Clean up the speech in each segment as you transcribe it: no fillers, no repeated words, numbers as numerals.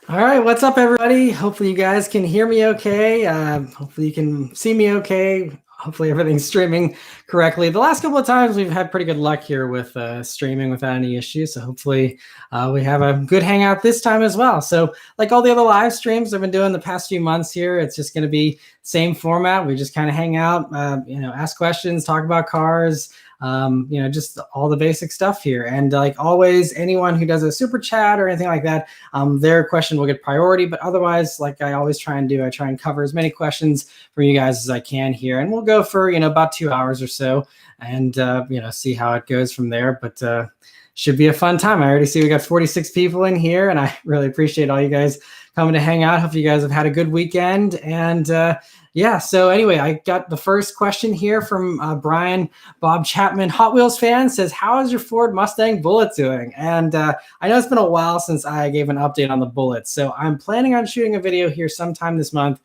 All right, what's up, everybody? Hopefully, you guys can hear me okay. Hopefully, you can see me okay. Hopefully, everything's streaming correctly. The last couple of times, we've had pretty good luck here with streaming without any issues. So, hopefully, we have a good hangout this time as well. So, like all the other live streams I've been doing the past few months here, it's just going to be same format. We just kind of hang out, ask questions, talk about cars. Just all the basic stuff here. And like always, anyone who does a super chat or anything like that, their question will get priority. But otherwise, like I always try and do, I try and cover as many questions from you guys as I can here. And we'll go for, about 2 hours or so and, see how it goes from there. But should be a fun time. I already see we got 46 people in here, and I really appreciate all you guys coming to hang out. Hope you guys have had a good weekend. And so anyway, I got the first question here from Brian Bob Chapman, Hot Wheels fan, says, how is your Ford Mustang Bullet doing? And I know it's been a while since I gave an update on the Bullet, so I'm planning on shooting a video here sometime this month,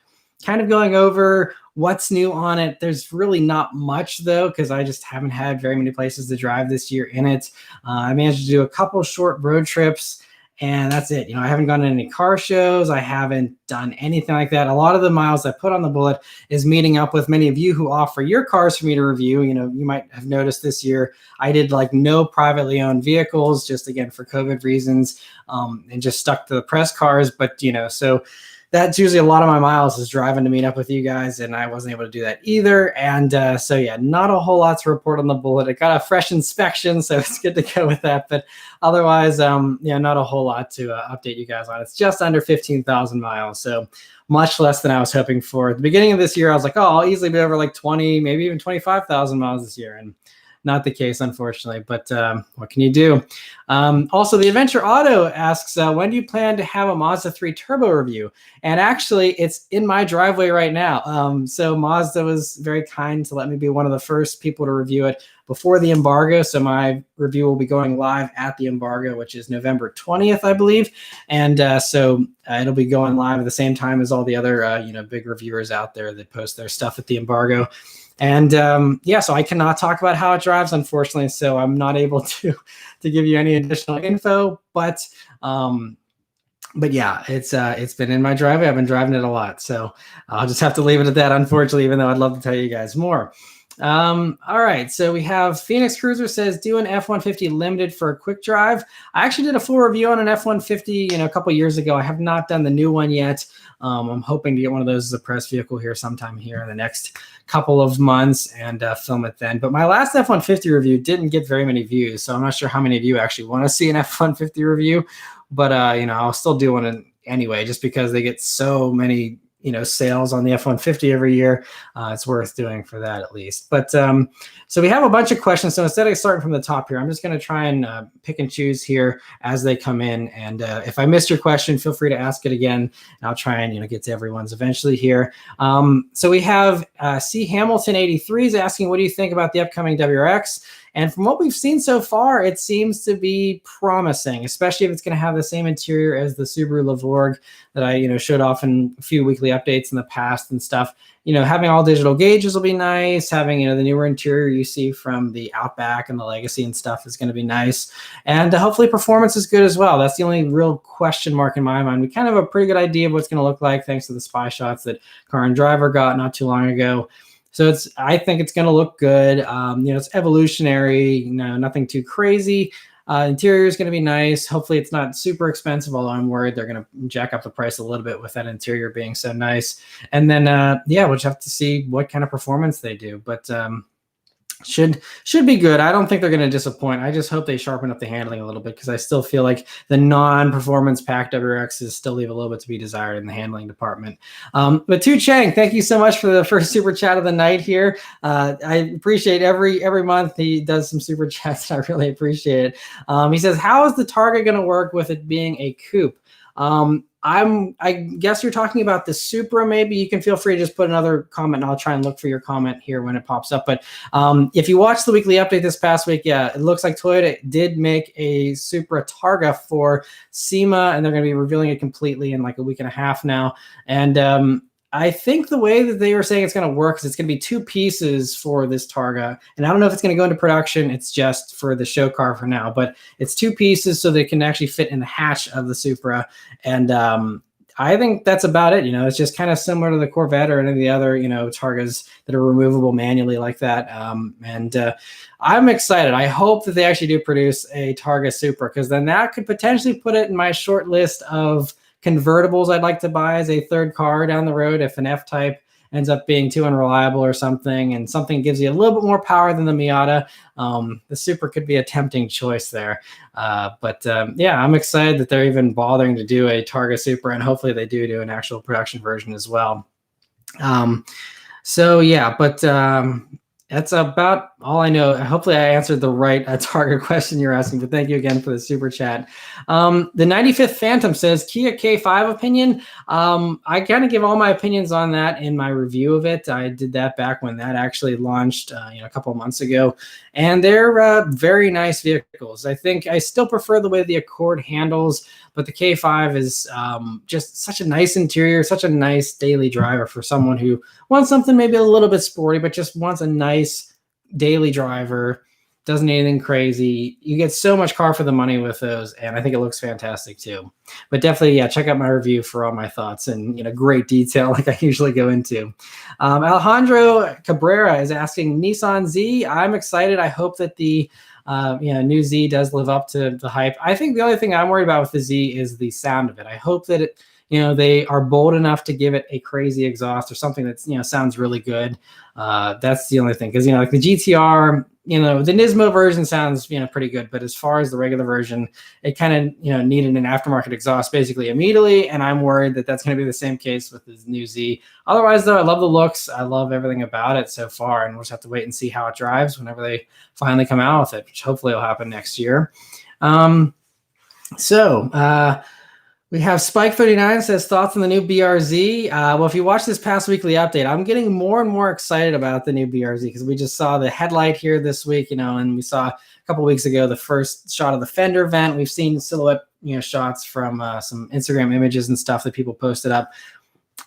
kind of going over what's new on it. There's really not much, though, because I just haven't had very many places to drive this year in it. I managed to do a couple short road trips, and that's it. I haven't gone to any car shows. I haven't done anything like that. A lot of the miles I put on the Bullet is meeting up with many of you who offer your cars for me to review. You might have noticed this year I did like no privately owned vehicles, just again for COVID reasons, and just stuck to the press cars. But so that's usually a lot of my miles is driving to meet up with you guys, and I wasn't able to do that either. And not a whole lot to report on the Bullet. It got a fresh inspection, so it's good to go with that. But otherwise, not a whole lot to update you guys on. It's just under 15,000 miles, so much less than I was hoping for. At the beginning of this year, I was like, I'll easily be over like 20, maybe even 25,000 miles this year. And not the case, unfortunately, but what can you do? Also, the Adventure Auto asks, when do you plan to have a Mazda 3 Turbo review? And actually, it's in my driveway right now. So Mazda was very kind to let me be one of the first people to review it before the embargo. So my review will be going live at the embargo, which is November 20th, I believe. And so it'll be going live at the same time as all the other, big reviewers out there that post their stuff at the embargo. And so I cannot talk about how it drives, unfortunately. So I'm not able to give you any additional info. But yeah, it's been in my driveway. I've been driving it a lot. So I'll just have to leave it at that, unfortunately, even though I'd love to tell you guys more. All right, so we have Phoenix Cruiser says, do an F-150 limited for a quick drive. I actually did a full review on an F-150 a couple years ago. I have not done the new one yet. I'm hoping to get one of those as a press vehicle here sometime here in the next couple of months and film it then. But my last F-150 review didn't get very many views, so I'm not sure how many of you actually want to see an F-150 review. But I'll still do one anyway, just because they get so many sales on the F-150 every year. It's worth doing for that at least. But so we have a bunch of questions. So instead of starting from the top here, I'm just going to try and pick and choose here as they come in. And if I missed your question, feel free to ask it again. And I'll try and get to everyone's eventually here. So we have C Hamilton 83 is asking, what do you think about the upcoming WRX? And from what we've seen so far, it seems to be promising, especially if it's going to have the same interior as the Subaru Levorg that I, showed off in a few weekly updates in the past and stuff. Having all digital gauges will be nice. Having, the newer interior you see from the Outback and the Legacy and stuff is going to be nice. And hopefully performance is good as well. That's the only real question mark in my mind. We kind of have a pretty good idea of what's going to look like thanks to the spy shots that Car and Driver got not too long ago. So I think it's going to look good. It's evolutionary, nothing too crazy. Interior is going to be nice. Hopefully it's not super expensive, although I'm worried they're going to jack up the price a little bit with that interior being so nice. And then, we'll just have to see what kind of performance they do. But should be good. I don't think they're going to disappoint. I just hope they sharpen up the handling a little bit, because I still feel like the non-performance pack WRXs still leave a little bit to be desired in the handling department. But Tu Chang, thank you so much for the first super chat of the night here. I appreciate every month he does some super chats. I really appreciate it. He says, how is the Targa going to work with it being a coupe? I guess you're talking about the Supra. Maybe you can feel free to just put another comment, and I'll try and look for your comment here when it pops up. But if you watched the weekly update this past week, yeah, it looks like Toyota did make a Supra Targa for SEMA, and they're going to be revealing it completely in like a week and a half now. And I think the way that they were saying it's going to work is it's going to be 2 pieces for this Targa. And I don't know if it's going to go into production. It's just for the show car for now, but it's 2 pieces so they can actually fit in the hatch of the Supra. And I think that's about it. It's just kind of similar to the Corvette or any of the other, Targas that are removable manually like that. I'm excited. I hope that they actually do produce a Targa Supra, because then that could potentially put it in my short list of convertibles I'd like to buy as a third car down the road if an F-Type ends up being too unreliable or something, and something gives you a little bit more power than the Miata. The Supra could be a tempting choice there. Yeah, I'm excited that they're even bothering to do a Targa Supra, and hopefully they do an actual production version as well. That's about all I know. Hopefully I answered the right Targa question you're asking, but thank you again for the super chat. The 95th Phantom says, Kia K5 opinion. I kind of give all my opinions on that in my review of it. I did that back when that actually launched a couple of months ago, and they're very nice vehicles. I think I still prefer the way the Accord handles, but the K5 is just such a nice interior, such a nice daily driver for someone who wants something maybe a little bit sporty, but just wants a nice daily driver, doesn't need anything crazy. You get so much car for the money with those, and I think it looks fantastic too. But definitely, yeah, check out my review for all my thoughts and great detail like I usually go into. Alejandro Cabrera is asking Nissan Z. I'm excited. I hope that the new Z does live up to the hype. I think the only thing I'm worried about with the Z is the sound of it. I hope that it, they are bold enough to give it a crazy exhaust or something that's, sounds really good. That's the only thing. Because, like the GTR, the Nismo version sounds, pretty good. But as far as the regular version, it kind of, needed an aftermarket exhaust basically immediately. And I'm worried that that's going to be the same case with the new Z. Otherwise, though, I love the looks. I love everything about it so far. And we'll just have to wait and see how it drives whenever they finally come out with it, which hopefully will happen next year. We have Spike39 says, thoughts on the new BRZ. Well, if you watch this past weekly update, I'm getting more and more excited about the new BRZ because we just saw the headlight here this week, and we saw a couple weeks ago the first shot of the fender vent. We've seen silhouette, shots from some Instagram images and stuff that people posted up.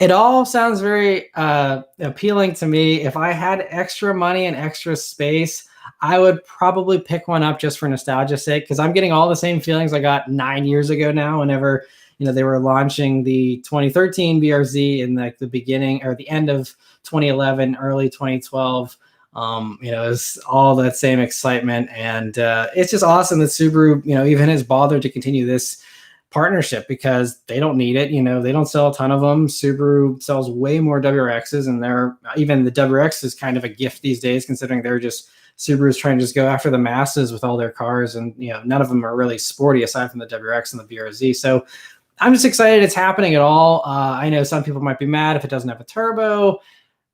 It all sounds very appealing to me. If I had extra money and extra space, I would probably pick one up just for nostalgia's sake, because I'm getting all the same feelings I got 9 years ago now whenever they were launching the 2013 BRZ in like the beginning or the end of 2011, early 2012. It was all that same excitement. And it's just awesome that Subaru, even has bothered to continue this partnership because they don't need it. They don't sell a ton of them. Subaru sells way more WRXs, and even the WRX is kind of a gift these days, considering they're just Subaru's trying to just go after the masses with all their cars. And, none of them are really sporty aside from the WRX and the BRZ. So I'm just excited it's happening at all. I know some people might be mad if it doesn't have a turbo.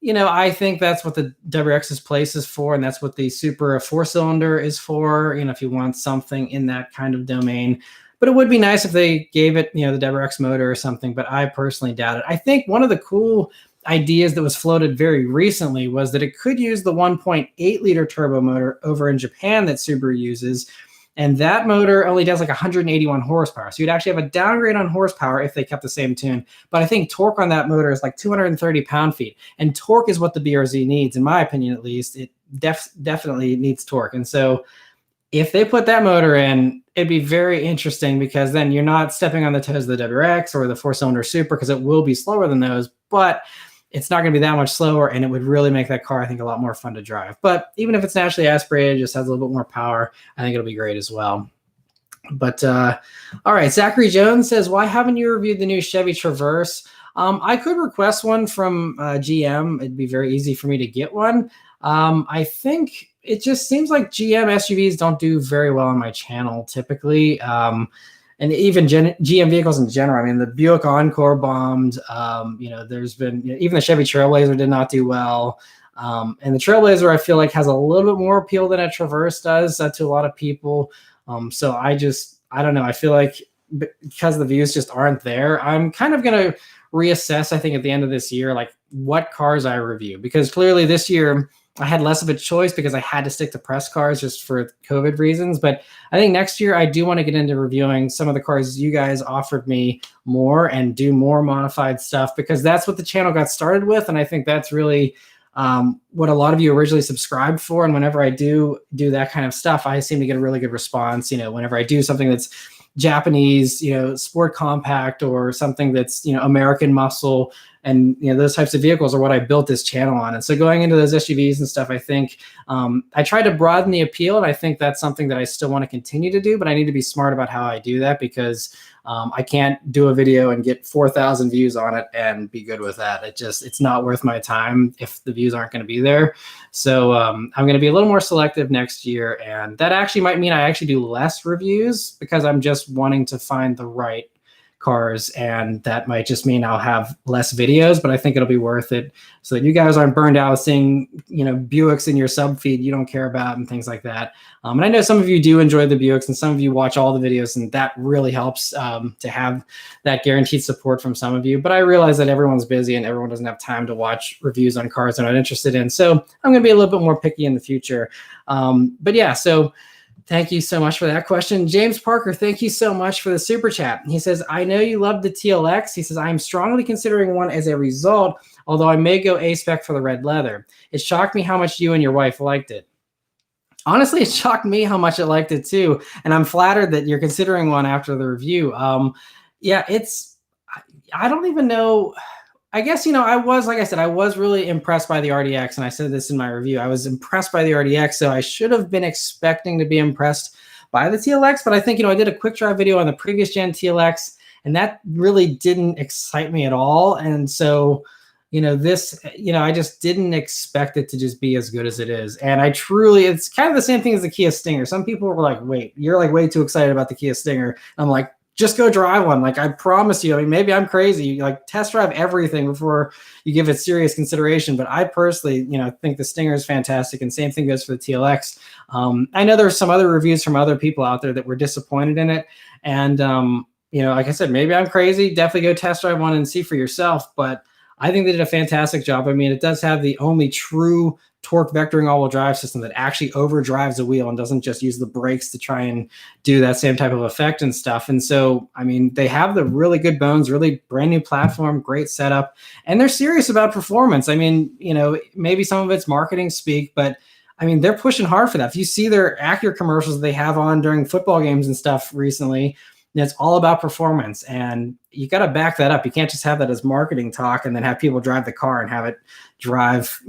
I think that's what the WRX's place is for, and that's what the Supra 4-cylinder is for, if you want something in that kind of domain. But it would be nice if they gave it, the WRX motor or something, but I personally doubt it. I think one of the cool ideas that was floated very recently was that it could use the 1.8-liter turbo motor over in Japan that Subaru uses. And that motor only does like 181 horsepower. So you'd actually have a downgrade on horsepower if they kept the same tune. But I think torque on that motor is like 230 pound-feet. And torque is what the BRZ needs, in my opinion at least. It definitely needs torque. And so if they put that motor in, it'd be very interesting, because then you're not stepping on the toes of the WRX or the 4-cylinder Supra, because it will be slower than those. But it's not going to be that much slower, and it would really make that car, I think, a lot more fun to drive. But even if it's naturally aspirated, just has a little bit more power, I think it'll be great as well. But all right, Zachary Jones says, why haven't you reviewed the new Chevy Traverse? I could request one from GM. It'd be very easy for me to get one. I think it just seems like GM SUVs don't do very well on my channel typically. And even GM vehicles in general. I mean, the Buick Encore bombed. There's been even the Chevy Trailblazer did not do well. And the Trailblazer, I feel like, has a little bit more appeal than a Traverse does to a lot of people. So I don't know. I feel like because the views just aren't there, I'm kind of going to reassess, I think, at the end of this year, like what cars I review. Because clearly this year, I had less of a choice because I had to stick to press cars just for COVID reasons. But I think next year I do want to get into reviewing some of the cars you guys offered me more and do more modified stuff, because that's what the channel got started with. And I think that's really what a lot of you originally subscribed for. And whenever I do that kind of stuff, I seem to get a really good response. Whenever I do something that's Japanese, sport compact, or something that's, American muscle, and those types of vehicles are what I built this channel on. And so going into those SUVs and stuff, I think I try to broaden the appeal, and I think that's something that I still want to continue to do, but I need to be smart about how I do that, because I can't do a video and get 4,000 views on it and be good with that. It's not worth my time if the views aren't going to be there. So I'm going to be a little more selective next year, and that actually might mean I actually do less reviews, because I'm just wanting to find the right cars, and that might just mean I'll have less videos, but I think it'll be worth it so that you guys aren't burned out seeing Buicks in your sub feed you don't care about and things like that. And I know some of you do enjoy the Buicks, and some of you watch all the videos, and that really helps to have that guaranteed support from some of you. But I realize that everyone's busy and everyone doesn't have time to watch reviews on cars they're not interested in, so I'm going to be a little bit more picky in the future. But yeah, so thank you so much for that question. James Parker, thank you so much for the super chat. He says, I know you love the TLX. He says, I am strongly considering one as a result, although I may go A-spec for the red leather. It shocked me how much you and your wife liked it. Honestly, it shocked me how much I liked it too. And I'm flattered that you're considering one after the review. Yeah, I don't even know. I guess, I was really impressed by the RDX, and I said this in my review. I was impressed by the RDX, so I should have been expecting to be impressed by the TLX, but I think, I did a quick drive video on the previous gen TLX, and that really didn't excite me at all. And so, I just didn't expect it to just be as good as it is. And it's kind of the same thing as the Kia Stinger. Some people were like, wait, you're like way too excited about the Kia Stinger. I'm like, just go drive one. Like, I promise you, maybe I'm crazy. Like, test drive everything before you give it serious consideration. But I personally, think the Stinger is fantastic, and same thing goes for the TLX. I know there's some other reviews from other people out there that were disappointed in it. And, like I said, maybe I'm crazy. Definitely go test drive one and see for yourself. But I think they did a fantastic job. I mean, it does have the only true torque vectoring all-wheel drive system that actually overdrives a wheel and doesn't just use the brakes to try and do that same type of effect and stuff. And so, I mean, they have the really good bones, really brand new platform, great setup, and they're serious about performance. I mean, maybe some of it's marketing speak, but I mean, they're pushing hard for that. If you see their Acura commercials they have on during football games and stuff recently, it's all about performance, and you got to back that up. You can't just have that as marketing talk and then have people drive the car and have it drive,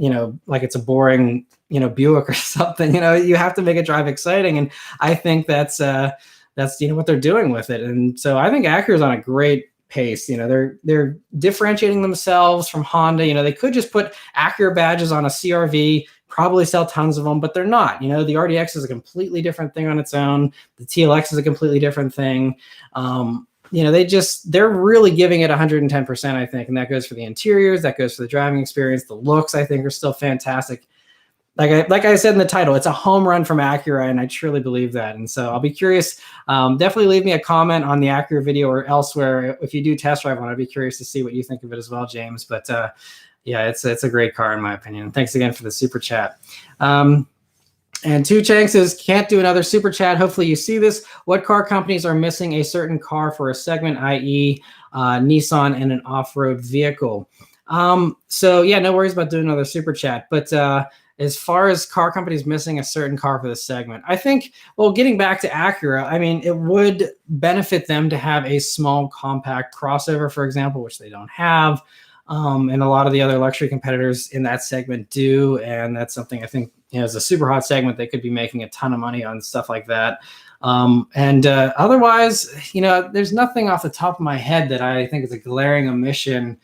like it's a boring, Buick or something. You have to make it drive exciting, and I think that's what they're doing with it. And so I think Acura's on a great pace. They're differentiating themselves from Honda. They could just put Acura badges on a CRV, probably sell tons of them, but they're not. The RDX is a completely different thing on its own. The TLX is a completely different thing. They're really giving it 110%, I think. And that goes for the interiors, that goes for the driving experience. The looks, I think, are still fantastic. Like I said in the title, it's a home run from Acura, and I truly believe that. And so I'll be curious. Definitely leave me a comment on the Acura video or elsewhere. If you do test drive one, I'd be curious to see what you think of it as well, James. But yeah, it's a great car in my opinion. Thanks again for the super chat. And Two Chang says, can't do another super chat. Hopefully you see this. What car companies are missing a certain car for a segment, i.e. Nissan and an off-road vehicle? So yeah, no worries about doing another super chat. But as far as car companies missing a certain car for this segment, I think, well, getting back to Acura, I mean, it would benefit them to have a small compact crossover, for example, which they don't have. And a lot of the other luxury competitors in that segment do. And that's something I think, is a super hot segment. They could be making a ton of money on stuff like that. Otherwise, there's nothing off the top of my head that I think is a glaring omission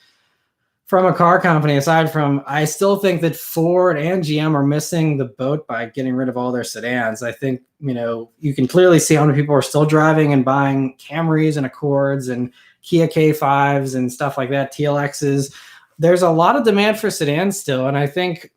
from a car company, aside from, I still think that Ford and GM are missing the boat by getting rid of all their sedans. I think, you can clearly see how many people are still driving and buying Camrys and Accords and Kia K5s and stuff like that, TLXs. There's a lot of demand for sedans still. And I think,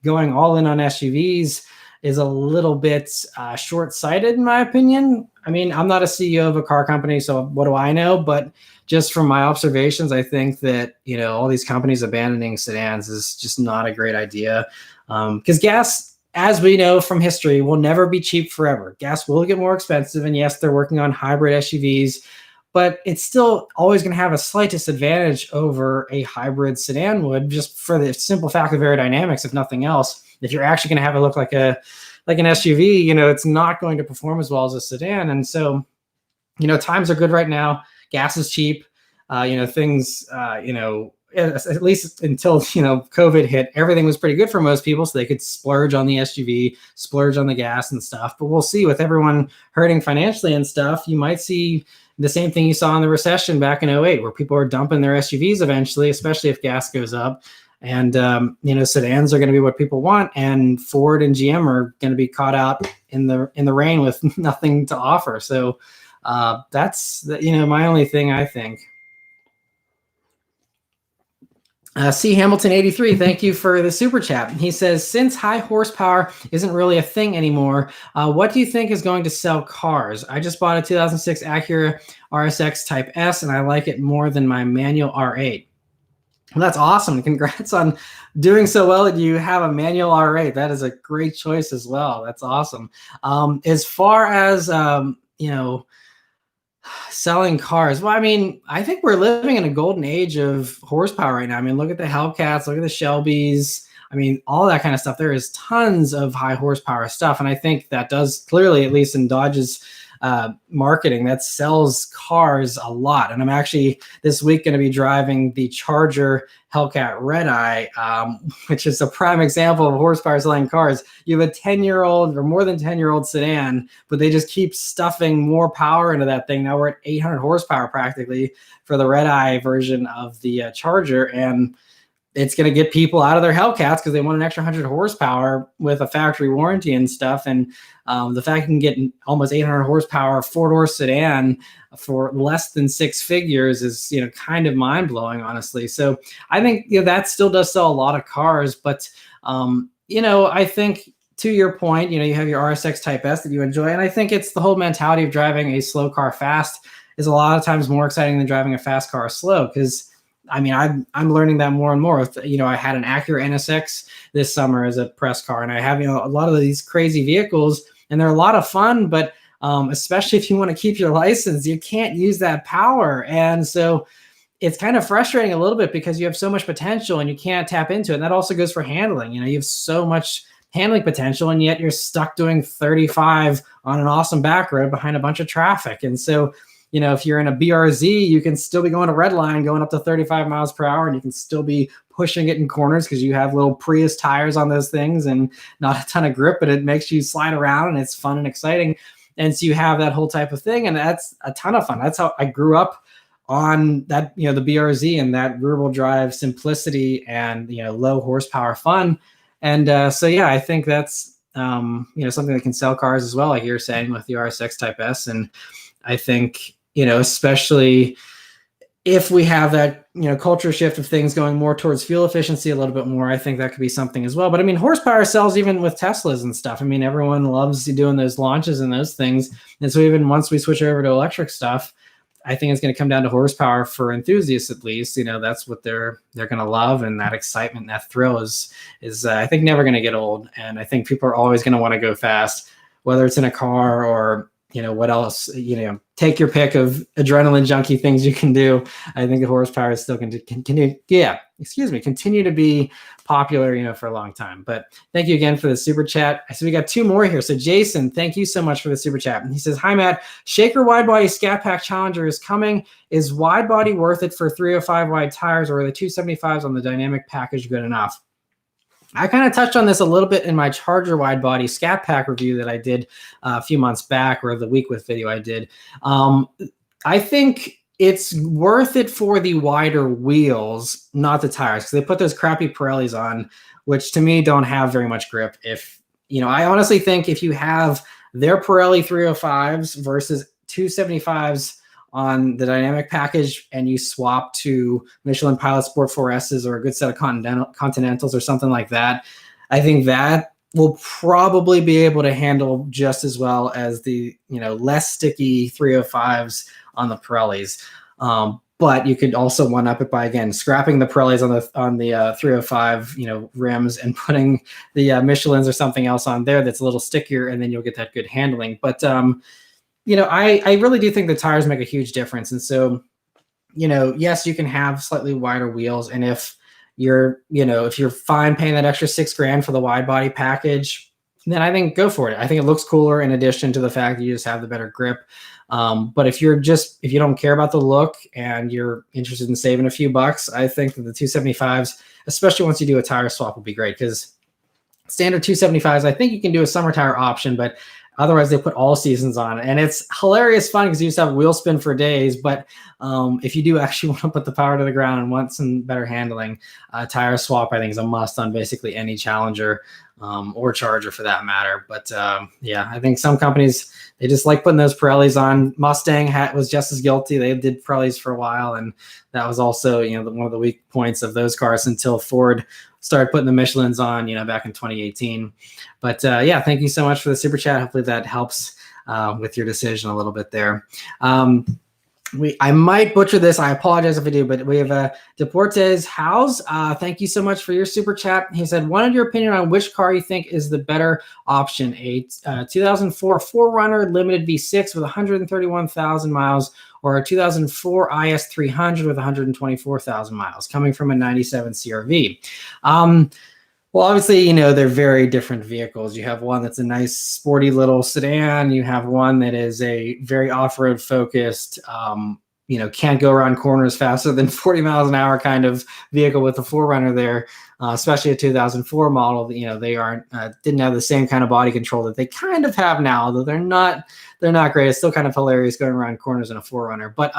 going all in on SUVs is a little bit short-sighted in my opinion. I mean, I'm not a CEO of a car company, so what do I know? But just from my observations, I think that, all these companies abandoning sedans is just not a great idea. Because gas, as we know from history, will never be cheap forever. Gas will get more expensive, and yes, they're working on hybrid SUVs, but it's still always going to have a slight disadvantage over a hybrid sedan would, just for the simple fact of aerodynamics, if nothing else. If you're actually going to have it look like an SUV, it's not going to perform as well as a sedan. And so, times are good right now. Gas is cheap. Things, at least until, COVID hit, everything was pretty good for most people. So they could splurge on the SUV, splurge on the gas and stuff. But we'll see, with everyone hurting financially and stuff, you might see the same thing you saw in the recession back in 2008, where people are dumping their SUVs eventually, especially if gas goes up. And, sedans are going to be what people want. And Ford and GM are going to be caught out in the rain with nothing to offer. So that's, my only thing, I think. C. Hamilton 83, thank you for the super chat. He says, since high horsepower isn't really a thing anymore, what do you think is going to sell cars? I just bought a 2006 Acura RSX Type S, and I like it more than my manual R8. Well, that's awesome. Congrats on doing so well that you have a manual R8. That is a great choice as well. That's awesome. As far as, selling cars, well, I think we're living in a golden age of horsepower right now. Look at the Hellcats, look at the Shelbys. All that kind of stuff. There is tons of high horsepower stuff. And I think that does clearly, at least in Dodge's marketing, that sells cars a lot. And I'm actually this week going to be driving the Charger Hellcat Red Eye, which is a prime example of horsepower selling cars. You have a 10-year-old or more than 10-year-old sedan, but they just keep stuffing more power into that thing. Now we're at 800 horsepower practically for the Red Eye version of the Charger. And it's going to get people out of their Hellcats because they want an extra 100 horsepower with a factory warranty and stuff. And the fact you can get almost 800 horsepower four-door sedan for less than six figures is, kind of mind-blowing, honestly. So I think that still does sell a lot of cars. But, I think to your point, you have your RSX Type S that you enjoy. And I think it's the whole mentality of driving a slow car fast is a lot of times more exciting than driving a fast car slow, because I'm learning that more and more. I had an Acura NSX this summer as a press car, and I have, a lot of these crazy vehicles, and they're a lot of fun, but especially if you want to keep your license, you can't use that power. And so it's kind of frustrating a little bit because you have so much potential and you can't tap into it. And that also goes for handling. You have so much handling potential, and yet you're stuck doing 35 on an awesome back road behind a bunch of traffic. And so if you're in a BRZ, you can still be going a red line, going up to 35 miles per hour, and you can still be pushing it in corners because you have little Prius tires on those things and not a ton of grip, but it makes you slide around and it's fun and exciting. And so you have that whole type of thing, and that's a ton of fun. That's how I grew up on that, the BRZ and that rear-wheel drive simplicity and, low horsepower fun. And so, yeah, I think that's, something that can sell cars as well, like you're saying with the RSX Type S. And I think, especially if we have that, culture shift of things going more towards fuel efficiency a little bit more, I think that could be something as well. But horsepower sells even with Teslas and stuff. Everyone loves doing those launches and those things. And so even once we switch over to electric stuff, I think it's going to come down to horsepower for enthusiasts, at least. That's what they're going to love. And that excitement, that thrill is I think never going to get old. And I think people are always going to want to go fast, whether it's in a car or, what else, take your pick of adrenaline junkie things you can do. I think the horsepower is still going to continue to be popular, for a long time. But thank you again for the super chat. So we got two more here. So Jason, thank you so much for the super chat. And he says, hi, Matt, Shaker wide body Scat Pack Challenger is coming. Is wide body worth it for 305 wide tires, or are the 275s on the dynamic package good enough? I kind of touched on this a little bit in my Charger wide body Scat Pack review that I did a few months back, or the week with video I did. I think it's worth it for the wider wheels, not the tires, because they put those crappy Pirellis on, which to me don't have very much grip. I honestly think if you have their Pirelli 305s versus 275s on the dynamic package, and you swap to Michelin Pilot Sport 4S's or a good set of Continentals or something like that, I think that will probably be able to handle just as well as the less sticky 305s on the Pirellis. But you could also one up it by, again, scrapping the Pirellis on the 305, rims, and putting the Michelins or something else on there that's a little stickier, and then you'll get that good handling. But I really do think the tires make a huge difference. And so, yes, you can have slightly wider wheels, and if you're fine paying that extra $6,000 for the wide body package, then I think go for it. I think it looks cooler in addition to the fact that you just have the better grip. But if you don't care about the look and you're interested in saving a few bucks, I think that the 275s, especially once you do a tire swap, will be great, because standard 275s, I think you can do a summer tire option, but otherwise they put all seasons on it. And it's hilarious fun because you just have wheel spin for days. But if you do actually want to put the power to the ground and want some better handling, tire swap, I think, is a must on basically any Challenger or Charger for that matter. But I think some companies, they just like putting those Pirellis on. Mustang was just as guilty. They did Pirellis for a while, and that was also one of the weak points of those cars until Ford started putting the Michelins on, back in 2018. But thank you so much for the super chat. Hopefully that helps with your decision a little bit there. I might butcher this. I apologize if I do, but we have Deportes House. Thank you so much for your super chat. He said, wanted your opinion on which car you think is the better option, a 2004 4Runner limited V6 with 131,000 miles, or a 2004 IS 300 with 124,000 miles, coming from a 97 CRV. Well, obviously, they're very different vehicles. You have one that's a nice sporty little sedan. You have one that is a very off-road focused, can't go around corners faster than 40 miles an hour kind of vehicle with the 4Runner there, especially a 2004 model. They didn't have the same kind of body control that they kind of have now, although they're not great. It's still kind of hilarious going around corners in a 4Runner. But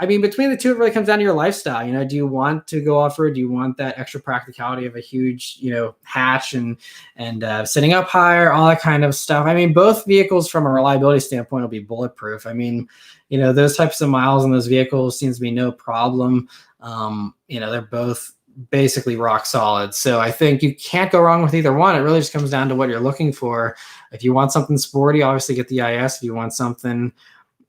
between the two, it really comes down to your lifestyle. Do you want to go off-road? Do you want that extra practicality of a huge, hatch and sitting up higher, all that kind of stuff? Both vehicles from a reliability standpoint will be bulletproof. Those types of miles in those vehicles seems to be no problem. They're both basically rock solid. So I think you can't go wrong with either one. It really just comes down to what you're looking for. If you want something sporty, obviously get the IS. If you want something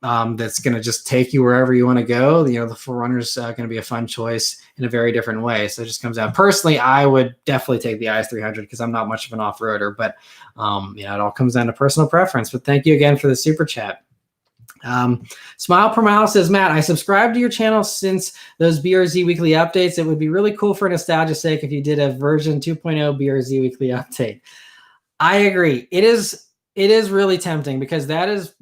that's going to just take you wherever you want to go, the 4Runner's going to be a fun choice in a very different way. So it just comes down. Personally, I would definitely take the IS 300 because I'm not much of an off-roader, but it all comes down to personal preference. But thank you again for the super chat. Smile Per Mile says, Matt, I subscribed to your channel since those BRZ weekly updates. It would be really cool for nostalgia's sake if you did a version 2.0 BRZ weekly update. I agree. It is really tempting because that is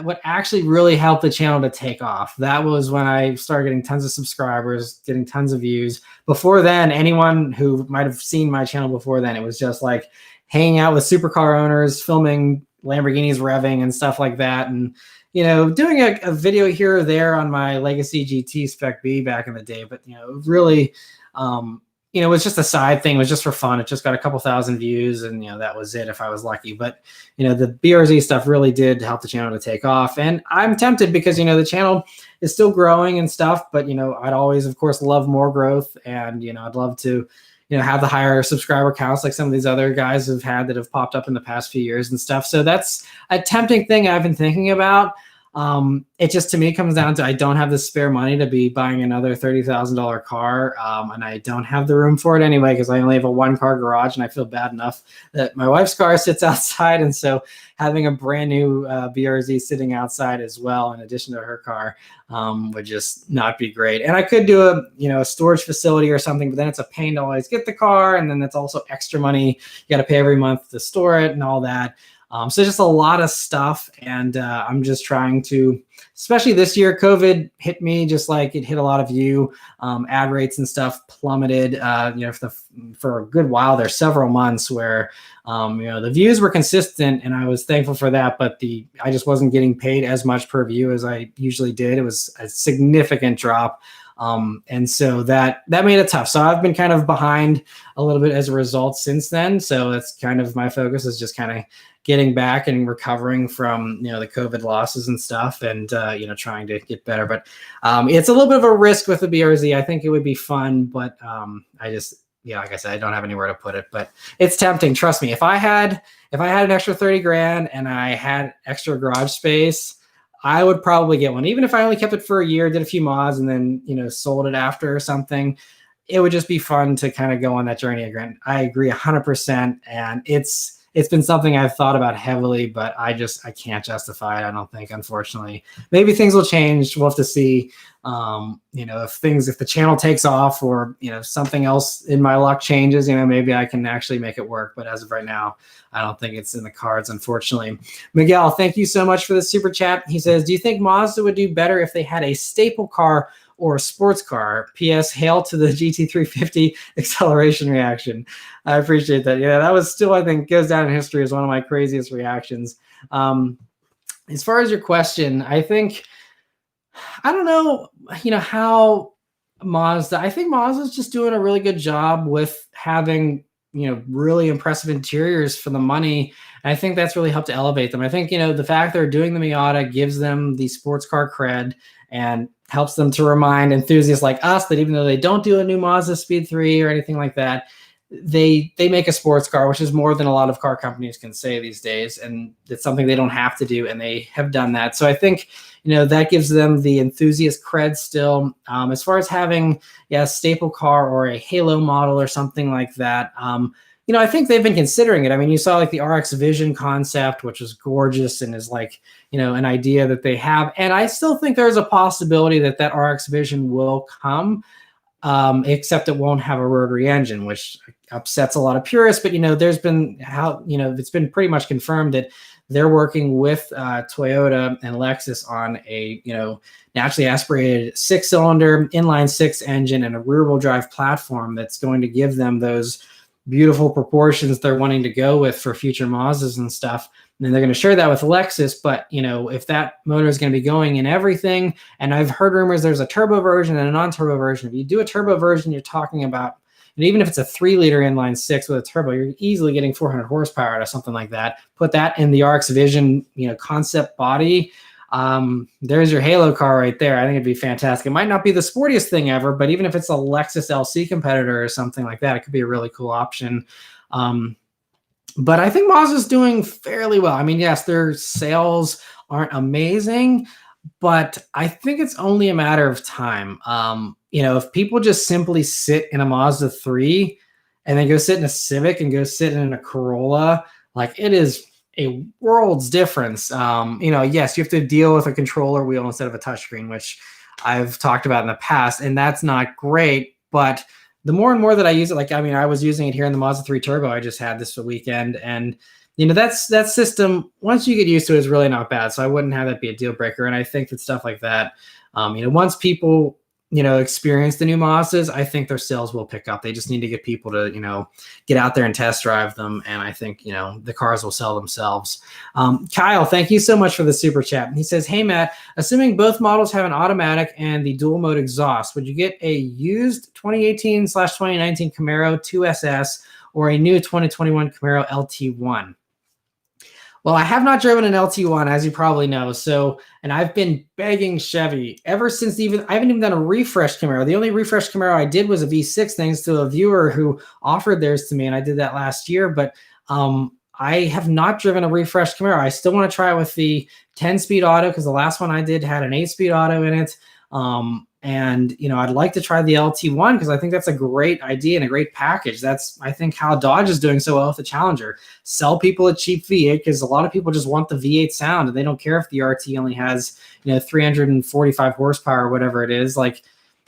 what actually really helped the channel to take off. That was when I started getting tons of subscribers, getting tons of views. Before then, anyone who might have seen my channel before then, it was just like hanging out with supercar owners, filming Lamborghinis revving and stuff like that. And, doing a video here or there on my Legacy GT Spec B back in the day. But, really, it was just a side thing. It was just for fun. It just got a couple thousand views, and that was it if I was lucky. But the BRZ stuff really did help the channel to take off. And I'm tempted because the channel is still growing and stuff. But I'd always, of course, love more growth, and I'd love to have the higher subscriber counts like some of these other guys have had that have popped up in the past few years and stuff. So that's a tempting thing I've been thinking about. It just, to me, comes down to I don't have the spare money to be buying another $30,000 car. And I don't have the room for it anyway, because I only have a 1-car garage, and I feel bad enough that my wife's car sits outside. And so having a brand new BRZ sitting outside as well, in addition to her car, would just not be great. And I could do a storage facility or something, but then it's a pain to always get the car. And then that's also extra money you got to pay every month to store it and all that. So just a lot of stuff, and I'm just trying to, especially this year, COVID hit me just like it hit a lot of you. Ad rates and stuff plummeted. For a good while there, several months where the views were consistent, and I was thankful for that. But I just wasn't getting paid as much per view as I usually did. It was a significant drop. And so that made it tough. So I've been kind of behind a little bit as a result since then. So that's kind of my focus, is just kind of getting back and recovering from, the COVID losses and stuff, and, trying to get better. But it's a little bit of a risk with the BRZ. I think it would be fun, but I just, like I said, I don't have anywhere to put it, but it's tempting. Trust me. If I had an extra 30 grand and I had extra garage space, I would probably get one, even if I only kept it for a year, did a few mods, and then sold it after or something. It would just be fun to kind of go on that journey again. I agree 100%, and it's been something I've thought about heavily, but I can't justify it. I don't think, unfortunately. Maybe things will change. We'll have to see. If the channel takes off, or something else in my luck changes, maybe I can actually make it work. But as of right now, I don't think it's in the cards, unfortunately. Miguel, thank you so much for the super chat. He says, do you think Mazda would do better if they had a staple car or a sports car? P.S. Hail to the GT350 acceleration reaction. I appreciate that. Yeah, that was still, I think, goes down in history as one of my craziest reactions. As far as your question, I don't know, how Mazda, I think Mazda's just doing a really good job with having, really impressive interiors for the money. And I think that's really helped to elevate them. I think, the fact they're doing the Miata gives them the sports car cred and helps them to remind enthusiasts like us that even though they don't do a new Mazda Speed 3 or anything like that, they make a sports car, which is more than a lot of car companies can say these days. And it's something they don't have to do, and they have done that. So I think, that gives them the enthusiast cred still. As far as having a staple car or a halo model or something like that, I think they've been considering it. I mean, you saw like the RX Vision concept, which is gorgeous and is like, an idea that they have. And I still think there's a possibility that RX Vision will come, except it won't have a rotary engine, which upsets a lot of purists. But, there's been it's been pretty much confirmed that they're working with Toyota and Lexus on a, naturally aspirated 6-cylinder inline 6 engine and a rear-wheel drive platform that's going to give them those beautiful proportions they're wanting to go with for future Mazdas and stuff. And then they're going to share that with Lexus. But, if that motor is going to be going in everything, and I've heard rumors there's a turbo version and a non-turbo version. If you do a turbo version, you're talking about, and even if it's a 3-liter inline 6 with a turbo, you're easily getting 400 horsepower out of something like that. Put that in the RX Vision, concept body. There's your halo car right there. I think it'd be fantastic. It might not be the sportiest thing ever, but even if it's a Lexus LC competitor or something like that, it could be a really cool option. But I think Mazda's doing fairly well. I mean, yes, their sales aren't amazing, but I think it's only a matter of time. If people just simply sit in a Mazda 3 and then go sit in a Civic and go sit in a Corolla, like, it is a world's difference. Yes, you have to deal with a controller wheel instead of a touchscreen, which I've talked about in the past, and that's not great. But the more and more that I use it, I was using it here in the Mazda 3 Turbo I just had this weekend, and that system, once you get used to it, is really not bad. So I wouldn't have that be a deal breaker. And I think that stuff like that, once people experience the new Mazdas, I think their sales will pick up. They just need to get people to, get out there and test drive them. And I think, the cars will sell themselves. Kyle, thank you so much for the super chat. He says, hey, Matt, assuming both models have an automatic and the dual mode exhaust, would you get a used 2018/2019 Camaro 2SS or a new 2021 Camaro LT1? Well, I have not driven an LT1, as you probably know. So, and I've been begging Chevy ever since I haven't even done a refresh Camaro. The only refresh Camaro I did was a V6, thanks to a viewer who offered theirs to me, and I did that last year. But I have not driven a refresh Camaro. I still want to try it with the 10-speed auto, because the last one I did had an 8-speed auto in it. And, I'd like to try the LT1 because I think that's a great idea and a great package. That's, I think, how Dodge is doing so well with the Challenger. Sell people a cheap V8, because a lot of people just want the V8 sound, and they don't care if the RT only has, 345 horsepower or whatever it is. Like,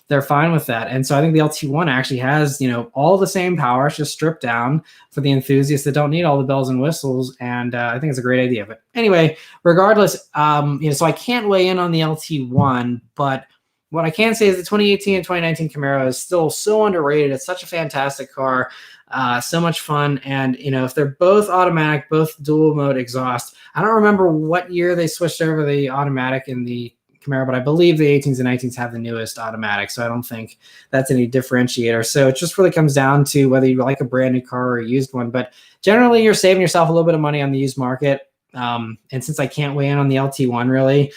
they're fine with that. And so I think the LT1 actually has, all the same power. It's just stripped down for the enthusiasts that don't need all the bells and whistles. And I think it's a great idea. But anyway, regardless, so I can't weigh in on the LT1, but what I can say is the 2018 and 2019 Camaro is still so underrated. It's such a fantastic car, so much fun. And, if they're both automatic, both dual mode exhaust, I don't remember what year they switched over the automatic in the Camaro, but I believe the 18s and 19s have the newest automatic. So I don't think that's any differentiator. So it just really comes down to whether you like a brand new car or a used one. But generally, you're saving yourself a little bit of money on the used market. And since I can't weigh in on the LT1 really,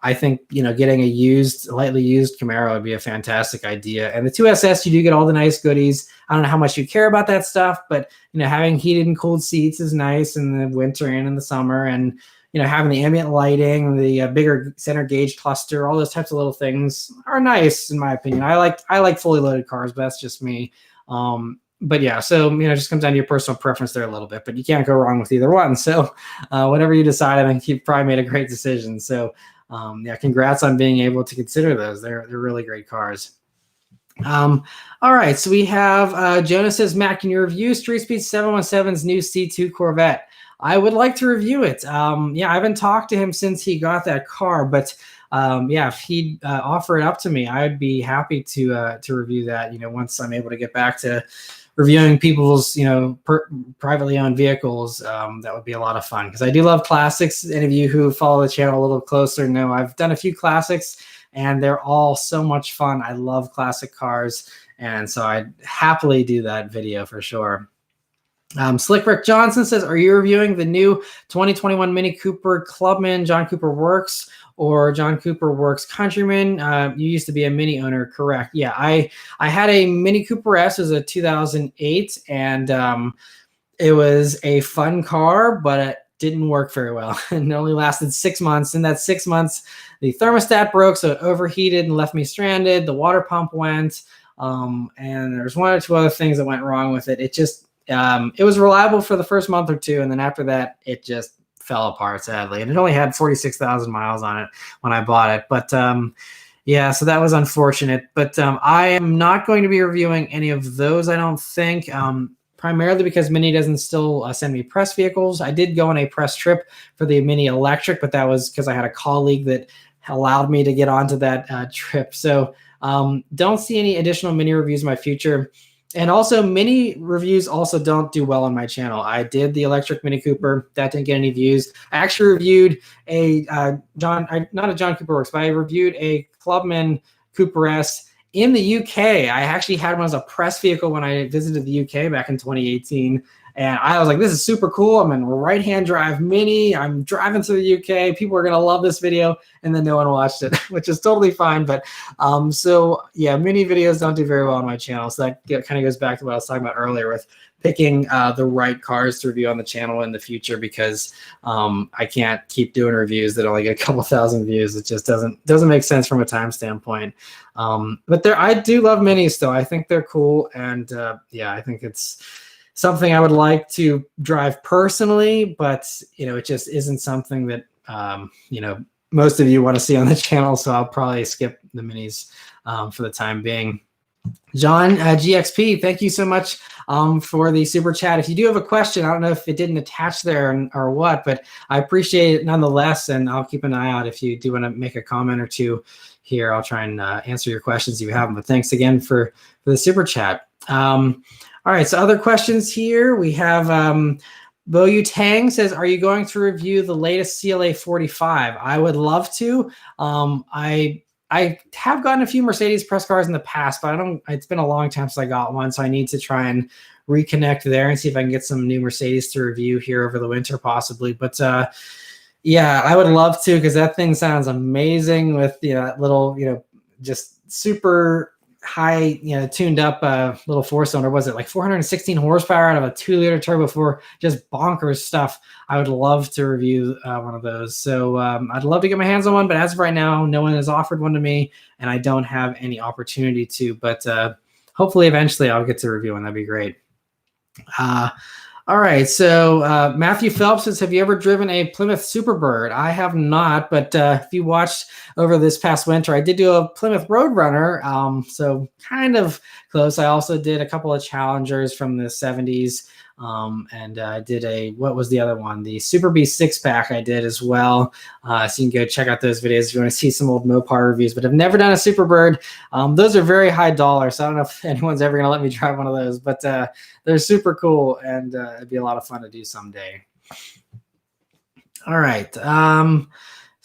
I think, getting a lightly used Camaro would be a fantastic idea. And the 2SS, you do get all the nice goodies. I don't know how much you care about that stuff, but, having heated and cooled seats is nice in the winter and in the summer. And, having the ambient lighting, the bigger center gauge cluster, all those types of little things are nice in my opinion. I like fully loaded cars, but that's just me. But yeah, so it just comes down to your personal preference there a little bit, but you can't go wrong with either one. So whatever you decide, I think you've probably made a great decision. So yeah, congrats on being able to consider those. They're really great cars. All right, so we have Jonas says, Matt, can you review Street Speed 717's new C2 Corvette? I would like to review it. Yeah, I haven't talked to him since he got that car, but yeah, if he'd offer it up to me, I would be happy to review that. Once I'm able to get back to reviewing people's privately owned vehicles, that would be a lot of fun because I do love classics. Any of you who follow the channel a little closer know I've done a few classics and they're all so much fun. I love classic cars, and so I'd happily do that video for sure. Slick Rick Johnson says, are you reviewing the new 2021 Mini Cooper Clubman John Cooper Works or John Cooper Works Countryman? You used to be a Mini owner, correct? Yeah, I had a Mini Cooper S. It was a 2008, and it was a fun car, but it didn't work very well. And it only lasted 6 months. In that 6 months, the thermostat broke, so it overheated and left me stranded. The water pump went, and there's one or two other things that went wrong with it. It just it was reliable for the first month or two, and then after that, it just fell apart, sadly. And it only had 46,000 miles on it when I bought it. But yeah, so that was unfortunate. But I am not going to be reviewing any of those, I don't think, primarily because Mini doesn't still send me press vehicles. I did go on a press trip for the Mini Electric, but that was because I had a colleague that allowed me to get onto that trip. So don't see any additional Mini reviews in my future. And also, Mini reviews also don't do well on my channel. I did the electric Mini Cooper. That didn't get any views. I actually reviewed not a John Cooper Works, but I reviewed a Clubman Cooper S in the UK. I actually had one as a press vehicle when I visited the UK back in 2018. And I was like, this is super cool. I'm in right-hand drive Mini. I'm driving to the UK. People are going to love this video. And then no one watched it, which is totally fine. But so, yeah, Mini videos don't do very well on my channel. So that kind of goes back to what I was talking about earlier with picking the right cars to review on the channel in the future, because I can't keep doing reviews that only get a couple thousand views. It just doesn't make sense from a time standpoint. But I do love Minis, though. I think they're cool. And yeah, I think it's something I would like to drive personally, but it just isn't something that most of you want to see on the channel. So I'll probably skip the Minis for the time being. John GXP, thank you so much for the super chat. If you do have a question, I don't know if it didn't attach there or what, but I appreciate it nonetheless, and I'll keep an eye out if you do want to make a comment or two here. I'll try and answer your questions if you have them. But thanks again for the super chat. All right, so other questions here. We have Bo Yu Tang says, are you going to review the latest CLA 45? I would love to. I have gotten a few Mercedes press cars in the past, but it's been a long time since I got one, so I need to try and reconnect there and see if I can get some new Mercedes to review here over the winter possibly. But yeah, I would love to, because that thing sounds amazing with that little, just super high, tuned up little four-cylinder. Was it like 416 horsepower out of a 2-liter turbo for just bonkers stuff? I would love to review one of those. So I'd love to get my hands on one, but as of right now, no one has offered one to me, and I don't have any opportunity to. But hopefully, eventually, I'll get to review one. That'd be great. All right, so Matthew Phelps says, have you ever driven a Plymouth Superbird? I have not, but if you watched over this past winter, I did do a Plymouth Roadrunner, so kind of close. I also did a couple of Challengers from the 70s, and I did what was the other one? The Super B 6-pack I did as well, so you can go check out those videos if you want to see some old Mopar reviews, but I've never done a Superbird. Those are very high dollar, so I don't know if anyone's ever going to let me drive one of those, but they're super cool, and it'd be a lot of fun to do someday. All right.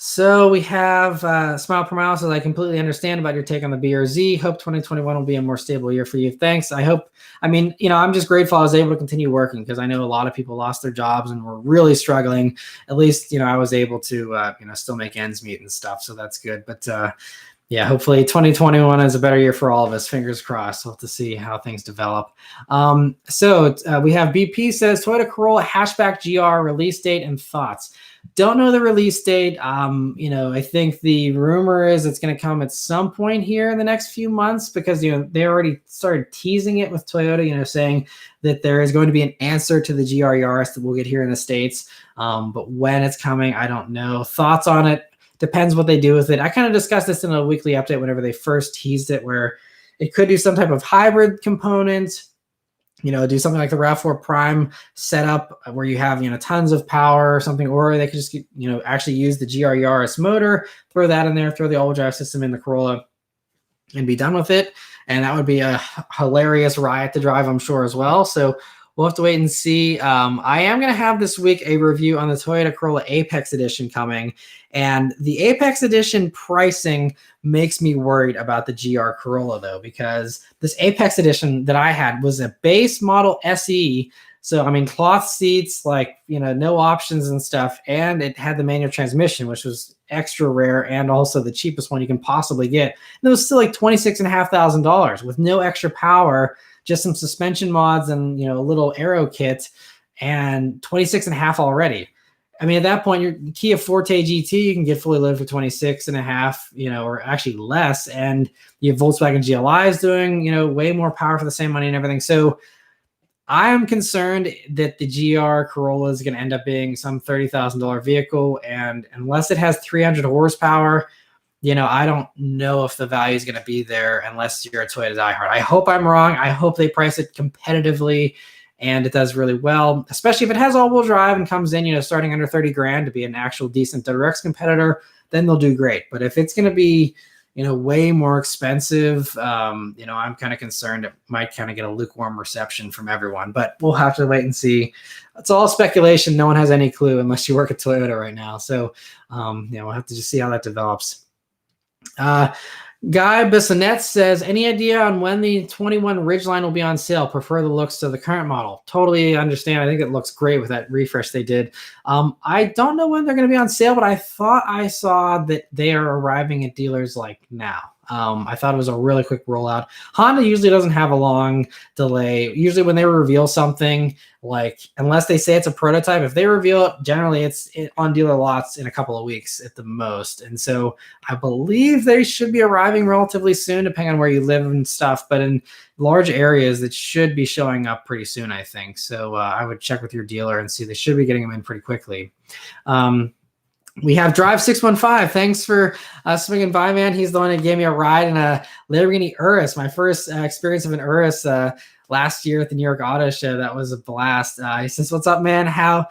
So we have Smile Per Mile says, I completely understand about your take on the BRZ. Hope 2021 will be a more stable year for you. Thanks. I'm just grateful I was able to continue working, because I know a lot of people lost their jobs and were really struggling. At least, I was able to, still make ends meet and stuff. So that's good. But Yeah, hopefully 2021 is a better year for all of us. Fingers crossed. We'll have to see how things develop. We have BP says Toyota Corolla hatchback GR release date and thoughts. Don't know the release date. I think the rumor is it's going to come at some point here in the next few months because they already started teasing it with Toyota. Saying that there is going to be an answer to the GR Yaris that we'll get here in the States. But when it's coming, I don't know. Thoughts on it? Depends what they do with it. I kind of discussed this in a weekly update whenever they first teased it, where it could do some type of hybrid component, do something like the RAV4 Prime setup where you have, tons of power or something, or they could just, actually use the GR Yaris motor, throw that in there, throw the all-wheel drive system in the Corolla and be done with it. And that would be a hilarious riot to drive, I'm sure, as well. So we'll have to wait and see. I am going to have this week a review on the Toyota Corolla Apex Edition coming. And the Apex Edition pricing makes me worried about the GR Corolla, though, because this Apex Edition that I had was a base model SE. So, cloth seats, no options and stuff. And it had the manual transmission, which was extra rare and also the cheapest one you can possibly get. And it was still like $26,500 with no extra power, just some suspension mods and, a little aero kit, and 26 and a half already. At that point, your Kia Forte GT, you can get fully loaded for 26 and a half, or actually less. And you have Volkswagen GLIs doing, way more power for the same money and everything. So I am concerned that the GR Corolla is going to end up being some $30,000 vehicle. And unless it has 300 horsepower, I don't know if the value is going to be there unless you're a Toyota diehard. I hope I'm wrong. I hope they price it competitively and it does really well, especially if it has all-wheel drive and comes in, starting under 30 grand to be an actual decent direct competitor, then they'll do great. But if it's going to be, way more expensive, I'm kind of concerned it might kind of get a lukewarm reception from everyone, but we'll have to wait and see. It's all speculation. No one has any clue unless you work at Toyota right now. So, we'll have to just see how that develops. Guy Bissonette says, any idea on when the 21 Ridgeline will be on sale? Prefer the looks to the current model. Totally understand. I think it looks great with that refresh they did. I don't know when they're going to be on sale, but I thought I saw that they are arriving at dealers now. I thought it was a really quick rollout. Honda usually doesn't have a long delay. Usually when they reveal something, unless they say it's a prototype, if they reveal it, generally it's on dealer lots in a couple of weeks at the most. And so I believe they should be arriving relatively soon, depending on where you live and stuff. But in large areas, that should be showing up pretty soon, I think. So I would check with your dealer and see. They should be getting them in pretty quickly. We have Drive 615. Thanks for swinging by, man. He's the one that gave me a ride in a Lamborghini Urus. My first experience of an Urus last year at the New York Auto Show. That was a blast. He says, "What's up, man? How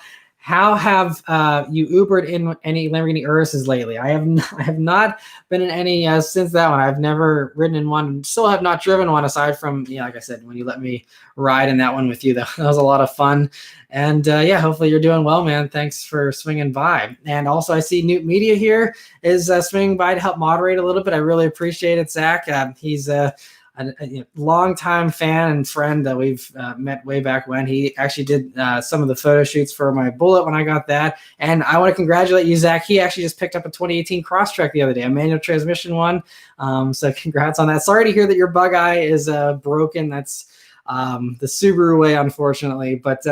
have you Ubered in any Lamborghini Uruses lately?" I have not been in any since that one. I've never ridden in one. Still have not driven one aside from, like I said, when you let me ride in that one with you. That was a lot of fun. And hopefully you're doing well, man. Thanks for swinging by. And also I see Newt Media here is swinging by to help moderate a little bit. I really appreciate it, Zach. He's a longtime fan and friend that we've met way back when. He actually did some of the photo shoots for my Bullet when I got that. And I want to congratulate you, Zach. He actually just picked up a 2018 Crosstrek the other day, a manual transmission one. So congrats on that. Sorry to hear that your bug eye is broken. That's the Subaru way, unfortunately. But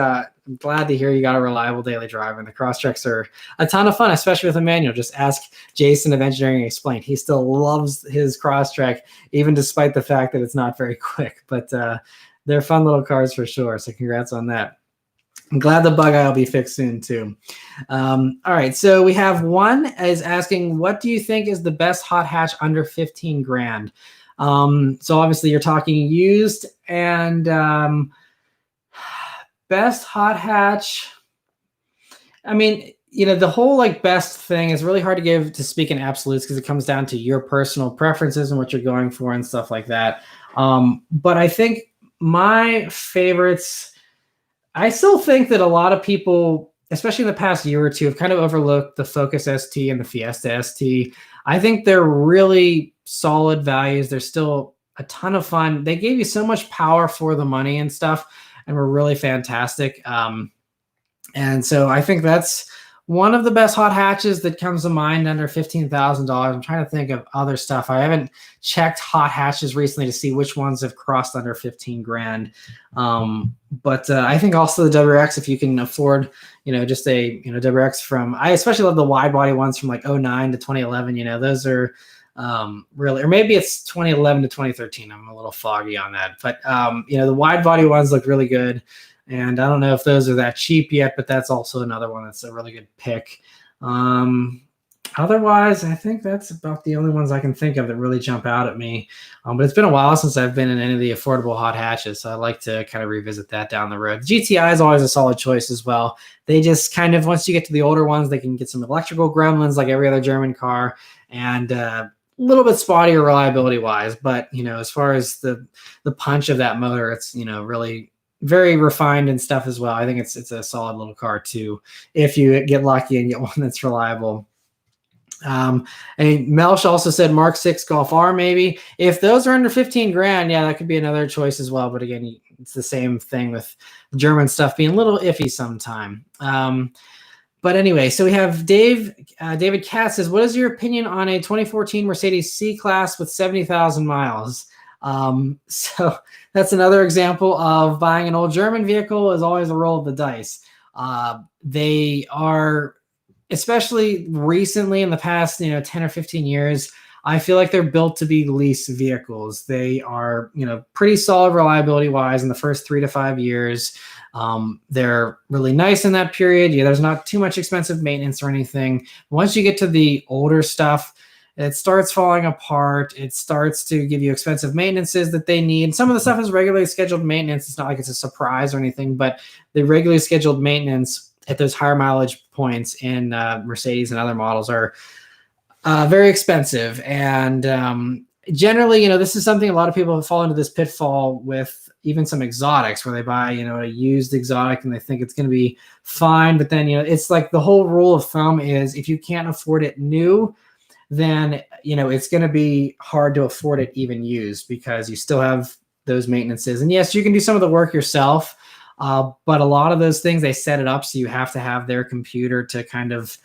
I'm glad to hear you got a reliable daily driver. And the Crosstreks are a ton of fun, especially with a manual. Just ask Jason of Engineering Explained. He still loves his Crosstrek, even despite the fact that it's not very quick. But they're fun little cars for sure. So congrats on that. I'm glad the bug eye will be fixed soon too. All right, so we have one is asking, what do you think is the best hot hatch under 15 grand? So obviously you're talking used, and best hot hatch. The whole best thing is really hard to speak in absolutes because it comes down to your personal preferences and what you're going for and stuff like that. But I think my favorites, I still think that a lot of people, especially in the past year or two, have kind of overlooked the Focus ST and the Fiesta ST. I think they're really solid values. They're still a ton of fun. They gave you so much power for the money and stuff, and were really fantastic. And so I think that's one of the best hot hatches that comes to mind under $15,000. I'm trying to think of other stuff. I haven't checked hot hatches recently to see which ones have crossed under 15 grand. But I think also the WRX, if you can afford, just a, WRX I especially love the wide body ones from like 09 to 2011. Those are really, or maybe it's 2011 to 2013. I'm a little foggy on that, but the wide body ones look really good. And I don't know if those are that cheap yet, but that's also another one that's a really good pick. Otherwise, I think that's about the only ones I can think of that really jump out at me. But it's been a while since I've been in any of the affordable hot hatches, so I'd like to kind of revisit that down the road. GTI is always a solid choice as well. They just kind of, once you get to the older ones, they can get some electrical gremlins like every other German car, and a little bit spottier reliability-wise. But, as far as the punch of that motor, it's, really very refined and stuff as well. I think it's a solid little car too, if you get lucky and get one that's reliable. And Melch also said Mark 6 Golf R maybe. If those are under 15 grand, yeah, that could be another choice as well. But again, it's the same thing with German stuff being a little iffy sometime. But anyway, so we have David Katz says, what is your opinion on a 2014 Mercedes C-Class with 70,000 miles? So that's another example of buying an old German vehicle is always a roll of the dice. They are, especially recently in the past, 10 or 15 years, I feel like they're built to be lease vehicles. They are, pretty solid reliability wise in the first 3 to 5 years. They're really nice in that period. Yeah, there's not too much expensive maintenance or anything. Once you get to the older stuff, it starts falling apart. It starts to give you expensive maintenances that they need. Some of the stuff is regularly scheduled maintenance. It's not like it's a surprise or anything, but the regularly scheduled maintenance at those higher mileage points in Mercedes and other models are very expensive. And generally, this is something a lot of people fall into this pitfall with, even some exotics, where they buy, a used exotic and they think it's going to be fine. But then, it's like the whole rule of thumb is if you can't afford it new, then, it's going to be hard to afford it even used, because you still have those maintenances. And yes, you can do some of the work yourself, but a lot of those things, they set it up so you have to have their computer to kind of,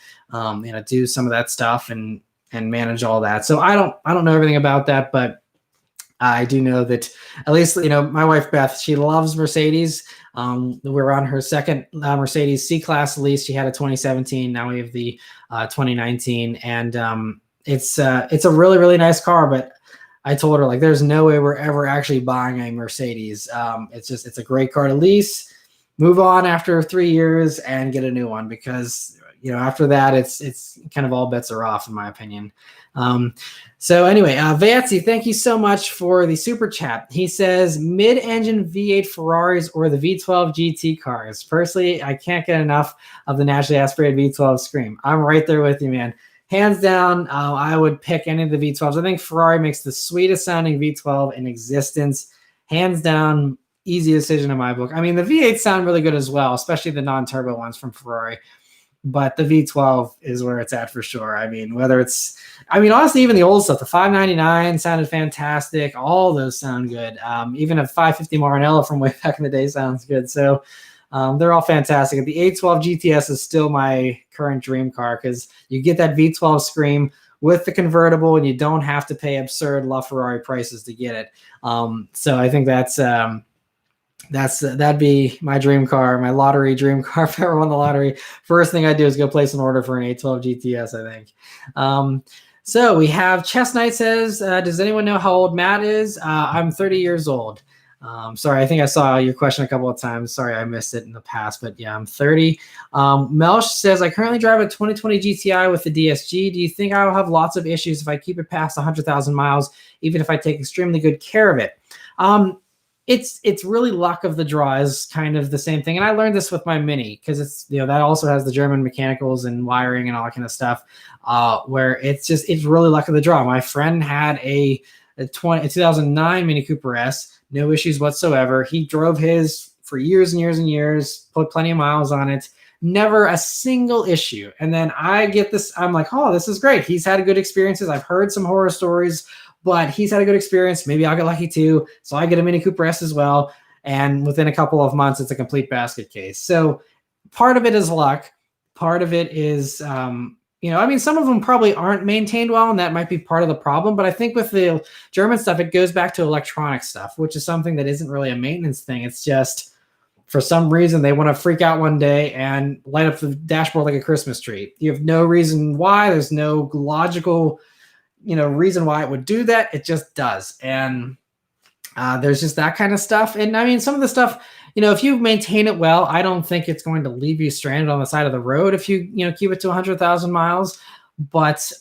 do some of that stuff and manage all that. So I don't know everything about that, but I do know that at least, my wife, Beth, she loves Mercedes. We're on her second Mercedes C-Class lease. She had a 2017. Now we have the 2019. And it's a really, really nice car. But I told her, like, there's no way we're ever actually buying a Mercedes. It's a great car to lease, move on after 3 years and get a new one, because after that, it's kind of all bets are off, in my opinion. So anyway, Vatsy, thank you so much for the super chat. He says mid-engine V8 Ferraris or the V12 GT cars. Personally, I can't get enough of the naturally aspirated V12 scream. I'm right there with you, man. Hands down, I would pick any of the V12s. I think Ferrari makes the sweetest sounding V12 in existence. Hands down, easy decision in my book. I mean, the V8s sound really good as well, especially the non-turbo ones from Ferrari. But the V12 is where it's at for sure. I mean, honestly, even the old stuff, the 599 sounded fantastic. All those sound good. Even a 550 Maranello from way back in the day sounds good. So they're all fantastic. The A12 GTS is still my current dream car, because you get that V12 scream with the convertible and you don't have to pay absurd LaFerrari prices to get it. So I think that'd be my dream car, my lottery dream car. If I ever won the lottery, first thing I'd do is go place an order for an A12 GTS, I think. So we have Chestnut says, does anyone know how old Matt is? I'm 30 years old. Sorry, I think I saw your question a couple of times. Sorry, I missed it in the past, but yeah, I'm 30. Melch says, I currently drive a 2020 GTI with the DSG. Do you think I will have lots of issues if I keep it past 100,000 miles, even if I take extremely good care of it? It's really luck of the draw is kind of the same thing. And I learned this with my Mini, because it's, that also has the German mechanicals and wiring and all that kind of stuff, where it's really luck of the draw. My friend had a 2009 Mini Cooper S, no issues whatsoever. He drove his for years and years and years, put plenty of miles on it, never a single issue. And then I get this, I'm like, oh, this is great. He's had good experiences. I've heard some horror stories, but he's had a good experience. Maybe I'll get lucky too. So I get a Mini Cooper S as well. And within a couple of months, it's a complete basket case. So part of it is luck. part of it is, I mean, some of them probably aren't maintained well, and that might be part of the problem. But I think with the German stuff, it goes back to electronic stuff, which is something that isn't really a maintenance thing. It's just for some reason they want to freak out one day and light up the dashboard like a Christmas tree. You have no reason why. There's no logical, reason why it would do that. It just does. And there's just that kind of stuff. And I mean, some of the stuff, if you maintain it well, I don't think it's going to leave you stranded on the side of the road if you, keep it to 100,000 miles. But,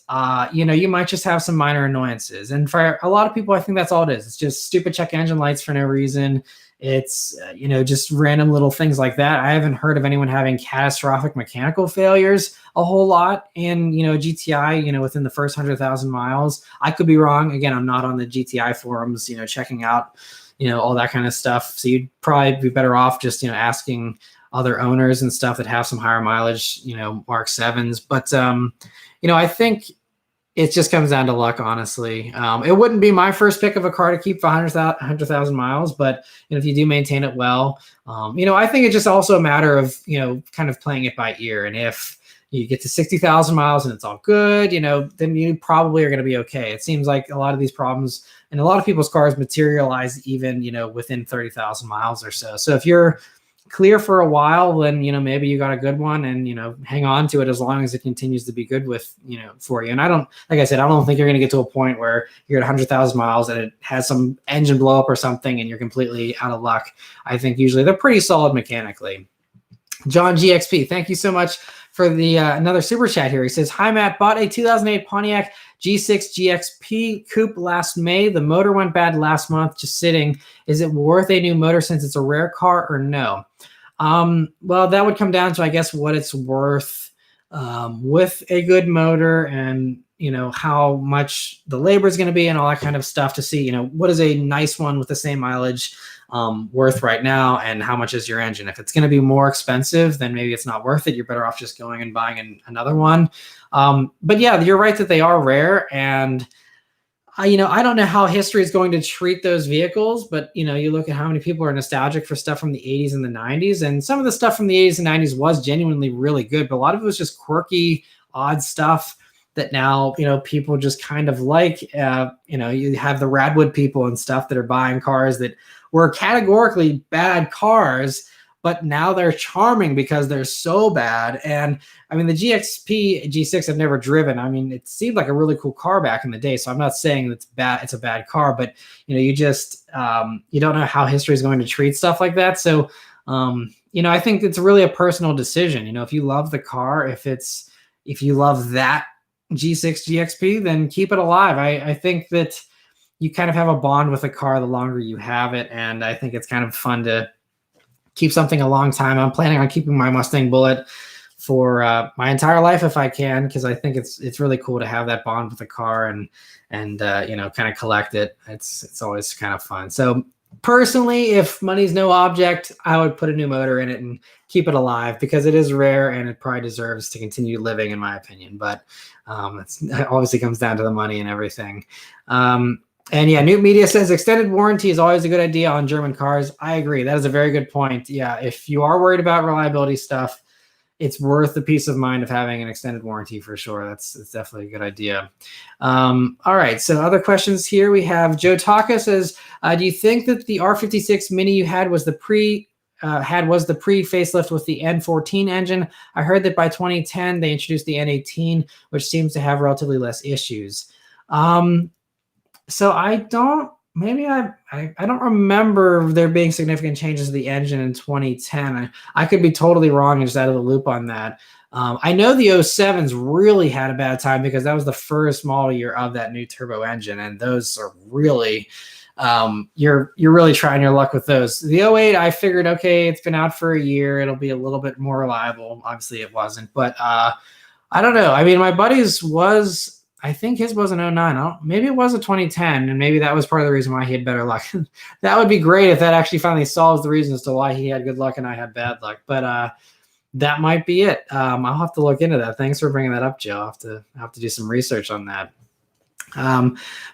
you might just have some minor annoyances. And for a lot of people, I think that's all it is. It's just stupid check engine lights for no reason. It's, just random little things like that. I haven't heard of anyone having catastrophic mechanical failures a whole lot in, GTI, within the first 100,000 miles. I could be wrong. Again, I'm not on the GTI forums, checking out, all that kind of stuff. So you'd probably be better off just, asking other owners and stuff that have some higher mileage, Mark 7s. But, I think it just comes down to luck, honestly. It wouldn't be my first pick of a car to keep for 100,000 miles, but if you do maintain it well, I think it's just also a matter of, kind of playing it by ear. And if you get to 60,000 miles and it's all good, then you probably are going to be okay. It seems like a lot of these problems and a lot of people's cars materialize even, within 30,000 miles or so. So if you're clear for a while, then, maybe you got a good one and, hang on to it as long as it continues to be good with, for you. And I don't think you're going to get to a point where you're at 100,000 miles and it has some engine blow up or something and you're completely out of luck. I think usually they're pretty solid mechanically. John GXP, thank you so much for the another super chat here. He says, "Hi Matt, bought a 2008 Pontiac G6 GXP coupe last May. The motor went bad last month, just sitting. Is it worth a new motor since it's a rare car or no?" Well, that would come down to, I guess, what it's worth with a good motor and, how much the labor is going to be and all that kind of stuff to see, what is a nice one with the same mileage worth right now and how much is your engine. If it's going to be more expensive, then maybe it's not worth it. You're better off just going and buying another one. But yeah, you're right that they are rare. And I don't know how history is going to treat those vehicles, but you look at how many people are nostalgic for stuff from the 80s and the 90s, and some of the stuff from the 80s and 90s was genuinely really good, but a lot of it was just quirky, odd stuff that now, people just kind of like. You have the Radwood people and stuff that are buying cars that were categorically bad cars, but now they're charming because they're so bad. And I mean, the GXP G6 I've never driven. I mean, it seemed like a really cool car back in the day. So I'm not saying it's bad. It's a bad car, but you just, you don't know how history is going to treat stuff like that. So, I think it's really a personal decision. If you love the car, if you love that G6 GXP, then keep it alive. I think that you kind of have a bond with a car the longer you have it. And I think it's kind of fun to keep something a long time. I'm planning on keeping my Mustang Bullet for my entire life if I can, because I think it's really cool to have that bond with the car and kind of collect it. It's always kind of fun. So personally, if money's no object, I would put a new motor in it and keep it alive because it is rare and it probably deserves to continue living, in my opinion. But it obviously comes down to the money and everything. And yeah, Newt Media says extended warranty is always a good idea on German cars. I agree. That is a very good point. Yeah, if you are worried about reliability stuff, it's worth the peace of mind of having an extended warranty for sure. That's definitely a good idea. All right, so other questions here. We have Joe Taka says, do you think that the R56 Mini you had was the pre-facelift with the N14 engine? I heard that by 2010 they introduced the N18, which seems to have relatively less issues. So I don't remember there being significant changes to the engine in 2010. I could be totally wrong and just out of the loop on that. I know the 07s really had a bad time because that was the first model year of that new turbo engine, and those are really you're really trying your luck with those. The 08, I figured, okay, it's been out for a year, it'll be a little bit more reliable. Obviously, it wasn't, but I don't know. I mean, my buddy's was. I think his was an 09. Maybe it was a 2010, and maybe that was part of the reason why he had better luck. That would be great if that actually finally solves the reason as to why he had good luck and I had bad luck. But that might be it. I'll have to look into that. Thanks for bringing that up, Joe. I'll have to do some research on that.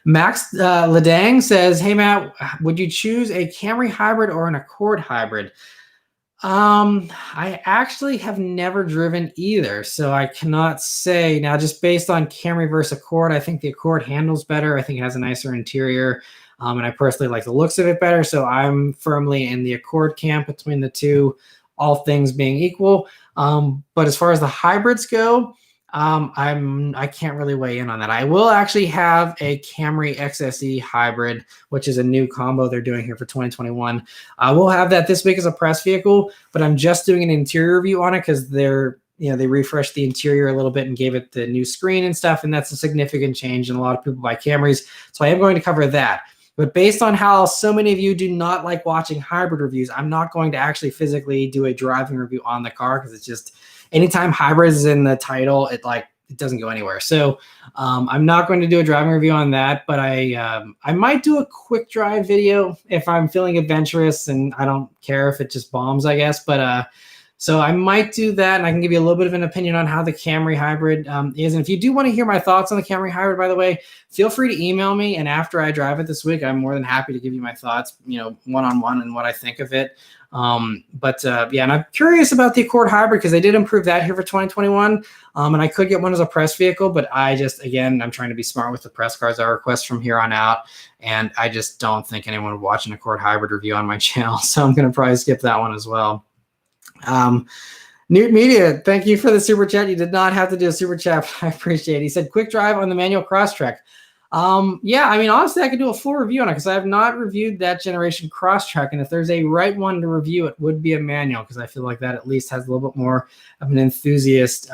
Max Ledang says, "Hey Matt, would you choose a Camry hybrid or an Accord hybrid?" I actually have never driven either, so I cannot say now. Just based on Camry versus Accord, I think the Accord handles better. I think it has a nicer interior, and I personally like the looks of it better. So I'm firmly in the Accord camp between the two, all things being equal. But as far as the hybrids go, I can't really weigh in on that. I will actually have a Camry XSE hybrid, which is a new combo they're doing here for 2021. I will have that this week as a press vehicle, but I'm just doing an interior review on it because they refreshed the interior a little bit and gave it the new screen and stuff, and that's a significant change, and a lot of people buy Camrys, so I am going to cover that. But based on how so many of you do not like watching hybrid reviews, I'm not going to actually physically do a driving review on the car because it's just anytime hybrid is in the title, it doesn't go anywhere. So I'm not going to do a driving review on that, but I might do a quick drive video if I'm feeling adventurous and I don't care if it just bombs, I guess. But so I might do that, and I can give you a little bit of an opinion on how the Camry hybrid is. And if you do want to hear my thoughts on the Camry hybrid, by the way, feel free to email me. And after I drive it this week, I'm more than happy to give you my thoughts, one-on-one and what I think of it. Yeah, and I'm curious about the Accord hybrid because they did improve that here for 2021. And I could get one as a press vehicle, but I'm trying to be smart with the press cars I request from here on out. And I just don't think anyone would watch an Accord hybrid review on my channel. So I'm going to probably skip that one as well. Newt Media, thank you for the super chat. You did not have to do a super chat, but I appreciate it. He said, quick drive on the manual Crosstrek. Yeah, I mean, honestly, I could do a full review on it because I have not reviewed that generation Crosstrek. And if there's a right one to review, it would be a manual because I feel like that at least has a little bit more of an enthusiast,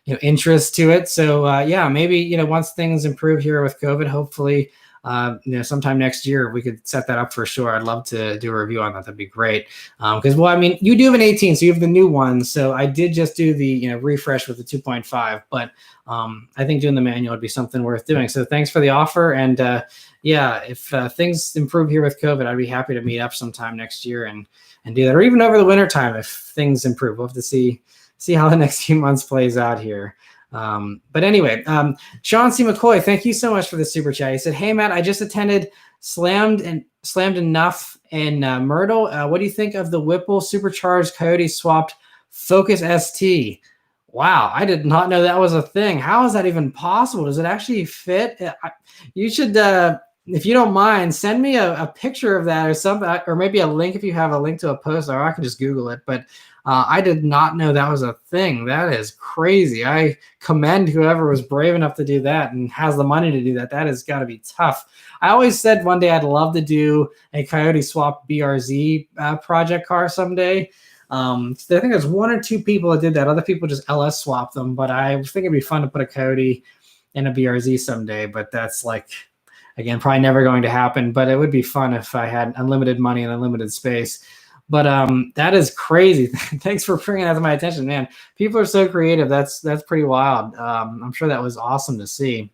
interest to it. So, yeah, maybe, once things improve here with COVID, hopefully, sometime next year, we could set that up for sure. I'd love to do a review on that. That'd be great. Because, you do have an 18, so you have the new one. So I did just do the, refresh with the 2.5, but I think doing the manual would be something worth doing. So thanks for the offer. And yeah, if things improve here with COVID, I'd be happy to meet up sometime next year and do that, or even over the winter time if things improve. We'll have to see how the next few months plays out here. But anyway, Sean C. McCoy, thank you so much for the super chat. He said, hey, Matt, I just attended Slammed Enough in Myrtle. What do you think of the Whipple supercharged Coyote swapped Focus ST? Wow, I did not know that was a thing. How is that even possible? Does it actually fit? You should, if you don't mind, send me a picture of that or something, or maybe a link if you have a link to a post, or I can just Google it. But I did not know that was a thing. That is crazy. I commend whoever was brave enough to do that and has the money to do that. That has got to be tough. I always said one day I'd love to do a Coyote Swap BRZ project car someday. I think there's one or two people that did that. Other people just LS swapped them. But I think it'd be fun to put a Coyote in a BRZ someday. But that's again, probably never going to happen. But it would be fun if I had unlimited money and unlimited space. But that is crazy. Thanks for bringing that to my attention, man. People are so creative. That's pretty wild. I'm sure that was awesome to see.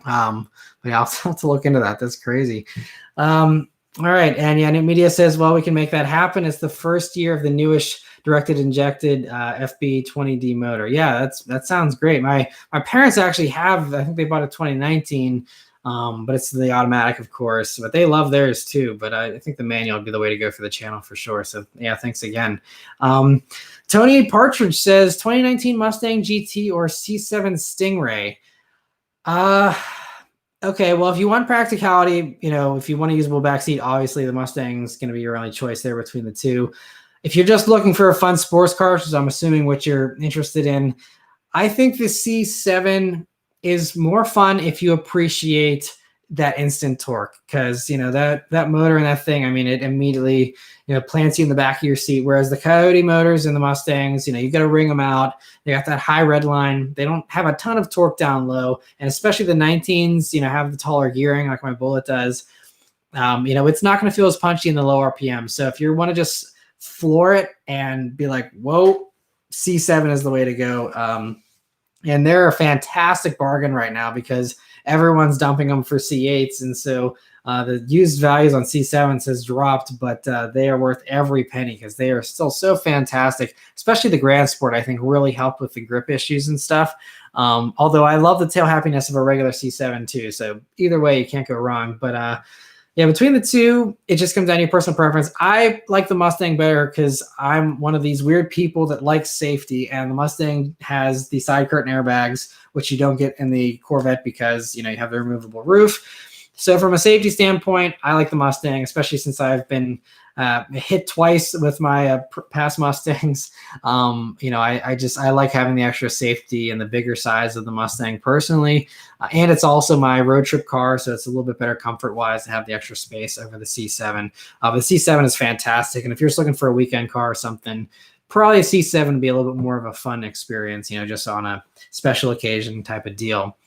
But yeah, I'll have to look into that. That's crazy. All right. And yeah, New Media says, well, we can make that happen. It's the first year of the newish directed injected FB20D motor. Yeah, that sounds great. My parents actually have, I think they bought a 2019. But it's the automatic, of course, but they love theirs too. But I think the manual would be the way to go for the channel for sure. So yeah, thanks again. Tony Partridge says 2019 Mustang GT or C7 Stingray. Okay, well, if you want practicality, if you want a usable backseat, obviously the Mustang's going to be your only choice there between the two. If you're just looking for a fun sports car, which is I'm assuming what you're interested in, I think the C7 is more fun if you appreciate that instant torque, because that motor and that thing, I mean, it immediately plants you in the back of your seat. Whereas the Coyote motors and the Mustangs, you got to ring them out. They got that high red line. They don't have a ton of torque down low, and especially the 19s, have the taller gearing like my Bullet does. It's not going to feel as punchy in the low RPM. So if you want to just floor it and be like, whoa, C7 is the way to go. And they're a fantastic bargain right now because everyone's dumping them for C8s. And so the used values on C7s has dropped, but they are worth every penny because they are still so fantastic, especially the Grand Sport, I think, really helped with the grip issues and stuff. Although I love the tail happiness of a regular C7 too. So either way, you can't go wrong. But Yeah, between the two, it just comes down to your personal preference. I like the Mustang better because I'm one of these weird people that likes safety, and the Mustang has the side curtain airbags, which you don't get in the Corvette because you have the removable roof. So from a safety standpoint, I like the Mustang, especially since I've been hit twice with my past Mustangs. I like having the extra safety and the bigger size of the Mustang personally. And it's also my road trip car, so it's a little bit better comfort-wise to have the extra space over the C7. The C7 is fantastic, and if you're just looking for a weekend car or something, probably a C7 would be a little bit more of a fun experience, just on a special occasion type of deal.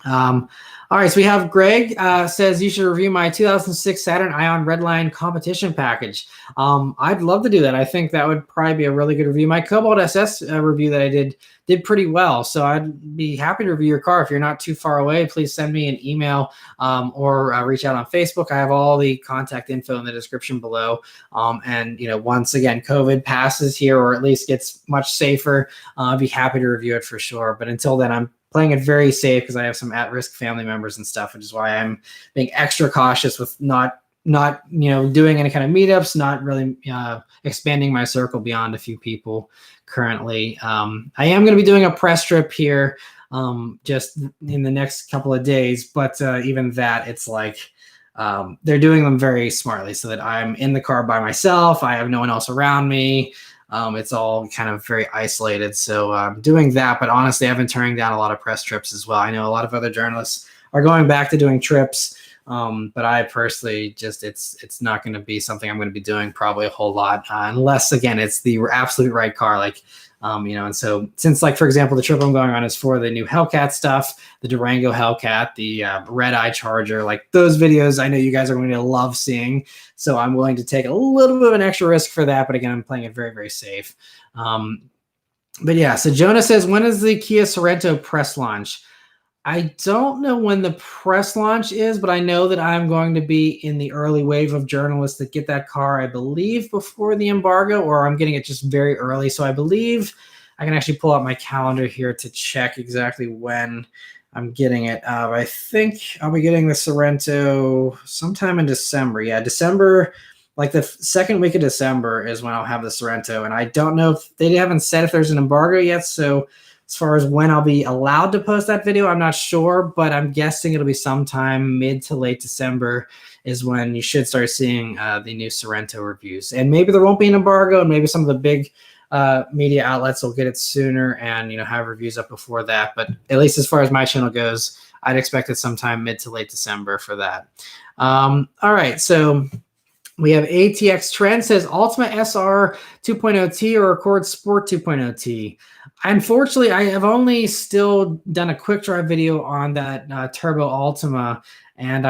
All right, so we have Greg says you should review my 2006 Saturn Ion Redline competition package. I'd love to do that. I think that would probably be a really good review. My Cobalt SS review that I did pretty well, so I'd be happy to review your car. If you're not too far away, please send me an email or reach out on Facebook. I have all the contact info in the description below. And once again, COVID passes here, or at least gets much safer, I'd be happy to review it for sure. But until then, I'm playing it very safe because I have some at-risk family members and stuff, which is why I'm being extra cautious with not doing any kind of meetups, not really expanding my circle beyond a few people currently. I am going to be doing a press trip here just in the next couple of days, but even that, it's like they're doing them very smartly so that I'm in the car by myself. I have no one else around me. It's all kind of very isolated. So I'm doing that, but honestly, I've been turning down a lot of press trips as well. I know a lot of other journalists are going back to doing trips, but I personally it's not going to be something I'm going to be doing probably a whole lot unless, again, it's the absolute right car. And so since, for example, the trip I'm going on is for the new Hellcat stuff, the Durango Hellcat, the Red Eye Charger, those videos I know you guys are going to love seeing. So I'm willing to take a little bit of an extra risk for that. But again, I'm playing it very, very safe. But yeah, so Jonah says, when is the Kia Sorento press launch? I don't know when the press launch is, but I know that I'm going to be in the early wave of journalists that get that car, I believe, before the embargo, or I'm getting it just very early. So I believe I can actually pull out my calendar here to check exactly when I'm getting it. I think I'll be getting the Sorento sometime in December. Yeah, December, the second week of December is when I'll have the Sorento. And I don't know if they haven't said if there's an embargo yet. So as far as when I'll be allowed to post that video, I'm not sure, but I'm guessing it'll be sometime mid to late December is when you should start seeing the new Sorento reviews. And maybe there won't be an embargo, and maybe some of the big media outlets will get it sooner and have reviews up before that. But at least as far as my channel goes, I'd expect it sometime mid to late December for that. All right, so we have ATX Trend says Altima SR 2.0T or Accord Sport 2.0T. Unfortunately, I have only still done a quick drive video on that Turbo Altima, and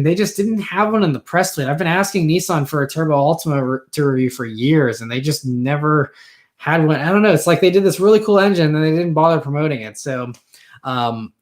they just didn't have one in the press list. I've been asking Nissan for a Turbo Altima to review for years, and they just never had one. I don't know. It's like they did this really cool engine, and they didn't bother promoting it. So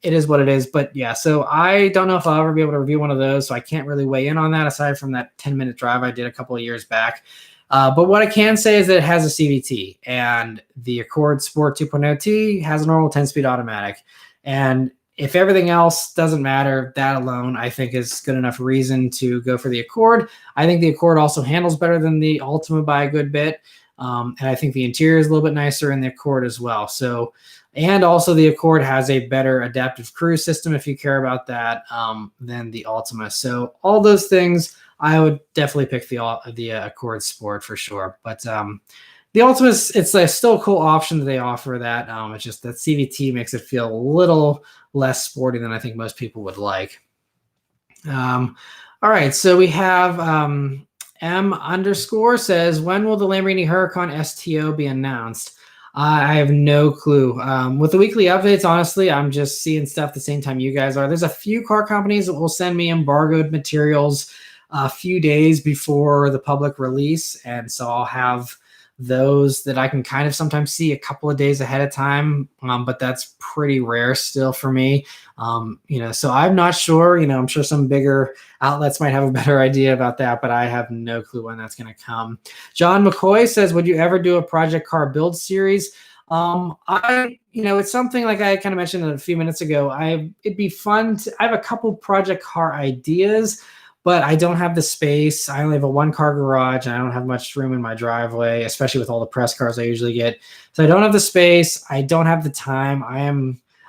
it is what it is. But yeah, so I don't know if I'll ever be able to review one of those, so I can't really weigh in on that aside from that 10-minute drive I did a couple of years back. But what I can say is that it has a CVT, and the Accord Sport 2.0T has a normal 10-speed automatic. And if everything else doesn't matter, that alone I think is good enough reason to go for the Accord. I think the Accord also handles better than the Altima by a good bit. And I think the interior is a little bit nicer in the Accord as well. So, and also the Accord has a better adaptive cruise system, if you care about that, than the Altima. So all those things, I would definitely pick the Accord Sport for sure. But the Altima, it's still a cool option that they offer that. It's just that CVT makes it feel a little less sporty than I think most people would like. All right, so we have M_ says, when will the Lamborghini Huracan STO be announced? I have no clue. With the weekly updates, honestly, I'm just seeing stuff the same time you guys are. There's a few car companies that will send me embargoed materials a few days before the public release, and so I'll have those that I can kind of sometimes see a couple of days ahead of time, but that's pretty rare still for me. So I'm not sure. I'm sure some bigger outlets might have a better idea about that, but I have no clue when that's going to come. John McCoy says, would you ever do a project car build series? It's something like I kind of mentioned a few minutes ago. It'd be fun I have a couple project car ideas, but I don't have the space. I only have a 1-car garage, and I don't have much room in my driveway, especially with all the press cars I usually get. So I don't have the space. I don't have the time.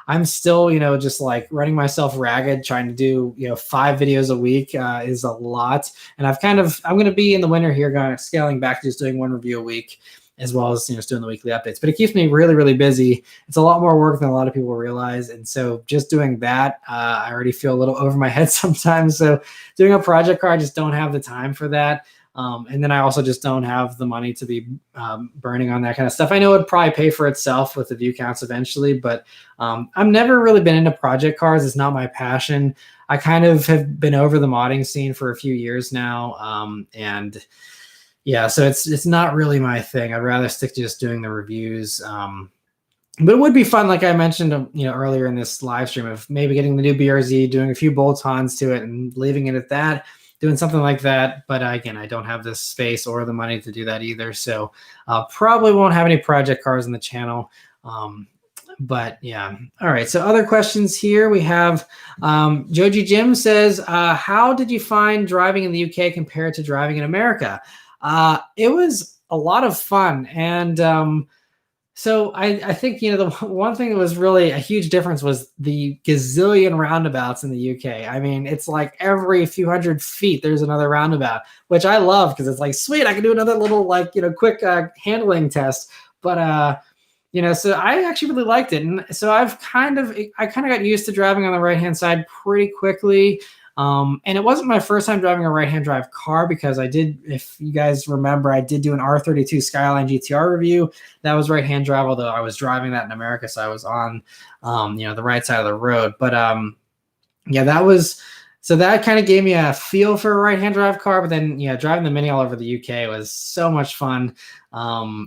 I'm still, just like running myself ragged, trying to do, 5 videos a week is a lot. And I'm going to be in the winter here, scaling back to just doing 1 review a week, as well as, just doing the weekly updates. But it keeps me really, really busy. It's a lot more work than a lot of people realize. And so just doing that, I already feel a little over my head sometimes. So doing a project car, I just don't have the time for that. And then I also just don't have the money to be burning on that kind of stuff. I know it'd probably pay for itself with the view counts eventually, but I've never really been into project cars. It's not my passion. I kind of have been over the modding scene for a few years now. And yeah, so it's not really my thing. I'd rather stick to just doing the reviews. But it would be fun, like I mentioned, earlier in this live stream, of maybe getting the new BRZ, doing a few bolt-ons to it and leaving it at that, doing something like that. But again, I don't have the space or the money to do that either. So probably won't have any project cars on the channel. But yeah. All right. So other questions here. We have Joji Jim says, how did you find driving in the UK compared to driving in America? It was a lot of fun. And so I think, the one thing that was really a huge difference was the gazillion roundabouts in the UK. I mean, it's like every few hundred feet, there's another roundabout, which I love because it's like, sweet, I can do another little quick handling test. But, so I actually really liked it. And so I kind of got used to driving on the right-hand side pretty quickly. And it wasn't my first time driving a right-hand drive car, because I did, if you guys remember, I did do an R32 Skyline GTR review. That was right-hand drive, although I was driving that in America, so I was on, the right side of the road. But so that kind of gave me a feel for a right-hand drive car. But then, driving the Mini all over the UK was so much fun.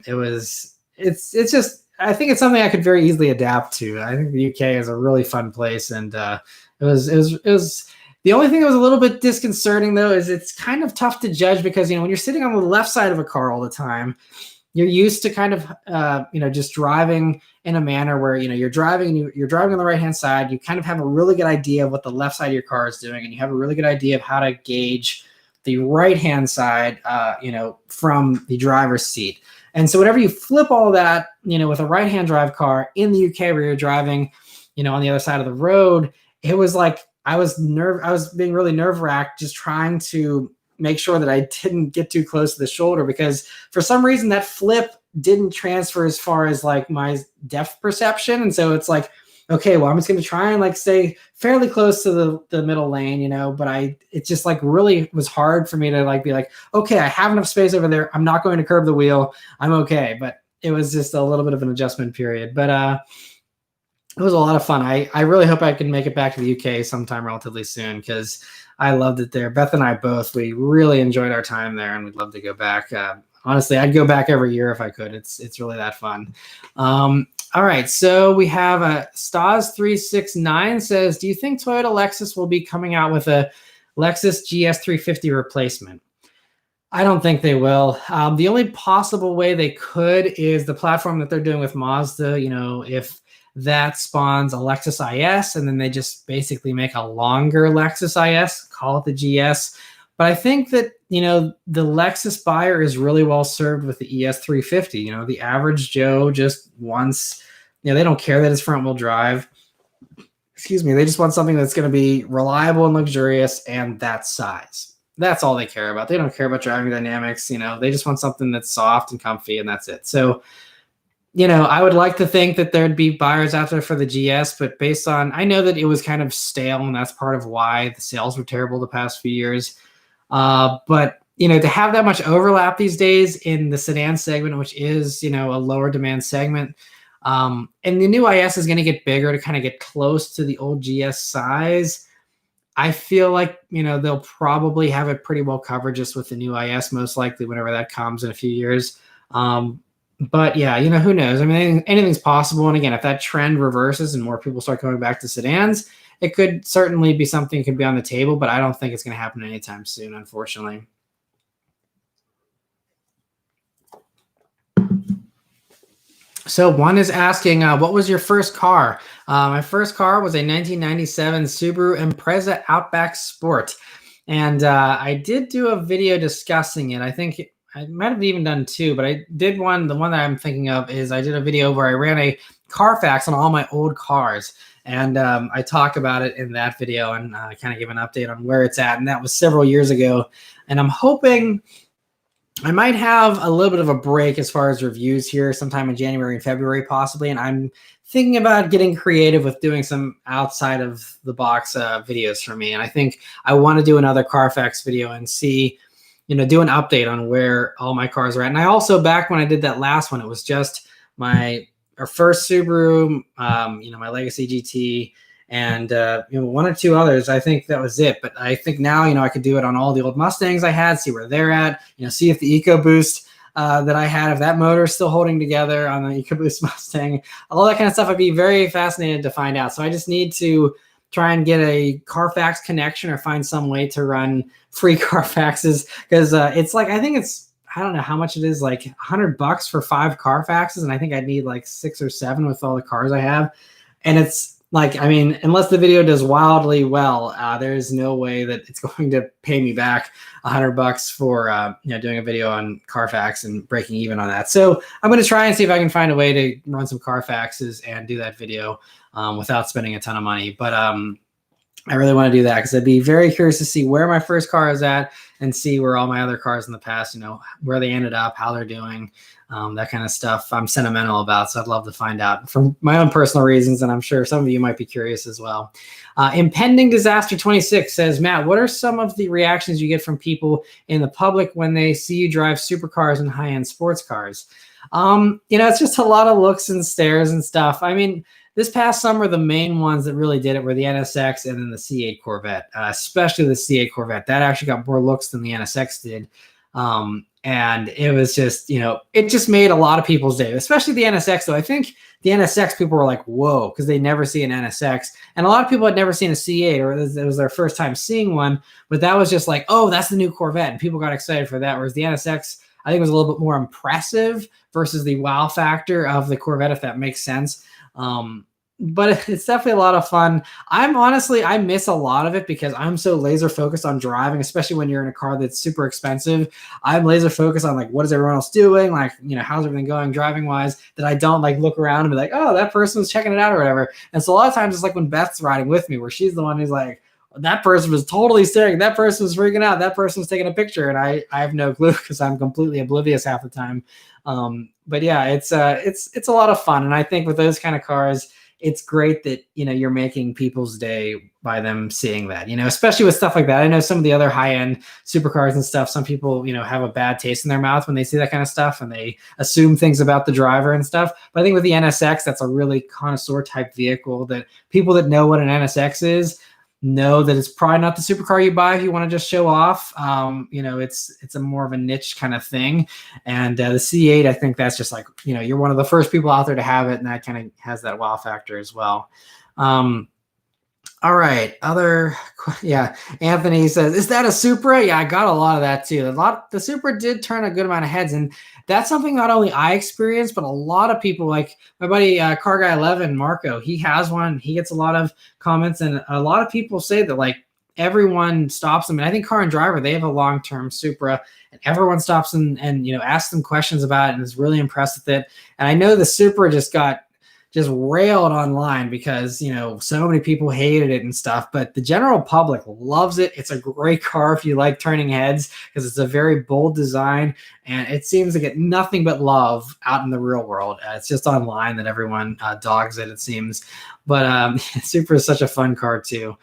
It's just, I think it's something I could very easily adapt to. I think the UK is a really fun place, and it was. The only thing that was a little bit disconcerting, though, is it's kind of tough to judge because, when you're sitting on the left side of a car all the time, you're used to kind of, just driving in a manner where, you're driving and you're driving on the right-hand side. You kind of have a really good idea of what the left side of your car is doing, and you have a really good idea of how to gauge the right-hand side, from the driver's seat. And so whenever you flip all that, with a right-hand drive car in the UK where you're driving, on the other side of the road, it was like, I was being really nerve-wracked, just trying to make sure that I didn't get too close to the shoulder, because for some reason that flip didn't transfer as far as like my depth perception. And so it's like, okay, well, I'm just going to try and stay fairly close to the middle lane, but it just really was hard for me to be like, okay, I have enough space over there. I'm not going to curb the wheel. I'm okay. But it was just a little bit of an adjustment period. But, it was a lot of fun. I really hope I can make it back to the UK sometime relatively soon, because I loved it there. Beth and I both, we really enjoyed our time there, and we'd love to go back. Honestly, I'd go back every year if I could. It's really that fun. All right, so we have Stas369 says, do you think Toyota Lexus will be coming out with a Lexus GS350 replacement? I don't think they will. The only possible way they could is the platform that they're doing with Mazda. If that spawns a Lexus IS, and then they just basically make a longer Lexus IS, call it the GS. But I think that, the Lexus buyer is really well served with the ES350. The average Joe just wants, they don't care that it's front wheel drive. Excuse me. They just want something that's going to be reliable and luxurious, and that size. That's all they care about. They don't care about driving dynamics. They just want something that's soft and comfy, and that's it. So, I would like to think that there'd be buyers out there for the GS, but based on, I know that it was kind of stale, and that's part of why the sales were terrible the past few years. But, to have that much overlap these days in the sedan segment, which is, a lower demand segment, and the new IS is going to get bigger to kind of get close to the old GS size. I feel like, they'll probably have it pretty well covered just with the new IS, most likely whenever that comes in a few years. But yeah, who knows? I mean, anything's possible. And again, if that trend reverses and more people start going back to sedans, it could certainly be something that could be on the table, but I don't think it's going to happen anytime soon, unfortunately. So one is asking, what was your first car? My first car was a 1997 Subaru Impreza Outback Sport. And I did do a video discussing it. I think I might have even done two, but I did one. The one that I'm thinking of is I did a video where I ran a Carfax on all my old cars. And I talk about it in that video and kind of give an update on where it's at. And that was several years ago. And I'm hoping I might have a little bit of a break as far as reviews here sometime in January and February possibly. And I'm thinking about getting creative with doing some outside of the box videos for me. And I think I want to do another Carfax video and see, do an update on where all my cars are at. And I also, back when I did that last one, it was just our first Subaru, my Legacy GT, and one or two others. I think that was it. But I think now, I could do it on all the old Mustangs I had, see where they're at, see if the EcoBoost that I had, if that motor is still holding together on the EcoBoost Mustang, all that kind of stuff. I'd be very fascinated to find out. So I just need to try and get a Carfax connection or find some way to run free Carfaxes, because it's like, I don't know how much it is, like $100 for 5 Carfaxes. And I think I'd need like 6 or 7 with all the cars I have. And it's like, unless the video does wildly well, there's no way that it's going to pay me back $100 for, doing a video on Carfax and breaking even on that. So I'm going to try and see if I can find a way to run some Carfaxes and do that video without spending a ton of money. But I really want to do that because I'd be very curious to see where my first car is at and see where all my other cars in the past, where they ended up, how they're doing, that kind of stuff I'm sentimental about. So I'd love to find out for my own personal reasons. And I'm sure some of you might be curious as well. Impending Disaster 26 says, Matt, what are some of the reactions you get from people in the public when they see you drive supercars and high-end sports cars? It's just a lot of looks and stares and stuff. This past summer, the main ones that really did it were the NSX and then the C8 Corvette, especially the C8 Corvette. That actually got more looks than the NSX did. And it was just, it just made a lot of people's day, especially the NSX, though. I think the NSX people were like, whoa, because they never see an NSX. And a lot of people had never seen a C8, or it was their first time seeing one. But that was just like, oh, that's the new Corvette. And people got excited for that. Whereas the NSX, I think, was a little bit more impressive versus the wow factor of the Corvette, if that makes sense. But it's definitely a lot of fun. I miss a lot of it because I'm so laser focused on driving, especially when you're in a car that's super expensive. I'm laser focused on like, what is everyone else doing? Like, how's everything going driving wise, that I don't like look around and be like, oh, that person was checking it out or whatever. And so a lot of times it's like when Beth's riding with me, where she's the one who's like, that person was totally staring. That person was freaking out. That person was taking a picture. And I have no clue because I'm completely oblivious half the time. But yeah, it's a lot of fun. And I think with those kind of cars, it's great that, you're making people's day by them seeing that, especially with stuff like that. I know some of the other high-end supercars and stuff, some people, have a bad taste in their mouth when they see that kind of stuff and they assume things about the driver and stuff. But I think with the NSX, that's a really connoisseur type vehicle that people that know what an NSX is know that it's probably not the supercar you buy if you want to just show off. It's a more of a niche kind of thing. And the C8, I think that's just like, you're one of the first people out there to have it, and that kind of has that wow factor as well. All right. Anthony says, is that a Supra? Yeah, I got a lot of that too. The Supra did turn a good amount of heads, and that's something not only I experienced, but a lot of people, like my buddy Car Guy 11, Marco, he has one. He gets a lot of comments, and a lot of people say that like everyone stops them. And I think Car and Driver, they have a long-term Supra, and everyone stops and asks them questions about it and is really impressed with it. And I know the Supra just railed online because, so many people hated it and stuff, but the general public loves it. It's a great car if you like turning heads because it's a very bold design and it seems to get nothing but love out in the real world. It's just online that everyone dogs it seems. But Supra is such a fun car too.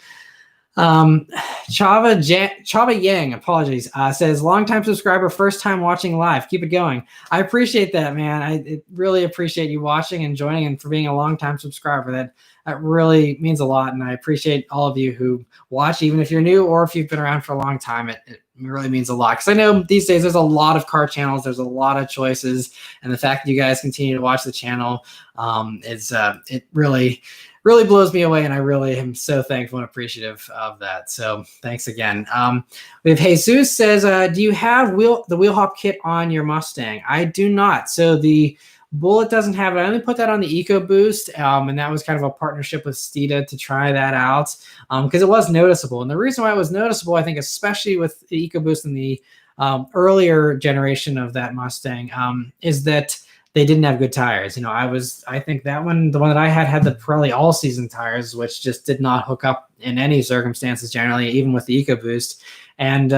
Chava Yang, apologies, says, longtime subscriber, first time watching live. Keep it going. I appreciate that, man. I really appreciate you watching and joining and for being a longtime subscriber. That really means a lot. And I appreciate all of you who watch, even if you're new or if you've been around for a long time. It really means a lot. Because I know these days there's a lot of car channels. There's a lot of choices. And the fact that you guys continue to watch the channel it really blows me away, and I really am so thankful and appreciative of that. So thanks again. We have Jesus says, do you have the wheel hop kit on your Mustang? I do not. So the Bullet doesn't have it. I only put that on the EcoBoost, and that was kind of a partnership with Steeda to try that out because it was noticeable. And the reason why it was noticeable, I think, especially with the EcoBoost and the earlier generation of that Mustang, is that they didn't have good tires. I think that one, the one that I had the Pirelli all-season tires, which just did not hook up in any circumstances generally, even with the EcoBoost. And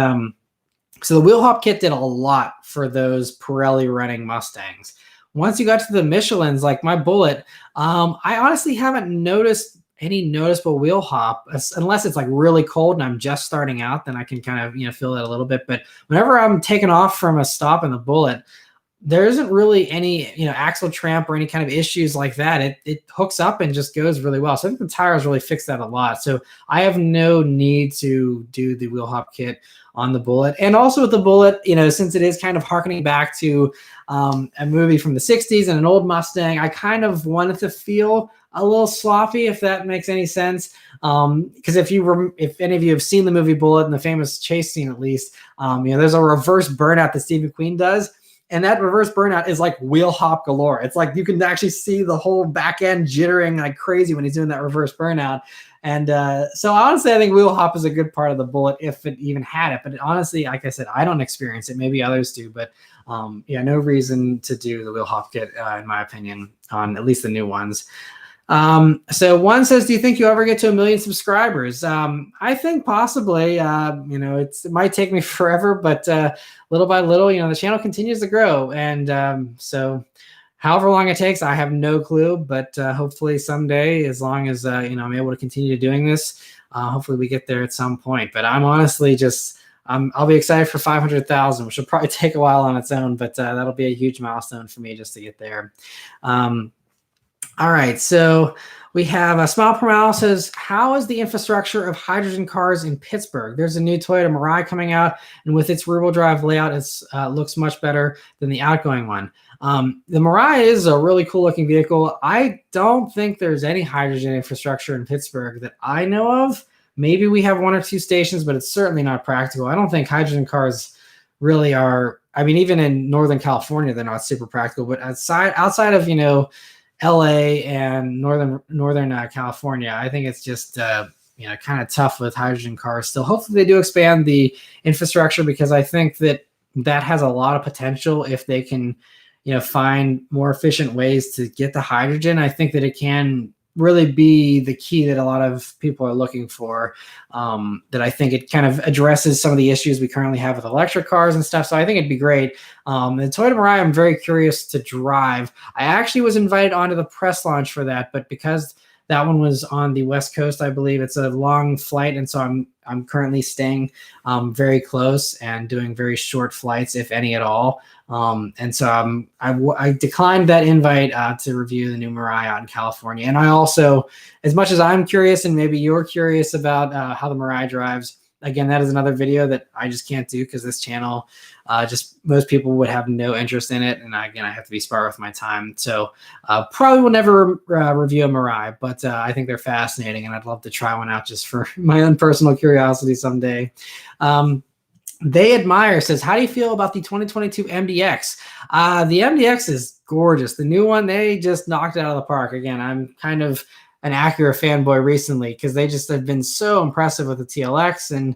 so the wheel hop kit did a lot for those Pirelli running Mustangs. Once you got to the Michelins, like my Bullet, I honestly haven't noticed any noticeable wheel hop unless it's like really cold and I'm just starting out. Then I can kind of feel that a little bit. But whenever I'm taking off from a stop in the Bullet, there isn't really any axle tramp or any kind of issues like that. It hooks up and just goes really well. So I think the tires really fix that a lot. So I have no need to do the wheel hop kit on the Bullet. And also with the Bullet, since it is kind of harkening back to a movie from the 60s and an old Mustang, I kind of wanted to feel a little sloppy, if that makes any sense. Because if any of you have seen the movie Bullet and the famous chase scene, at least, there's a reverse burnout that Steve McQueen does. And that reverse burnout is like wheel hop galore. It's like you can actually see the whole back end jittering like crazy when he's doing that reverse burnout. And so honestly, I think wheel hop is a good part of the Bullet if it even had it. But honestly, like I said, I don't experience it. Maybe others do. But no reason to do the wheel hop kit, in my opinion, on at least the new ones. So one says, do you think you'll ever get to 1 million subscribers? I think possibly. It might take me forever, but little by little, the channel continues to grow. And so however long it takes, I have no clue, but hopefully someday, as long as I'm able to continue doing this, hopefully we get there at some point. But I'm honestly just I'll be excited for 500,000, which will probably take a while on its own, but that'll be a huge milestone for me just to get there. All right, so we have a Smile Per Mile says, how is the infrastructure of hydrogen cars in Pittsburgh? There's a new Toyota Maran coming out, and with its rear-wheel drive layout, it looks much better than the outgoing one. The Maran is a really cool-looking vehicle. I don't think there's any hydrogen infrastructure in Pittsburgh that I know of. Maybe we have 1 or 2 stations, but it's certainly not practical. I don't think hydrogen cars really are. I mean, even in Northern California, they're not super practical. But outside of LA and Northern California, I think it's just kind of tough with hydrogen cars still. Hopefully they do expand the infrastructure, because I think that has a lot of potential if they can find more efficient ways to get the hydrogen. I think that it can really be the key that a lot of people are looking for. That I think it kind of addresses some of the issues we currently have with electric cars and stuff. So I think it'd be great. The Toyota Maran, I'm very curious to drive. I actually was invited onto the press launch for that, but because that one was on the West Coast, I believe it's a long flight, and so I'm currently staying very close and doing very short flights, if any at all. And so I declined that invite to review the new Maran out in California. And I also, as much as I'm curious, and maybe you're curious about how the Maran drives, again, that is another video that I just can't do because this channel, just most people would have no interest in it. And again, I have to be smart with my time. So probably will never review a Maran, but I think they're fascinating, and I'd love to try one out just for my own personal curiosity someday. They Admire says, how do you feel about the 2022 MDX? The MDX is gorgeous. The new one, they just knocked it out of the park. Again, I'm kind of an Acura fanboy recently because they just have been so impressive with the TLX and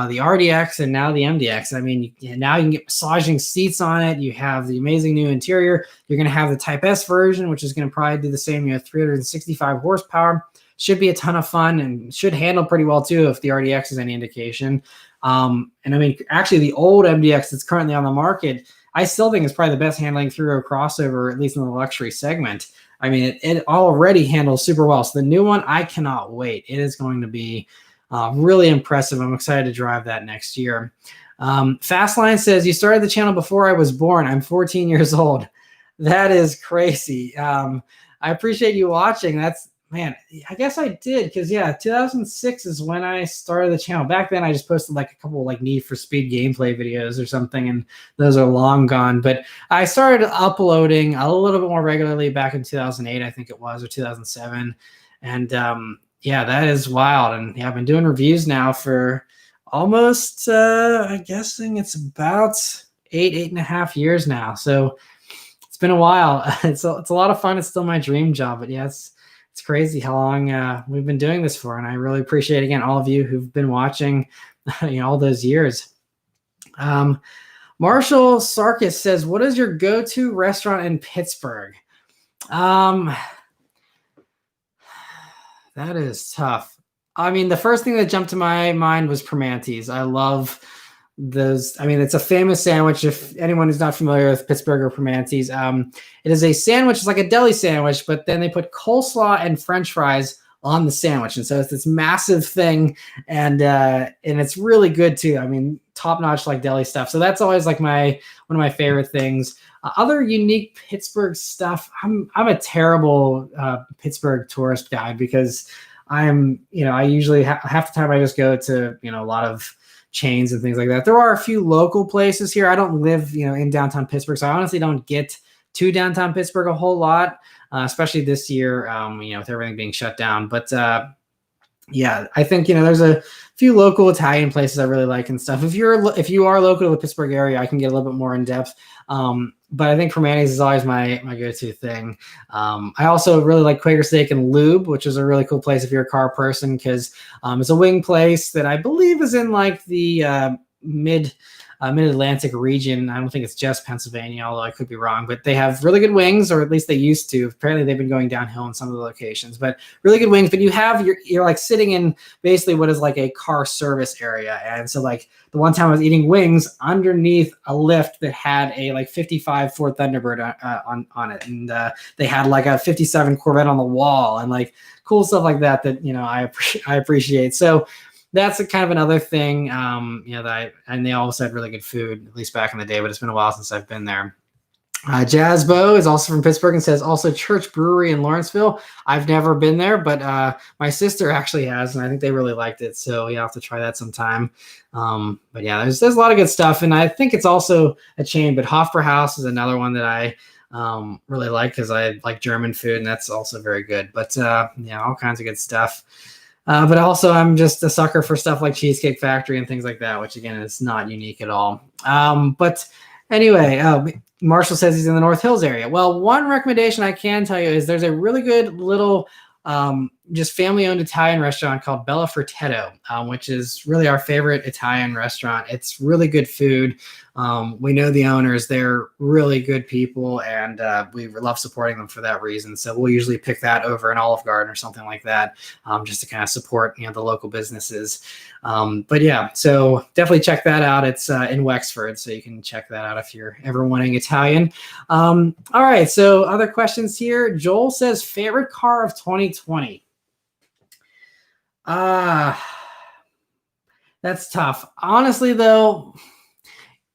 the RDX and now the MDX. I mean, now you can get massaging seats on it. You have the amazing new interior. You're going to have the Type S version, which is going to probably do the same, 365 horsepower. Should be a ton of fun and should handle pretty well too if the RDX is any indication. And I mean, actually the old MDX that's currently on the market, I still think is probably the best handling through a crossover, at least in the luxury segment. I mean, it already handles super well. So the new one, I cannot wait. It is going to be really impressive. I'm excited to drive that next year. Fastline says, you started the channel before I was born. I'm 14 years old. That is crazy. I appreciate you watching. Man, I guess I did, because 2006 is when I started the channel. Back then I just posted like a couple like Need for Speed gameplay videos or something, and those are long gone. But I started uploading a little bit more regularly back in 2008, I think it was, or 2007. And that is wild. And I've been doing reviews now for almost I'm guessing it's about 8.5 years now. So it's it's been a while. It's a lot of fun. It's still my dream job, but yeah, it's crazy how long we've been doing this for. And I really appreciate, again, all of you who've been watching, all those years. Marshall Sarkis says, what is your go-to restaurant in Pittsburgh? That is tough. I mean, the first thing that jumped to my mind was Primanti's. I love those. I mean, it's a famous sandwich. If anyone is not familiar with Pittsburgh or Primanti's, it is a sandwich. It's like a deli sandwich, but then they put coleslaw and French fries on the sandwich, and so it's this massive thing, and it's really good too. I mean, top notch like deli stuff. So that's always like one of my favorite things. Other unique Pittsburgh stuff. I'm a terrible Pittsburgh tourist guide because I usually half the time I just go to, a lot of chains and things like that. There are a few local places here. I don't live, in downtown Pittsburgh, so I honestly don't get to downtown Pittsburgh a whole lot, especially this year, with everything being shut down. But yeah, I think, there's a few local Italian places I really like and stuff. If you are local to the Pittsburgh area, I can get a little bit more in depth. But I think Primanti's is always my go-to thing. I also really like Quaker Steak and Lube, which is a really cool place if you're a car person, because it's a wing place that I believe is in like the mid-Atlantic region. I don't think it's just Pennsylvania, although I could be wrong, but they have really good wings, or at least they used to. Apparently they've been going downhill in some of the locations, but really good wings. But you're like sitting in basically what is like a car service area. And so like the one time I was eating wings underneath a lift that had a like 55 Ford Thunderbird on it. And they had like a 57 Corvette on the wall and like cool stuff like that, I appreciate. So that's kind of another thing, and they also had really good food, at least back in the day, but it's been a while since I've been there. Jazzbo is also from Pittsburgh and says also Church Brewery in Lawrenceville. I've never been there, but my sister actually has, and I think they really liked it. So yeah, I'll have to try that sometime. But yeah, there's a lot of good stuff, and I think it's also a chain. But Hofbrauhaus is another one that I really like because I like German food, and that's also very good. But yeah, all kinds of good stuff. But also, I'm just a sucker for stuff like Cheesecake Factory and things like that, which again is not unique at all. But anyway, Marshall says he's in the North Hills area. Well, one recommendation I can tell you is there's a really good little just family-owned Italian restaurant called Bella Fratello, which is really our favorite Italian restaurant. It's really good food. We know the owners. They're really good people, and we love supporting them for that reason. So we'll usually pick that over an Olive Garden or something like that, just to kind of support the local businesses. But yeah, so definitely check that out. It's in Wexford, so you can check that out if you're ever wanting Italian. All right, so other questions here. Joel says, favorite car of 2020? That's tough. Honestly, though,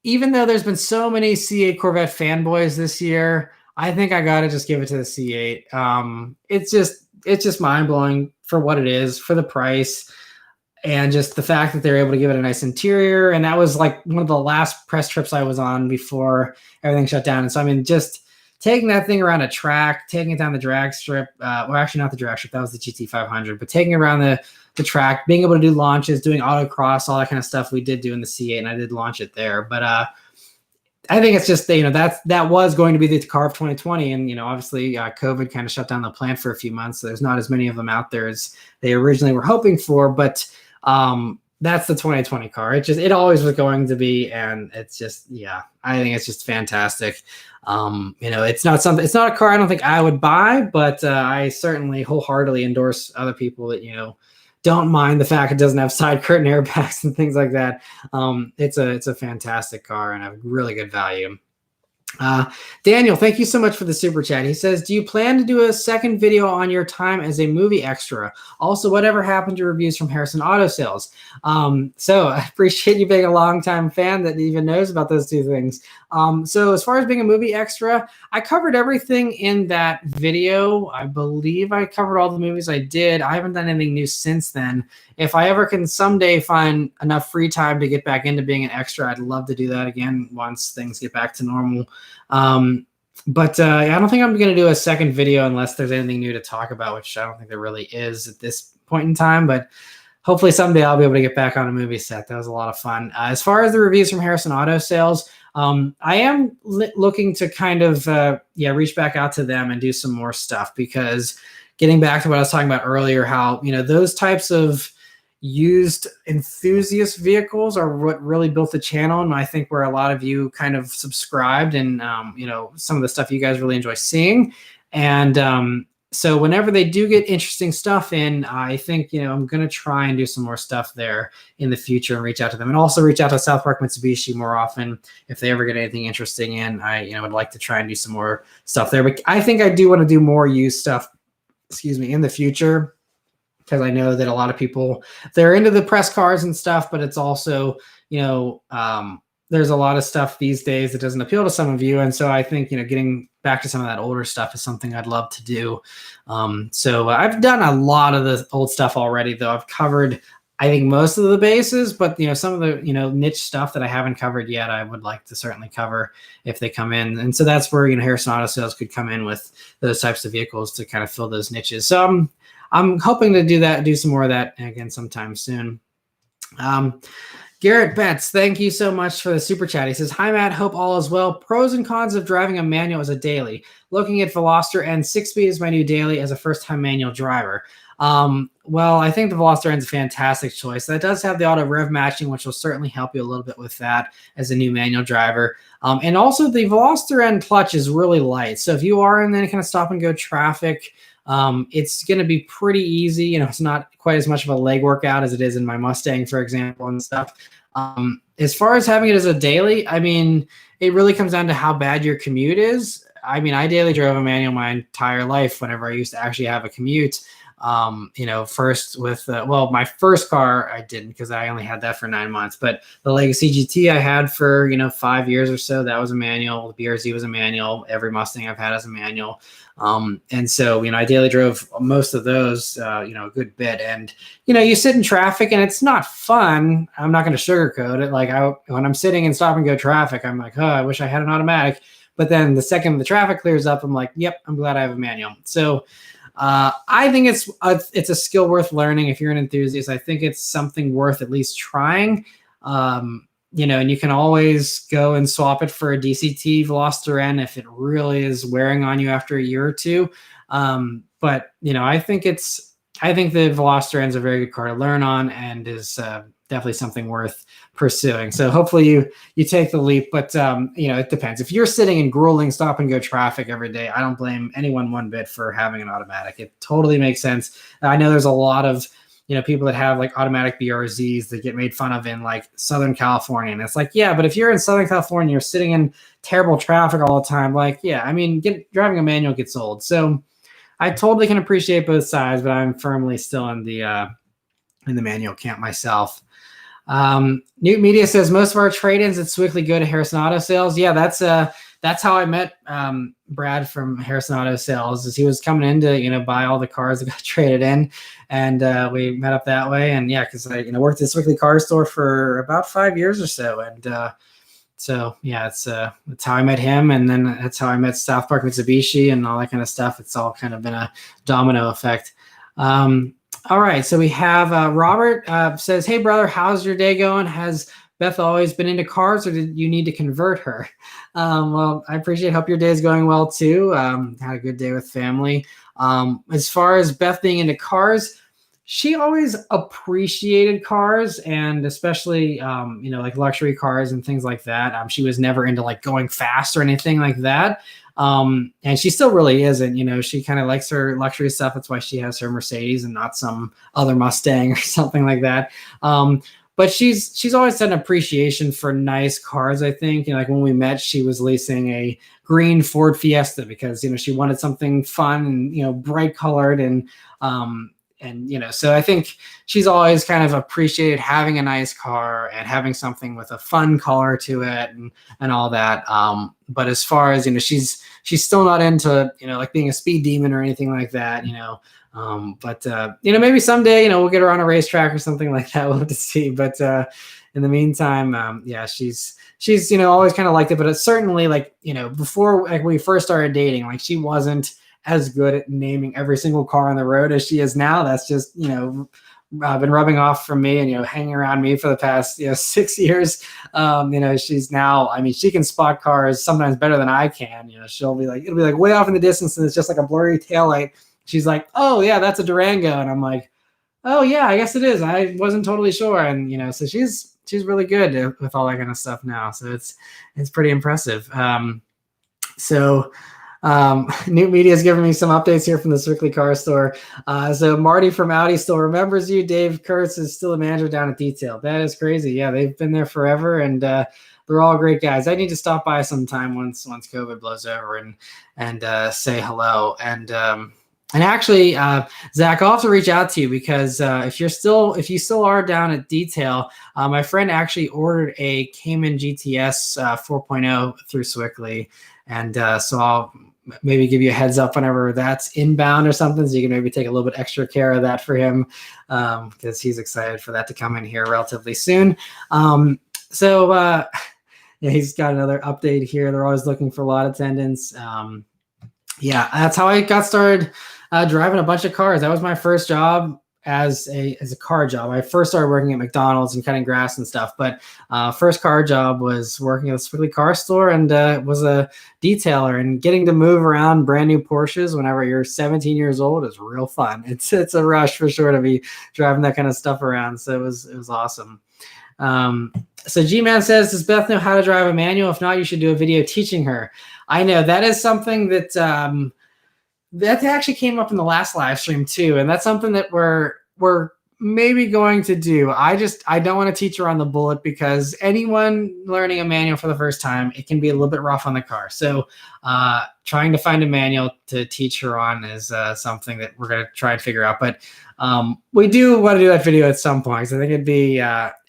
even though there's been so many C8 Corvette fanboys this year, I think I gotta just give it to the C8. It's just mind-blowing for what it is, for the price, and just the fact that they're able to give it a nice interior. And that was like one of the last press trips I was on before everything shut down. And so, I mean, just taking that thing around a track, taking it down the drag strip, well, actually not the drag strip, that was the GT500, but taking it around the track, being able to do launches, doing autocross, all that kind of stuff we did do in the C8, and I did launch it there. But I think it's just, that was going to be the car of 2020. And, obviously COVID kind of shut down the plant for a few months. So there's not as many of them out there as they originally were hoping for, but that's the 2020 car. It always was going to be. And it's just, yeah, I think it's just fantastic. It's not a car I don't think I would buy, but I certainly wholeheartedly endorse other people that, don't mind the fact it doesn't have side curtain airbags and things like that. It's a fantastic car and a really good value. Daniel, thank you so much for the super chat. He says, do you plan to do a second video on your time as a movie extra? Also, whatever happened to reviews from Harrison Auto Sales? So I appreciate you being a longtime fan that even knows about those two things. So as far as being a movie extra, I covered everything in that video. I believe I covered all the movies I did. I haven't done anything new since then. If I ever can someday find enough free time to get back into being an extra, I'd love to do that again once things get back to normal. But I don't think I'm going to do a second video unless there's anything new to talk about, which I don't think there really is at this point in time. But hopefully someday I'll be able to get back on a movie set. That was a lot of fun. As far as the reviews from Harrison Auto Sales, I am looking to kind of reach back out to them and do some more stuff, because getting back to what I was talking about earlier, how those types of used enthusiast vehicles are what really built the channel, and I think where a lot of you kind of subscribed, and some of the stuff you guys really enjoy seeing. And so whenever they do get interesting stuff in, I think I'm going to try and do some more stuff there in the future and reach out to them, and also reach out to South Park Mitsubishi more often if they ever get anything interesting in. I would like to try and do some more stuff there, but I think I do want to do more used stuff, in the future, because I know that a lot of people, they're into the press cars and stuff, but it's also, there's a lot of stuff these days that doesn't appeal to some of you. And so I think, getting back to some of that older stuff is something I'd love to do. So I've done a lot of the old stuff already, though. I've covered, I think, most of the bases, but some of the, niche stuff that I haven't covered yet, I would like to certainly cover if they come in. And so that's where, Harrison Auto Sales could come in with those types of vehicles to kind of fill those niches. So I'm hoping to do some more of that again sometime soon. Garrett Betts, thank you so much for the super chat. He says, "Hi Matt, hope all is well. Pros and cons of driving a manual as a daily. Looking at Veloster N 6-speed is my new daily as a first-time manual driver." Well, I think the Veloster N is a fantastic choice. That does have the auto rev matching, which will certainly help you a little bit with that as a new manual driver. And also the Veloster N clutch is really light. So if you are in any kind of stop and go traffic, it's going to be pretty easy. It's not quite as much of a leg workout as it is in my Mustang, for example, and stuff. As far as having it as a daily, it really comes down to how bad your commute is. I daily drove a manual my entire life whenever I used to actually have a commute. First with, my first car, I didn't, because I only had that for 9 months, but the Legacy GT I had for, 5 years or so, that was a manual. The BRZ was a manual. Every Mustang I've had as a manual. And so, I daily drove most of those, a good bit. And, you sit in traffic and it's not fun. I'm not going to sugarcoat it. Like when I'm sitting in stop and go traffic, I'm like, oh, I wish I had an automatic. But then the second the traffic clears up, I'm like, yep, I'm glad I have a manual. So, I think it's a skill worth learning. If you're an enthusiast, I think it's something worth at least trying. And you can always go and swap it for a DCT Veloster N if it really is wearing on you after a year or two. But I think the Veloster N is a very good car to learn on, and is definitely something worth pursuing. So hopefully you take the leap, but it depends. If you're sitting in grueling stop and go traffic every day, I don't blame anyone one bit for having an automatic. It totally makes sense. I know there's a lot of people that have like automatic BRZs that get made fun of in like Southern California, and it's like, yeah, but if you're in Southern California, you're sitting in terrible traffic all the time, like, yeah, driving a manual gets old. So I totally can appreciate both sides, but I'm firmly still in the manual camp myself. Newt Media says most of our trade-ins at Swiftly go to Harrison Auto Sales. Yeah, that's how I met Brad from Harrison Auto Sales. Is he was coming in to buy all the cars that got traded in, and we met up that way. And yeah, because I worked at Swiftly Car Store for about 5 years or so, and so yeah, that's how I met him, and then that's how I met South Park Mitsubishi and all that kind of stuff. It's all kind of been a domino effect. All right, so we have Robert says, "Hey brother, how's your day going? Has Beth always been into cars, or did you need to convert her?" Well, I appreciate. Hope your day is going well too. Had a good day with family. As far as Beth being into cars, she always appreciated cars, and especially like luxury cars and things like that. She was never into like going fast or anything like that. And she still really isn't. She kind of likes her luxury stuff. That's why she has her Mercedes and not some other Mustang or something like that. But she's always had an appreciation for nice cars. I think, like when we met, she was leasing a green Ford Fiesta because she wanted something fun and bright colored, and so I think she's always kind of appreciated having a nice car and having something with a fun color to it and all that. But as far as she's still not into like being a speed demon or anything like that. But maybe someday we'll get her on a racetrack or something like that. We'll have to see. But in the meantime, yeah, she's always kind of liked it. But it's certainly like before, like when we first started dating, like she wasn't as good at naming every single car on the road as she is now. That's just been rubbing off from me and, hanging around me for the past, 6 years. She's now, I mean, she can spot cars sometimes better than I can. She'll be like, it'll be like way off in the distance and it's just like a blurry taillight. She's like, oh yeah, that's a Durango. And I'm like, oh yeah, I guess it is. I wasn't totally sure. And, so she's really good with all that kind of stuff now. So it's pretty impressive. New Media is giving me some updates here from the Strictly Car Store. So Marty from Audi still remembers you. Dave Kurtz is still a manager down at Detail. That is crazy. Yeah, they've been there forever, and they're all great guys. I need to stop by sometime once COVID blows over and say hello. And actually, Zach, I'll have to reach out to you because if you still are down at Detail, my friend actually ordered a Cayman GTS 4.0 through Strictly, and so I'll maybe give you a heads up whenever that's inbound or something, so you can maybe take a little bit extra care of that for him because he's excited for that to come in here relatively soon. Yeah, he's got another update here. They're always looking for lot attendants. Yeah, that's how I got started driving a bunch of cars. That was my first job as a car job. I first started working at McDonald's and cutting grass and stuff, but first car job was working at a Strictly Car Store and was a detailer, and getting to move around brand new Porsches whenever you're 17 years old is real fun. It's a rush for sure to be driving that kind of stuff around. So it was awesome. So G-Man says, does Beth know how to drive a manual? If not, you should do a video teaching her. I know that is something that that actually came up in the last live stream too, and that's something that we're maybe going to do. I don't want to teach her on the bullet because anyone learning a manual for the first time, it can be a little bit rough on the car. So trying to find a manual to teach her on is something that we're going to try and figure out. But we do want to do that video at some point. So I think it'd be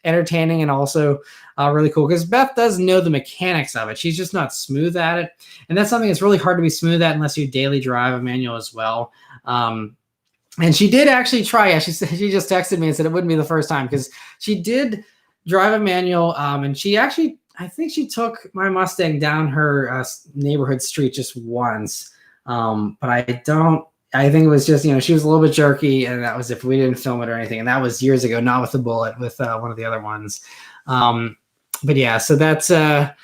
entertaining and also really cool because Beth does know the mechanics of it. She's just not smooth at it. And that's something that's really hard to be smooth at unless you daily drive a manual as well. And she did actually try. Yeah, she just texted me and said it wouldn't be the first time because she did drive a manual. And she actually, I think she took my Mustang down her neighborhood street just once. But I think it was just, she was a little bit jerky, and that was if we didn't film it or anything. And that was years ago, not with the bullet, with one of the other ones. But yeah, so that's that.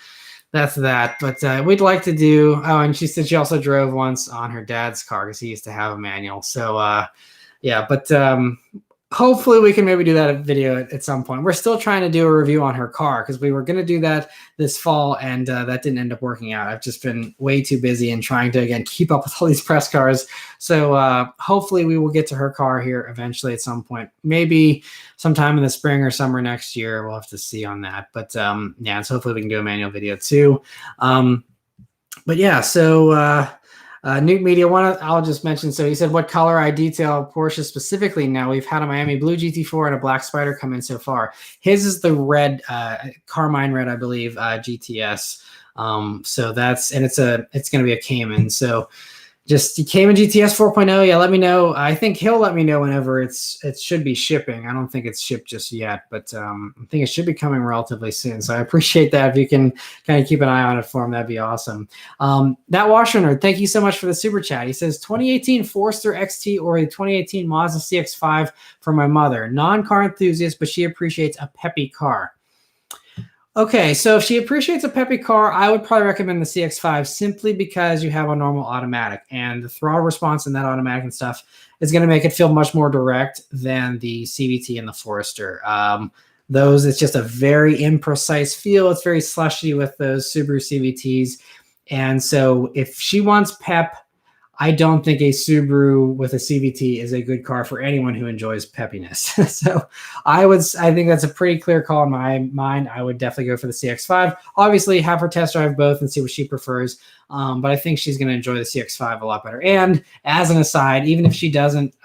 But we'd like to do. Oh, and she said she also drove once on her dad's car because he used to have a manual. So yeah, but hopefully we can maybe do that video at some point. We're still trying to do a review on her car because we were going to do that this fall, and that didn't end up working out. I've just been way too busy and trying to, again, keep up with all these press cars. So hopefully we will get to her car here eventually at some point, maybe sometime in the spring or summer next year. We'll have to see on that. But yeah, so hopefully we can do a manual video too. But yeah, so Nuke Media, I'll just mention. So he said, what color I detail Porsche specifically now? We've had a Miami Blue GT4 and a Black Spider come in so far. His is the red, Carmine red, I believe, GTS. So it's going to be a Cayman. So just Cayman GTS 4.0. Yeah, let me know. I think he'll let me know whenever it should be shipping. I don't think it's shipped just yet, but I think it should be coming relatively soon. So I appreciate that. If you can kind of keep an eye on it for him, that'd be awesome. That Washer Nerd, thank you so much for the super chat. He says 2018 Forester XT or a 2018 Mazda CX-5 for my mother. Non-car enthusiast, but she appreciates a peppy car. Okay, so if she appreciates a peppy car, I would probably recommend the CX-5 simply because you have a normal automatic, and the throttle response in that automatic and stuff is going to make it feel much more direct than the CVT and the Forester. It's just a very imprecise feel. It's very slushy with those Subaru CVTs. And so if she wants pep, I don't think a Subaru with a CVT is a good car for anyone who enjoys peppiness. So I think that's a pretty clear call in my mind. I would definitely go for the CX-5. Obviously, have her test drive both and see what she prefers. But I think she's going to enjoy the CX-5 a lot better. And as an aside, even if she doesn't,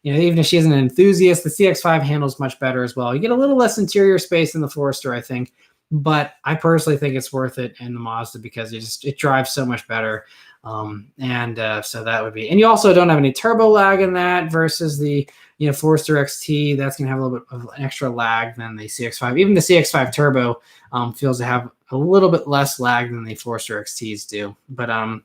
even if she isn't an enthusiast, the CX-5 handles much better as well. You get a little less interior space than the Forester, I think. But I personally think it's worth it in the Mazda because it drives so much better. So that would be, and you also don't have any turbo lag in that versus the Forester XT. That's gonna have a little bit of an extra lag than the CX-5. Even the CX-5 turbo feels to have a little bit less lag than the Forester XTs do. But all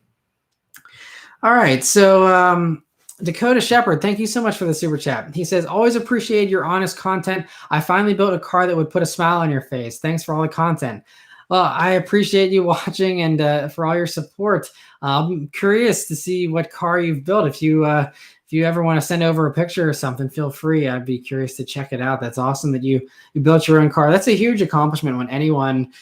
right, so Dakota Shepherd, thank you so much for the super chat. He says, always appreciate your honest content. I finally built a car that would put a smile on your face. Thanks for all the content. Well, I appreciate you watching and for all your support. I'm curious to see what car you've built. If you ever want to send over a picture or something, feel free. I'd be curious to check it out. That's awesome that you built your own car. That's a huge accomplishment when anyone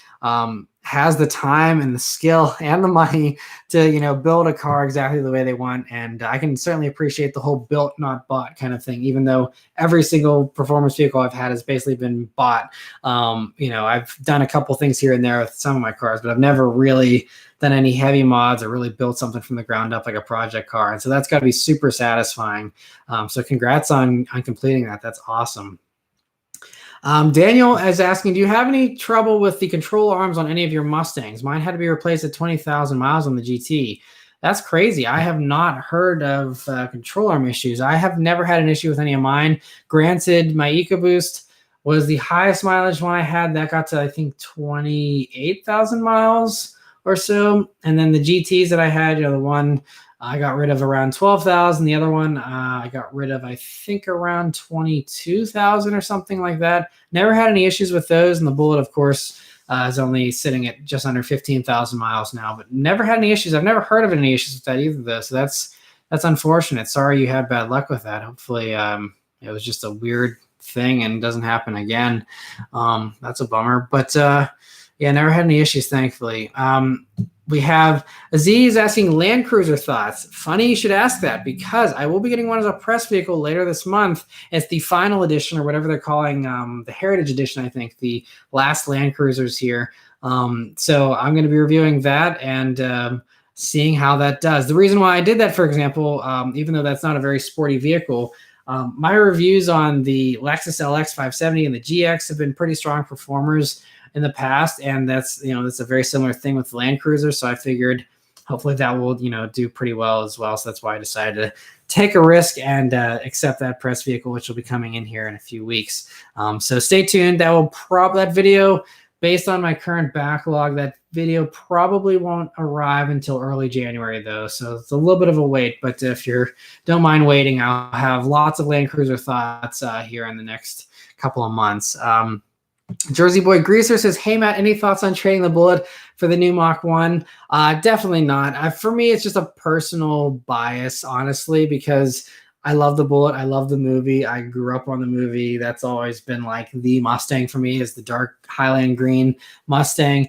has the time and the skill and the money to build a car exactly the way they want. And I can certainly appreciate the whole built not bought kind of thing, even though every single performance vehicle I've had has basically been bought. I've done a couple things here and there with some of my cars, but I've never really done any heavy mods or really built something from the ground up like a project car. And so that's got to be super satisfying. So congrats on completing that. That's awesome. Daniel is asking, do you have any trouble with the control arms on any of your Mustangs? Mine had to be replaced at 20,000 miles on the GT. That's crazy. I have not heard of control arm issues. I have never had an issue with any of mine. Granted, my EcoBoost was the highest mileage one I had. That got to, I think, 28,000 miles or so. And then the GTs that I had, the one I got rid of around 12,000. The other one I got rid of, I think, around 22,000 or something like that. Never had any issues with those. And the Bullet, of course, is only sitting at just under 15,000 miles now, but never had any issues. I've never heard of any issues with that either, though. So that's unfortunate. Sorry you had bad luck with that. Hopefully it was just a weird thing and doesn't happen again. That's a bummer. But yeah, never had any issues, thankfully. We have Aziz asking Land Cruiser thoughts. Funny you should ask that, because I will be getting one as a press vehicle later this month. It's the final edition, or whatever they're calling the Heritage Edition, I think, the last Land Cruisers here. So I'm going to be reviewing that and seeing how that does. The reason why I did that, for example, even though that's not a very sporty vehicle, my reviews on the Lexus LX 570 and the GX have been pretty strong performers in the past, and that's a very similar thing with the Land Cruiser. So I figured hopefully that will do pretty well as well. So that's why I decided to take a risk and accept that press vehicle, which will be coming in here in a few weeks. So stay tuned. That video, based on my current backlog, that video probably won't arrive until early January, though. So it's a little bit of a wait, but if you don't mind waiting, I'll have lots of Land Cruiser thoughts here in the next couple of months. Jersey Boy Greaser says, hey, Matt, any thoughts on trading the Bullet for the new Mach 1? Definitely not. For me, it's just a personal bias, honestly, because I love the Bullet. I love the movie. I grew up on the movie. That's always been like the Mustang for me, is the dark Highland green Mustang.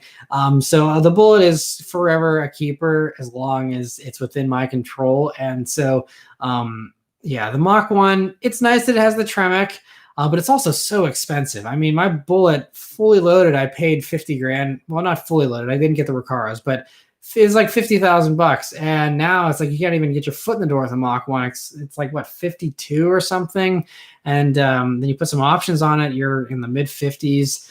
So the Bullet is forever a keeper as long as it's within my control. And so, yeah, the Mach 1, it's nice that it has the Tremec. But it's also so expensive. I mean, my Bullet fully loaded, I paid 50 grand. Well, not fully loaded. I didn't get the Recaros, but it's like 50,000 bucks. And now it's like you can't even get your foot in the door with a Mach 1. It's like, what, 52 or something? And then you put some options on it, you're in the mid 50s.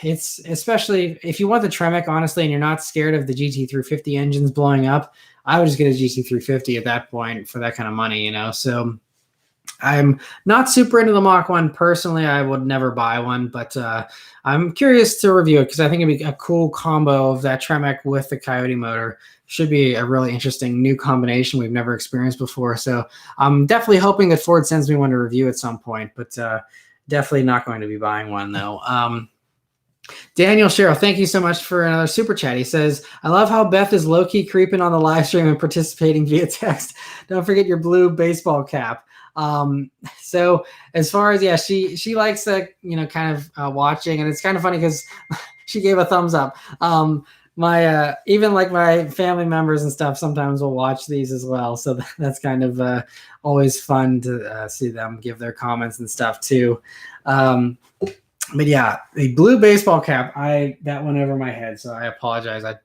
It's, especially if you want the Tremec, honestly, and you're not scared of the GT350 engines blowing up, I would just get a GT350 at that point for that kind of money, So I'm not super into the Mach 1 personally. I would never buy one, but I'm curious to review it because I think it'd be a cool combo of that Tremec with the Coyote motor. Should be a really interesting new combination we've never experienced before. So I'm definitely hoping that Ford sends me one to review at some point, but definitely not going to be buying one, though. Daniel Sherrill, thank you so much for another super chat. He says, I love how Beth is low-key creeping on the live stream and participating via text. Don't forget your blue baseball cap. So as far as, yeah, she likes kind of watching, and it's kind of funny because she gave a thumbs up. My even like my family members and stuff sometimes will watch these as well, so that's kind of always fun to see them give their comments and stuff too. But yeah, the blue baseball cap, that went over my head, so I apologize. I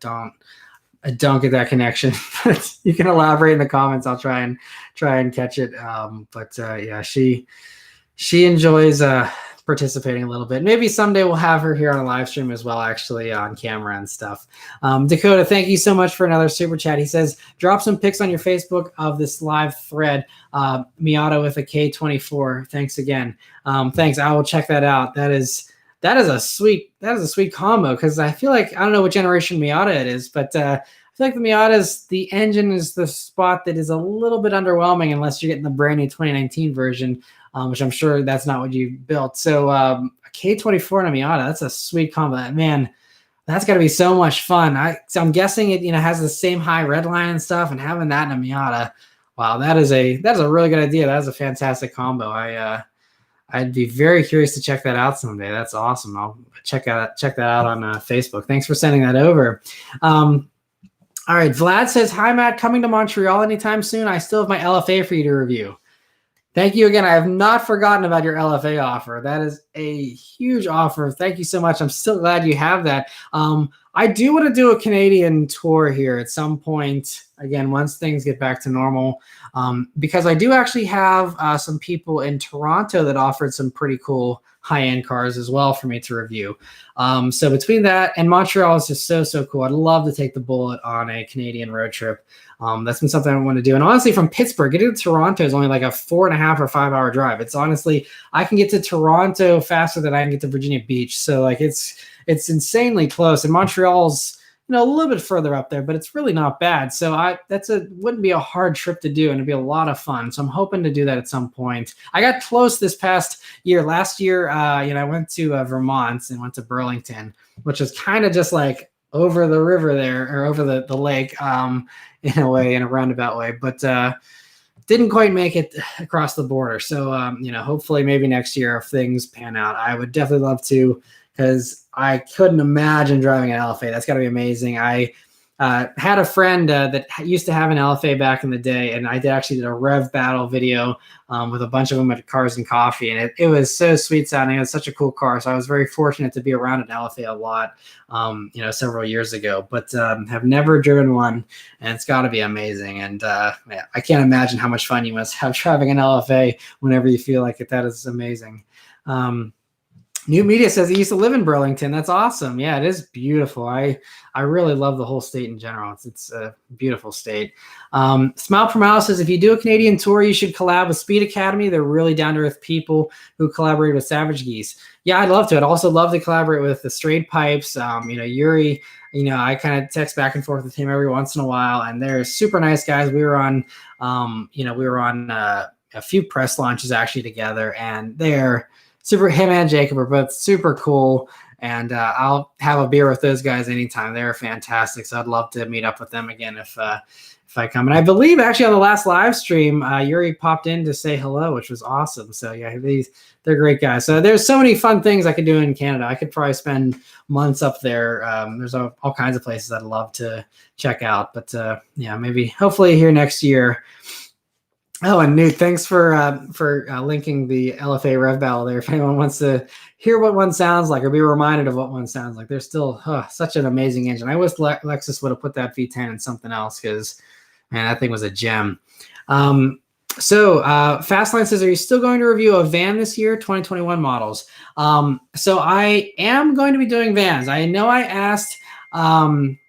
don't get that connection, but you can elaborate in the comments. I'll try and catch it. Yeah, she enjoys participating a little bit. Maybe someday we'll have her here on a live stream as well, actually on camera and stuff. Dakota, thank you so much for another super chat. He says, drop some pics on your Facebook of this live thread. Miata with a K24. Thanks again. Thanks. I will check that out. That is a sweet combo, because I feel like, I don't know what generation Miata it is, but I feel like the Miata's, the engine is the spot that is a little bit underwhelming unless you're getting the brand new 2019 version, which I'm sure that's not what you built. So a K24 and a Miata, that's a sweet combo. Man, that's got to be so much fun. So I'm guessing it, has the same high red line and stuff, and having that in a Miata. Wow, that is a really good idea. That is a fantastic combo. I'd be very curious to check that out someday. That's awesome. I'll check that out on Facebook. Thanks for sending that over. All right, Vlad says, hi, Matt, coming to Montreal anytime soon. I still have my LFA for you to review. Thank you again. I have not forgotten about your LFA offer. That is a huge offer. Thank you so much. I'm still glad you have that. I do want to do a Canadian tour here at some point, again, once things get back to normal, because I do actually have some people in Toronto that offered some pretty cool high-end cars as well for me to review. So between that and Montreal is just so cool. I'd love to take the bullet on a Canadian road trip. That's been something I want to do. And honestly, from Pittsburgh, getting to Toronto is only like a 4.5 or 5 hour drive. It's honestly, I can get to Toronto faster than I can get to Virginia Beach. So like it's insanely close. And Montreal's, a little bit further up there, but it's really not bad. So wouldn't be a hard trip to do, and it'd be a lot of fun. So I'm hoping to do that at some point. I got close this past year. Last year, I went to Vermont and went to Burlington, which is kind of just like over the river there, or over the lake, in a way, in a roundabout way, but didn't quite make it across the border. So, hopefully maybe next year if things pan out, I would definitely love to, because I couldn't imagine driving an LFA. That's got to be amazing. I had a friend that used to have an LFA back in the day, and I actually did a rev battle video with a bunch of them at Cars and Coffee, and it was so sweet sounding. It was such a cool car, so I was very fortunate to be around an LFA a lot, several years ago, but have never driven one, and it's got to be amazing. And I can't imagine how much fun you must have driving an LFA whenever you feel like it. That is amazing. New Media says he used to live in Burlington. That's awesome. Yeah, it is beautiful. I really love the whole state in general. It's a beautiful state. Smile per Mile says, if you do a Canadian tour, you should collab with Speed Academy. They're really down-to-earth people who collaborate with Savage Geese. Yeah, I'd love to. I'd also love to collaborate with the Straight Pipes. Yuri, I kind of text back and forth with him every once in a while, and they're super nice guys. We were on, a few press launches actually together, and they're super. Him and Jacob are both super cool, and I'll have a beer with those guys anytime. They're fantastic, so I'd love to meet up with them again if I come. And I believe actually on the last live stream, Yuri popped in to say hello, which was awesome. So yeah, they're great guys. So there's so many fun things I could do in Canada. I could probably spend months up there. There's all kinds of places I'd love to check out. But maybe hopefully here next year. Oh, and Newt, thanks for linking the LFA Rev Battle there. If anyone wants to hear what one sounds like or be reminded of what one sounds like, there's still such an amazing engine. I wish Lexus would have put that V10 in something else, because, man, that thing was a gem. So Fastline says, are you still going to review a van this year, 2021 models? So I am going to be doing vans. I know I asked on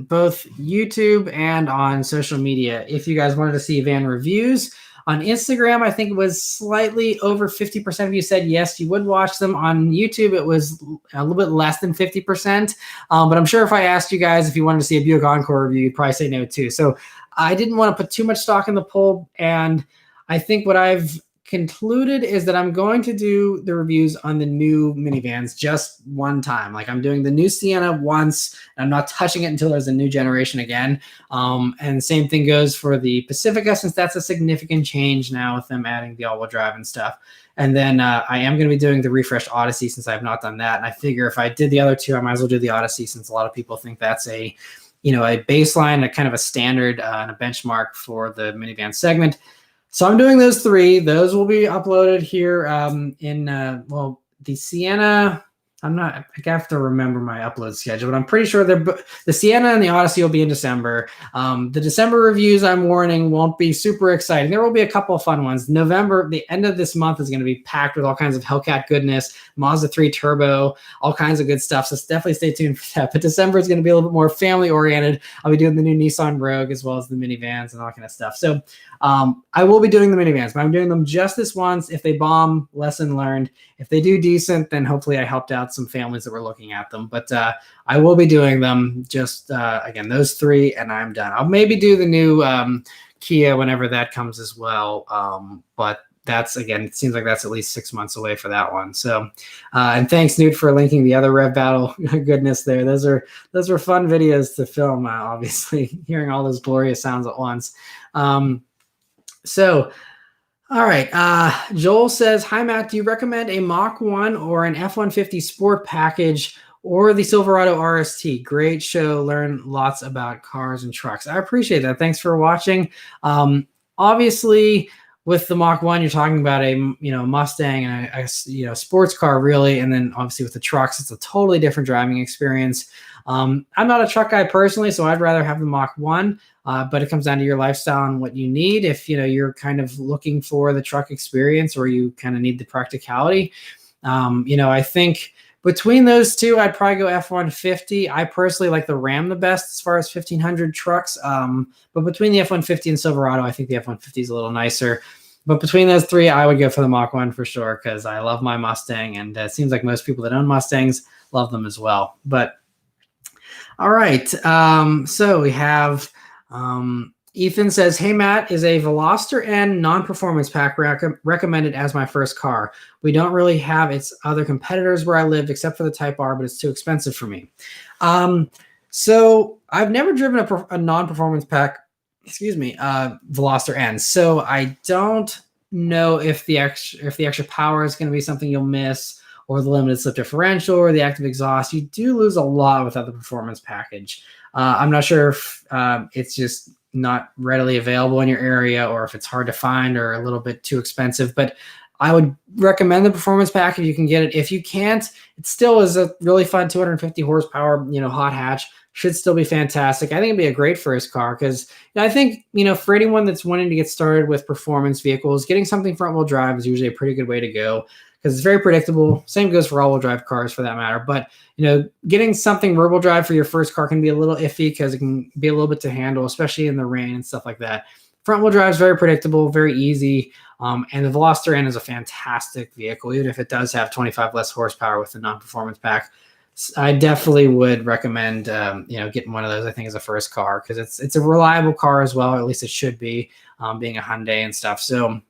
both YouTube and on social media if you guys wanted to see van reviews. On Instagram, I think it was slightly over 50% of you said yes, you would watch them. On YouTube, it was a little bit less than 50%. But I'm sure if I asked you guys if you wanted to see a Buick Encore review, you'd probably say no too. So I didn't want to put too much stock in the poll. And I think what I've concluded is that I'm going to do the reviews on the new minivans just one time. Like, I'm doing the new Sienna once, and I'm not touching it until there's a new generation again. And same thing goes for the Pacifica, since that's a significant change now with them adding the all-wheel drive and stuff. And then I am going to be doing the refreshed Odyssey, since I have not done that. And I figure if I did the other two, I might as well do the Odyssey, since a lot of people think that's a baseline, a kind of a standard and a benchmark for the minivan segment. So I'm doing those three. Those will be uploaded here the Sienna. I have to remember my upload schedule, but I'm pretty sure the Sienna and the Odyssey will be in December. The December reviews, I'm warning, won't be super exciting. There will be a couple of fun ones. November, the end of this month, is going to be packed with all kinds of Hellcat goodness, Mazda 3 Turbo, all kinds of good stuff. So definitely stay tuned for that. But December is going to be a little bit more family oriented. I'll be doing the new Nissan Rogue as well as the minivans and all kind of stuff. So I will be doing the minivans, but I'm doing them just this once. If they bomb, lesson learned. If they do decent, then hopefully I helped out some families that were looking at them. But I will be doing them just, again, those 3, and I'm done. I'll maybe do the new Kia whenever that comes as well. But that's, again, it seems like that's at least 6 months away for that one. So, and thanks, Newt, for linking the other Rev Battle goodness there. Those were fun videos to film, obviously, hearing all those glorious sounds at once. So, all right. Joel says, hi, Matt, do you recommend a Mach 1 or an F-150 Sport package or the Silverado RST? Great show. Learn lots about cars and trucks. I appreciate that. Thanks for watching. Obviously, with the Mach 1, you're talking about a Mustang and a sports car, really. And then obviously with the trucks, it's a totally different driving experience. I'm not a truck guy personally, so I'd rather have the Mach 1. But it comes down to your lifestyle and what you need. If you're kind of looking for the truck experience or you kind of need the practicality, I think between those two, I'd probably go F-150. I personally like the Ram the best as far as 1500 trucks. But between the F-150 and Silverado, I think the F-150 is a little nicer. But between those 3, I would go for the Mach 1 for sure, because I love my Mustang, and it seems like most people that own Mustangs love them as well. But all right, so we have Ethan says, hey, Matt, is a Veloster N non-performance pack recommended as my first car? We don't really have its other competitors where I live except for the Type R, but it's too expensive for me. So I've never driven a non-performance pack, Veloster N. So I don't know if the extra power is going to be something you'll miss, or the limited slip differential, or the active exhaust. You do lose a lot without the performance package. I'm not sure if it's just not readily available in your area, or if it's hard to find or a little bit too expensive, but I would recommend the performance pack if you can get it. If you can't, it still is a really fun 250 horsepower, hot hatch. Should still be fantastic. I think it'd be a great first car because I think, for anyone that's wanting to get started with performance vehicles, getting something front wheel drive is usually a pretty good way to go because it's very predictable. Same goes for all wheel drive cars for that matter. But, getting something rear wheel drive for your first car can be a little iffy because it can be a little bit to handle, especially in the rain and stuff like that. Front wheel drive is very predictable, very easy. And the Veloster N is a fantastic vehicle, even if it does have 25 less horsepower with the non-performance pack. I definitely would recommend, getting one of those, I think, as a first car because it's a reliable car as well. Or at least it should be, being a Hyundai and stuff. So,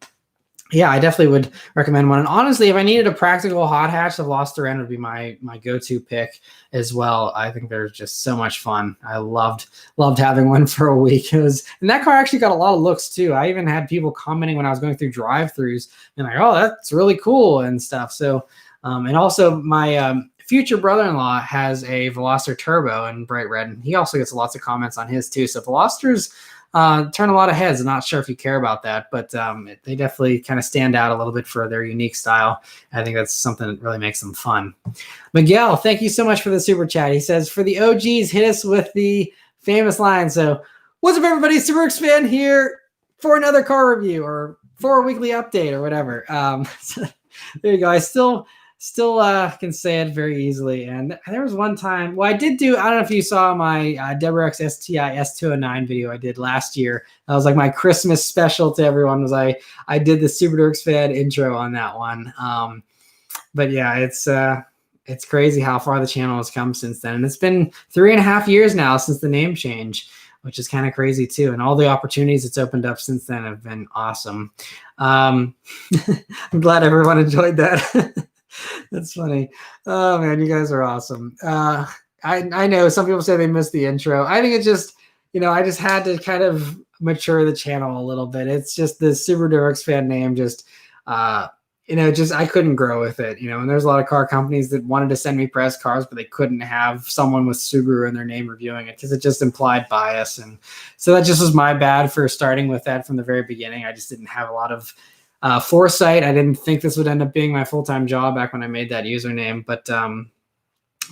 yeah, I definitely would recommend one. And honestly, if I needed a practical hot hatch, the Veloster N would be my go-to pick as well. I think they're just so much fun. I loved having one for a week. And that car actually got a lot of looks too. I even had people commenting when I was going through drive-throughs and like, oh, that's really cool and stuff. So, and also my future brother-in-law has a Veloster Turbo in bright red, and he also gets lots of comments on his too. So Velosters turn a lot of heads. I'm not sure if you care about that, but they definitely kind of stand out a little bit for their unique style. I think that's something that really makes them fun. Miguel, thank you so much for the super chat. He says, for the OGs, hit us with the famous line. So what's up, everybody? Superworks fan here for another car review or for a weekly update or whatever. So there you go. I still can say it very easily. And there was one time, I don't know if you saw my WRX STI S209 video I did last year. That was like my Christmas special to everyone was I did the Super Dorks fan intro on that one. But yeah, it's crazy how far the channel has come since then. And it's been 3.5 years now since the name change, which is kind of crazy too. And all the opportunities it's opened up since then have been awesome. I'm glad everyone enjoyed that. That's funny. Oh man, you guys are awesome. I know some people say they missed the intro. I think it's just, I just had to kind of mature the channel a little bit. It's just the Super Dorks fan name just, I couldn't grow with it, and there's a lot of car companies that wanted to send me press cars, but they couldn't have someone with Subaru in their name reviewing it because it just implied bias. And so that just was my bad for starting with that from the very beginning. I just didn't have a lot of foresight. I didn't think this would end up being my full-time job back when I made that username, but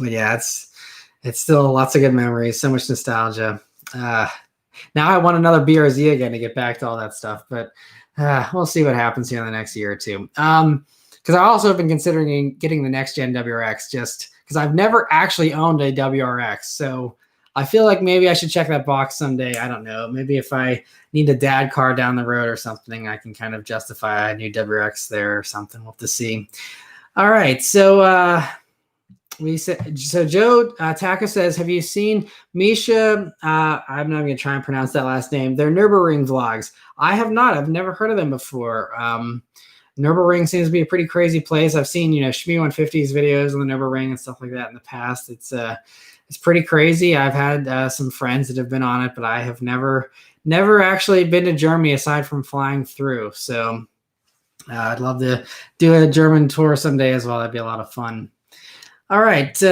yeah, it's still lots of good memories, so much nostalgia. Now I want another BRZ again to get back to all that stuff, but we'll see what happens here in the next year or two. Because I also have been considering getting the next gen WRX just because I've never actually owned a WRX. So I feel like maybe I should check that box someday. I don't know. Maybe if I need a dad car down the road or something, I can kind of justify a new WRX there or something. We'll have to see. All right. So Joe Taka says, have you seen Misha? I'm not going to try and pronounce that last name. They're Nürburgring vlogs. I have not. I've never heard of them before. Nürburgring seems to be a pretty crazy place. I've seen, Shmi 150's videos on the Nürburgring and stuff like that in the past. It's pretty crazy. I've had some friends that have been on it, but I have never actually been to Germany aside from flying through. So I'd love to do a German tour someday as well. That'd be a lot of fun. All right. We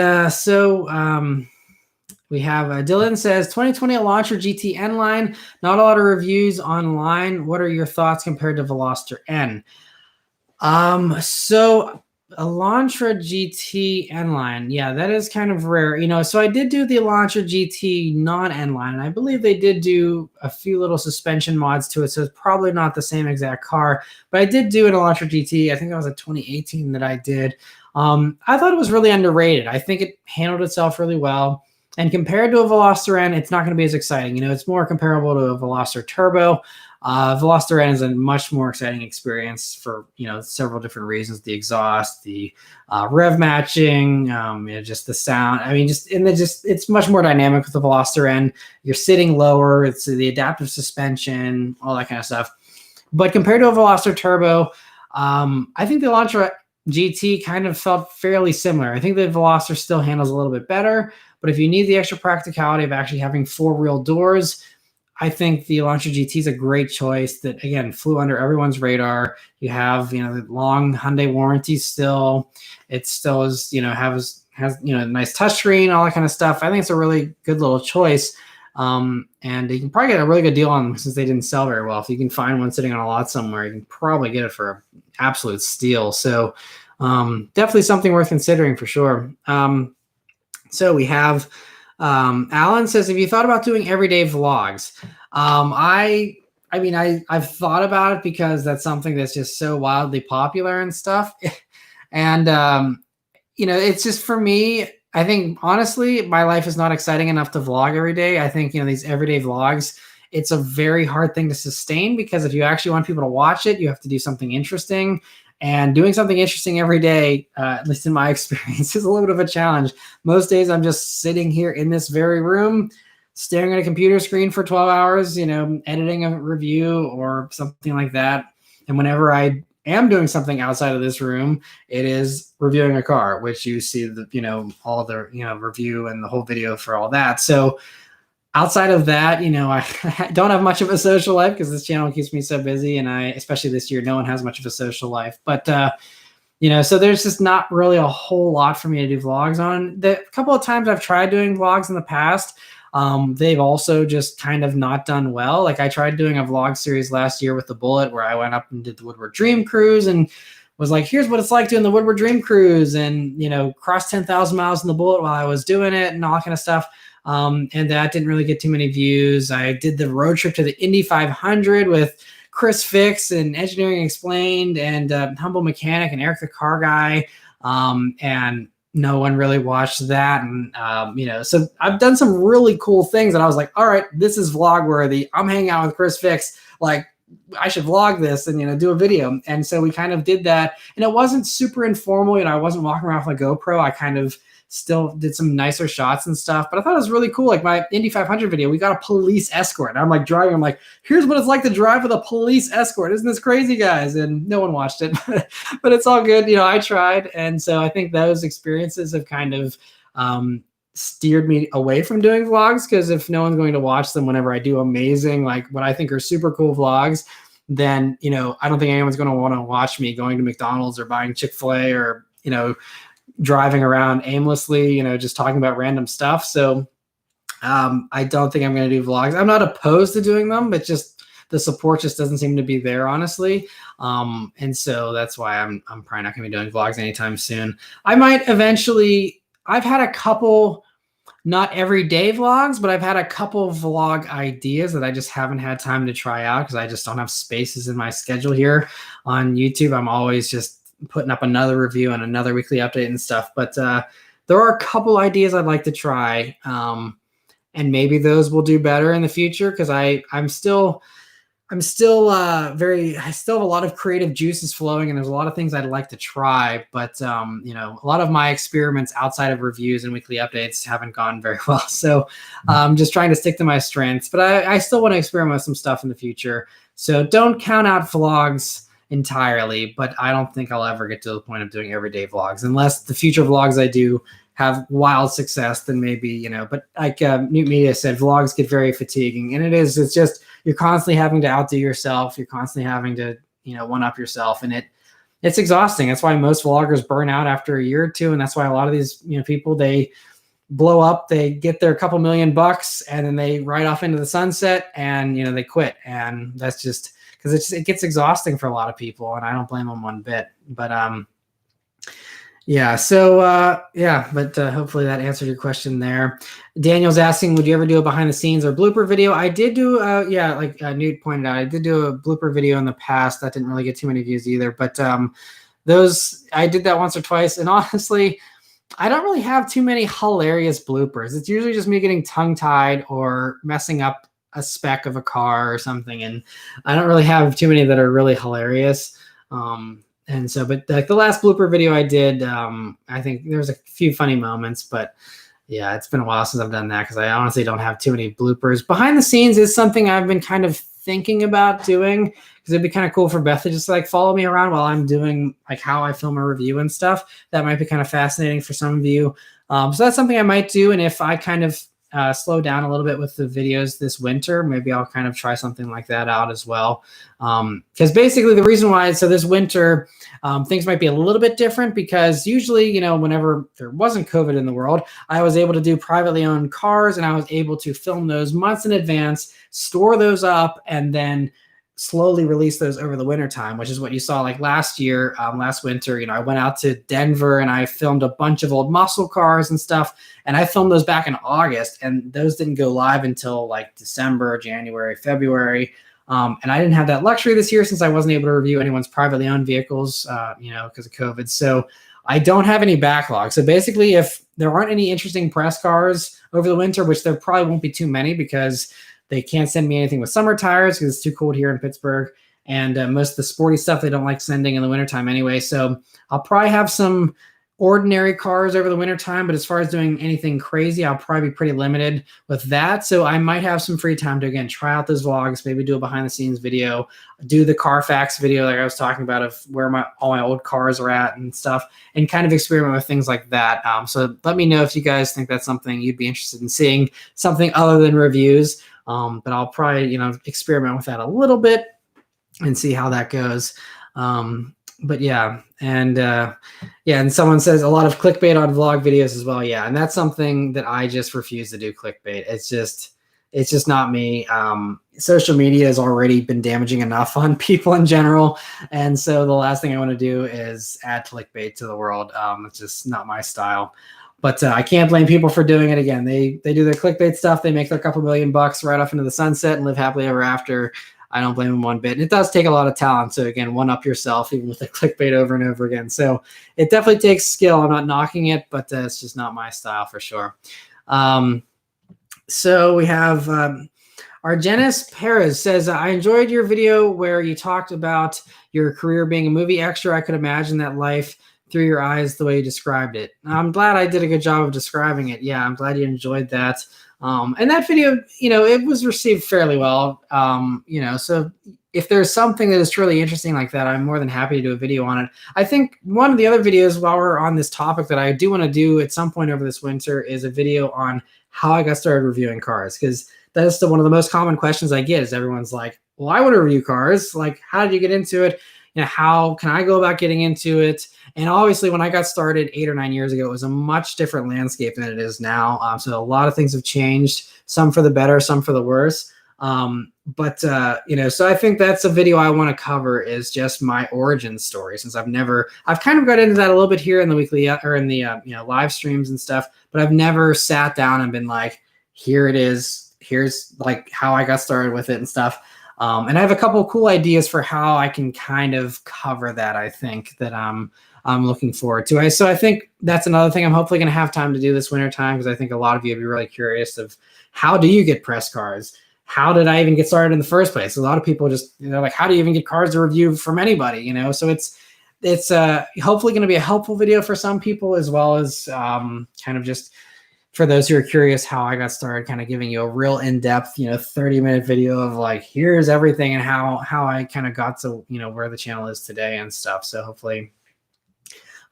have Dylan says 2020 Elantra GT N line. Not a lot of reviews online. What are your thoughts compared to Veloster N? So Elantra GT N line, yeah, that is kind of rare. So I did do the Elantra GT non-N line, and I believe they did do a few little suspension mods to it, so it's probably not the same exact car. But I did do an Elantra GT. I think that was a 2018 that I did. I thought it was really underrated. I think it handled itself really well. And compared to a Veloster N, it's not going to be as exciting. It's more comparable to a Veloster Turbo. Veloster N is a much more exciting experience for several different reasons: the exhaust, the rev matching, just the sound. I mean, it's much more dynamic with the Veloster N. You're sitting lower. It's the adaptive suspension, all that kind of stuff. But compared to a Veloster Turbo, I think the Elantra GT kind of felt fairly similar. I think the Veloster still handles a little bit better, but if you need the extra practicality of actually having four-wheel doors, I think the Elantra GT is a great choice that, again, flew under everyone's radar. You have, the long Hyundai warranty still. It still is, has a nice touchscreen, all that kind of stuff. I think it's a really good little choice. And you can probably get a really good deal on them since they didn't sell very well. If you can find one sitting on a lot somewhere, you can probably get it for an absolute steal. So definitely something worth considering for sure. So we have Alan says, have you thought about doing everyday vlogs? I've thought about it because that's something that's just so wildly popular and stuff. And, it's just for me, I think, honestly, my life is not exciting enough to vlog every day. I think, these everyday vlogs, it's a very hard thing to sustain because if you actually want people to watch it, you have to do something interesting. And doing something interesting every day, at least in my experience, is a little bit of a challenge. Most days I'm just sitting here in this very room, staring at a computer screen for 12 hours, editing a review or something like that. And whenever I am doing something outside of this room, it is reviewing a car, which you see all the review and the whole video for all that. So outside of that, I don't have much of a social life because this channel keeps me so busy, and especially this year, no one has much of a social life. But so there's just not really a whole lot for me to do vlogs on. The couple of times I've tried doing vlogs in the past, they've also just kind of not done well. Like I tried doing a vlog series last year with the Bullet, where I went up and did the Woodward Dream Cruise and was like, here's what it's like doing the Woodward Dream Cruise, and crossed 10,000 miles in the Bullet while I was doing it and all that kind of stuff. And that didn't really get too many views. I did the road trip to the Indy 500 with Chris Fix and Engineering Explained and Humble Mechanic and Eric the Car Guy. And no one really watched that. And, so I've done some really cool things. And I was like, all right, this is vlog worthy. I'm hanging out with Chris Fix. Like, I should vlog this and, do a video. And so we kind of did that. And it wasn't super informal. I wasn't walking around with a GoPro. I kind of still did some nicer shots and stuff, but I thought it was really cool. Like my Indy 500 video, we got a police escort. And I'm like driving. I'm like, here's what it's like to drive with a police escort. Isn't this crazy, guys? And no one watched it, but it's all good. I tried. And so I think those experiences have kind of steered me away from doing vlogs, because if no one's going to watch them whenever I do amazing, like what I think are super cool vlogs, then, I don't think anyone's going to want to watch me going to McDonald's or buying Chick-fil-A or, driving around aimlessly, just talking about random stuff. So I don't think I'm going to do vlogs. I'm not opposed to doing them, but just the support just doesn't seem to be there, honestly. And so that's why I'm probably not going to be doing vlogs anytime soon. I might eventually. I've had a couple, not everyday vlogs, but I've had a couple vlog ideas that I just haven't had time to try out because I just don't have spaces in my schedule here on YouTube. I'm always just putting up another review and another weekly update and stuff. But there are a couple ideas I'd like to try. and maybe those will do better in the future, because I still have a lot of creative juices flowing, and there's a lot of things I'd like to try, but a lot of my experiments outside of reviews and weekly updates haven't gone very well. So I'm just trying to stick to my strengths, but I still want to experiment with some stuff in the future. So don't count out vlogs entirely, but I don't think I'll ever get to the point of doing everyday vlogs unless the future vlogs I do have wild success. Then maybe, but like Newt Media said, vlogs get very fatiguing, and it's just, you're constantly having to outdo yourself. You're constantly having to, one up yourself, and it's exhausting. That's why most vloggers burn out after a year or two. And that's why a lot of these, people, they blow up, they get their couple $1,000,000 and then they ride off into the sunset, and, they quit. And that's just because it gets exhausting for a lot of people, and I don't blame them one bit. But, yeah. So, but hopefully that answered your question there. Daniel's asking, would you ever do a behind the scenes or blooper video? I did do, like Newt pointed out, I did do a blooper video in the past. That didn't really get too many views either, but I did that once or twice. And honestly, I don't really have too many hilarious bloopers. It's usually just me getting tongue tied or messing up a spec of a car or something. And I don't really have too many that are really hilarious. And so, but like the last blooper video I did, I think there was a few funny moments, but yeah, it's been a while since I've done that because I honestly don't have too many bloopers. Behind the scenes is something I've been kind of thinking about doing, because it'd be kind of cool for Beth to just like follow me around while I'm doing like how I film a review and stuff. That might be kind of fascinating for some of you. So that's something I might do. And if I kind of slow down a little bit with the videos this winter, maybe I'll kind of try something like that out as well. Because basically the reason why, so this winter, things might be a little bit different, because usually, whenever there wasn't COVID in the world, I was able to do privately owned cars, and I was able to film those months in advance, store those up, and then slowly release those over the winter time, which is what you saw like last year, last winter. I went out to Denver and I filmed a bunch of old muscle cars and stuff, and I filmed those back in August, and those didn't go live until like December, January, February. And I didn't have that luxury this year since I wasn't able to review anyone's privately owned vehicles, because of COVID. So I don't have any backlog. So basically, if there aren't any interesting press cars over the winter, which there probably won't be too many because they can't send me anything with summer tires because it's too cold here in Pittsburgh. And most of the sporty stuff they don't like sending in the wintertime anyway. So I'll probably have some ordinary cars over the wintertime, but as far as doing anything crazy, I'll probably be pretty limited with that. So I might have some free time to, again, try out those vlogs, maybe do a behind the scenes video, do the Carfax video like I was talking about of where all my old cars are at and stuff, and kind of experiment with things like that. So let me know if you guys think that's something you'd be interested in seeing, something other than reviews. But I'll probably, experiment with that a little bit and see how that goes. But yeah, and someone says a lot of clickbait on vlog videos as well. Yeah, and that's something that I just refuse to do, clickbait. It's just not me. Social media has already been damaging enough on people in general, and so the last thing I want to do is add clickbait to the world. It's just not my style. But I can't blame people for doing it. Again, they do their clickbait stuff. They make their couple $1,000,000 right off into the sunset and live happily ever after. I don't blame them one bit. And it does take a lot of talent. So again, one up yourself, even with the clickbait over and over again. So it definitely takes skill. I'm not knocking it, but it's just not my style for sure. So we have Argenis Perez says, I enjoyed your video where you talked about your career being a movie extra. I could imagine that life through your eyes the way you described it. I'm glad I did a good job of describing it. Yeah, I'm glad you enjoyed that. And that video, it was received fairly well. So if there's something that is truly interesting like that, I'm more than happy to do a video on it. I think one of the other videos while we're on this topic that I do want to do at some point over this winter is a video on how I got started reviewing cars, because that is still one of the most common questions I get is everyone's like, well, I want to review cars. Like, how did you get into it? How can I go about getting into it? And obviously, when I got started 8 or 9 years ago, it was a much different landscape than it is now. So a lot of things have changed, some for the better, some for the worse. So I think that's a video I want to cover, is just my origin story, since I've kind of got into that a little bit here in the weekly or in the live streams and stuff, but I've never sat down and been like, here it is, here's like how I got started with it and stuff. And I have a couple of cool ideas for how I can kind of cover that. I think that I'm looking forward to. So I think that's another thing I'm hopefully going to have time to do this winter time, because I think a lot of you would be really curious of how do you get press cars? How did I even get started in the first place? A lot of people just, they're like, how do you even get cars to review from anybody? So it's hopefully going to be a helpful video for some people, as well as kind of just for those who are curious how I got started, kind of giving you a real in-depth, 30-minute video of like, here's everything and how I kind of got to, where the channel is today and stuff. So hopefully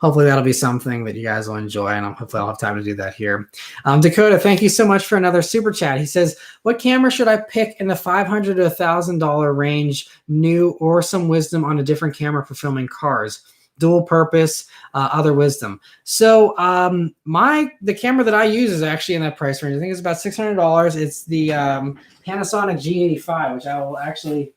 that'll be something that you guys will enjoy, and hopefully I'll have time to do that here. Dakota, thank you so much for another super chat. He says, what camera should I pick in the $500 to $1,000 range, new or some wisdom on a different camera for filming cars? Dual purpose, other wisdom. So the camera that I use is actually in that price range. I think it's about $600. It's the Panasonic G85, which I will actually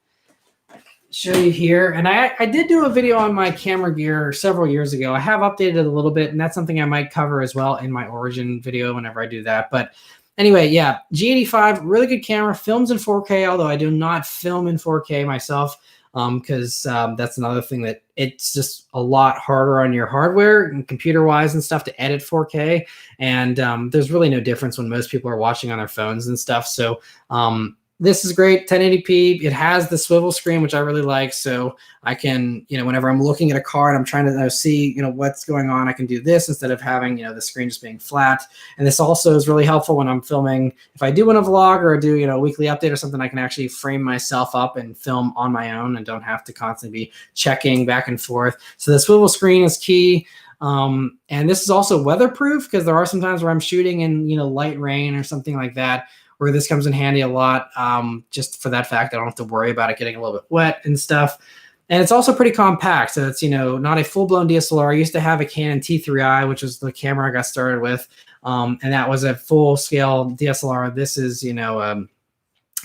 show you here. And I did do a video on my camera gear several years ago. I have updated it a little bit, and that's something I might cover as well in my origin video whenever I do that. But anyway, yeah, G85, really good camera, films in 4K, although I do not film in 4K myself, because that's another thing that it's just a lot harder on your hardware and computer-wise and stuff to edit 4K. And there's really no difference when most people are watching on their phones and stuff. So this is great, 1080p. It has the swivel screen, which I really like. So I can, whenever I'm looking at a car and I'm trying to see, what's going on, I can do this instead of having, the screen just being flat. And this also is really helpful when I'm filming. If I do want to vlog or do, a weekly update or something, I can actually frame myself up and film on my own and don't have to constantly be checking back and forth. So the swivel screen is key. And this is also weatherproof, because there are some times where I'm shooting in, light rain or something like that, where this comes in handy a lot, just for that fact I don't have to worry about it getting a little bit wet and stuff. And it's also pretty compact, so it's, not a full-blown DSLR. I used to have a Canon T3i, which was the camera I got started with, and that was a full-scale DSLR. This is, a mirrorless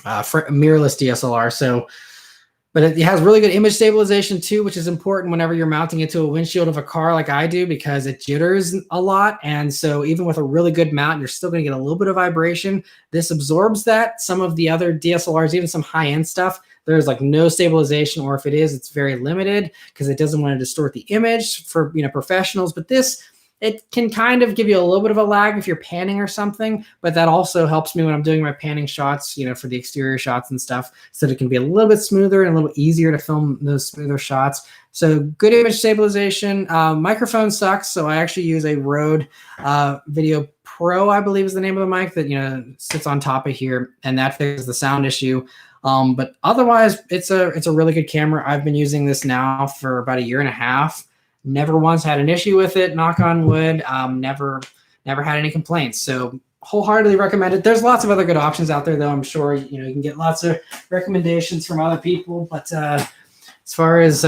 DSLR, so... But it has really good image stabilization too, which is important whenever you're mounting it to a windshield of a car like I do, because it jitters a lot. And so even with a really good mount, you're still going to get a little bit of vibration. This absorbs that. Some of the other DSLRs, even some high-end stuff, there's like no stabilization, or if it is, it's very limited because it doesn't want to distort the image for professionals. But this, it can kind of give you a little bit of a lag if you're panning or something, but that also helps me when I'm doing my panning shots, for the exterior shots and stuff, so that it can be a little bit smoother and a little easier to film those smoother shots. So good image stabilization. Microphone sucks, so I actually use a Rode Video Pro, I believe is the name of the mic, that sits on top of here, and that fixes the sound issue. But otherwise, it's a really good camera. I've been using this now for about 1.5 years. Never once had an issue with it, knock on wood. Never had any complaints. So wholeheartedly recommend it. There's lots of other good options out there, though. I'm sure you can get lots of recommendations from other people. But as far as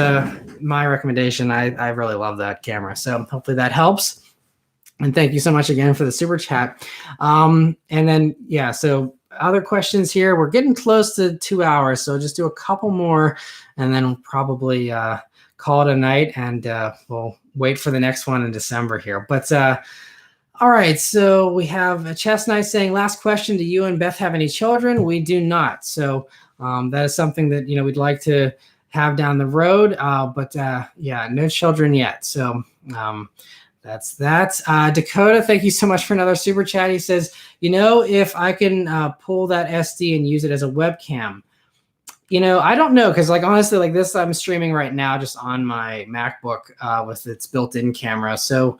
my recommendation, I really love that camera. So hopefully that helps. And thank you so much again for the super chat. And then, yeah, so other questions here. We're getting close to 2 hours, so just do a couple more, and then we'll probably call it a night, and we'll wait for the next one in December here. But all right, so we have a Chestnut saying, last question, do you and Beth have any children? We do not. So that is something that we'd like to have down the road, but yeah, no children yet. So that's that. Dakota, thank you so much for another super chat. He says, if I can pull that SD and use it as a webcam. I don't know, because honestly, like this, I'm streaming right now just on my MacBook with its built-in camera. So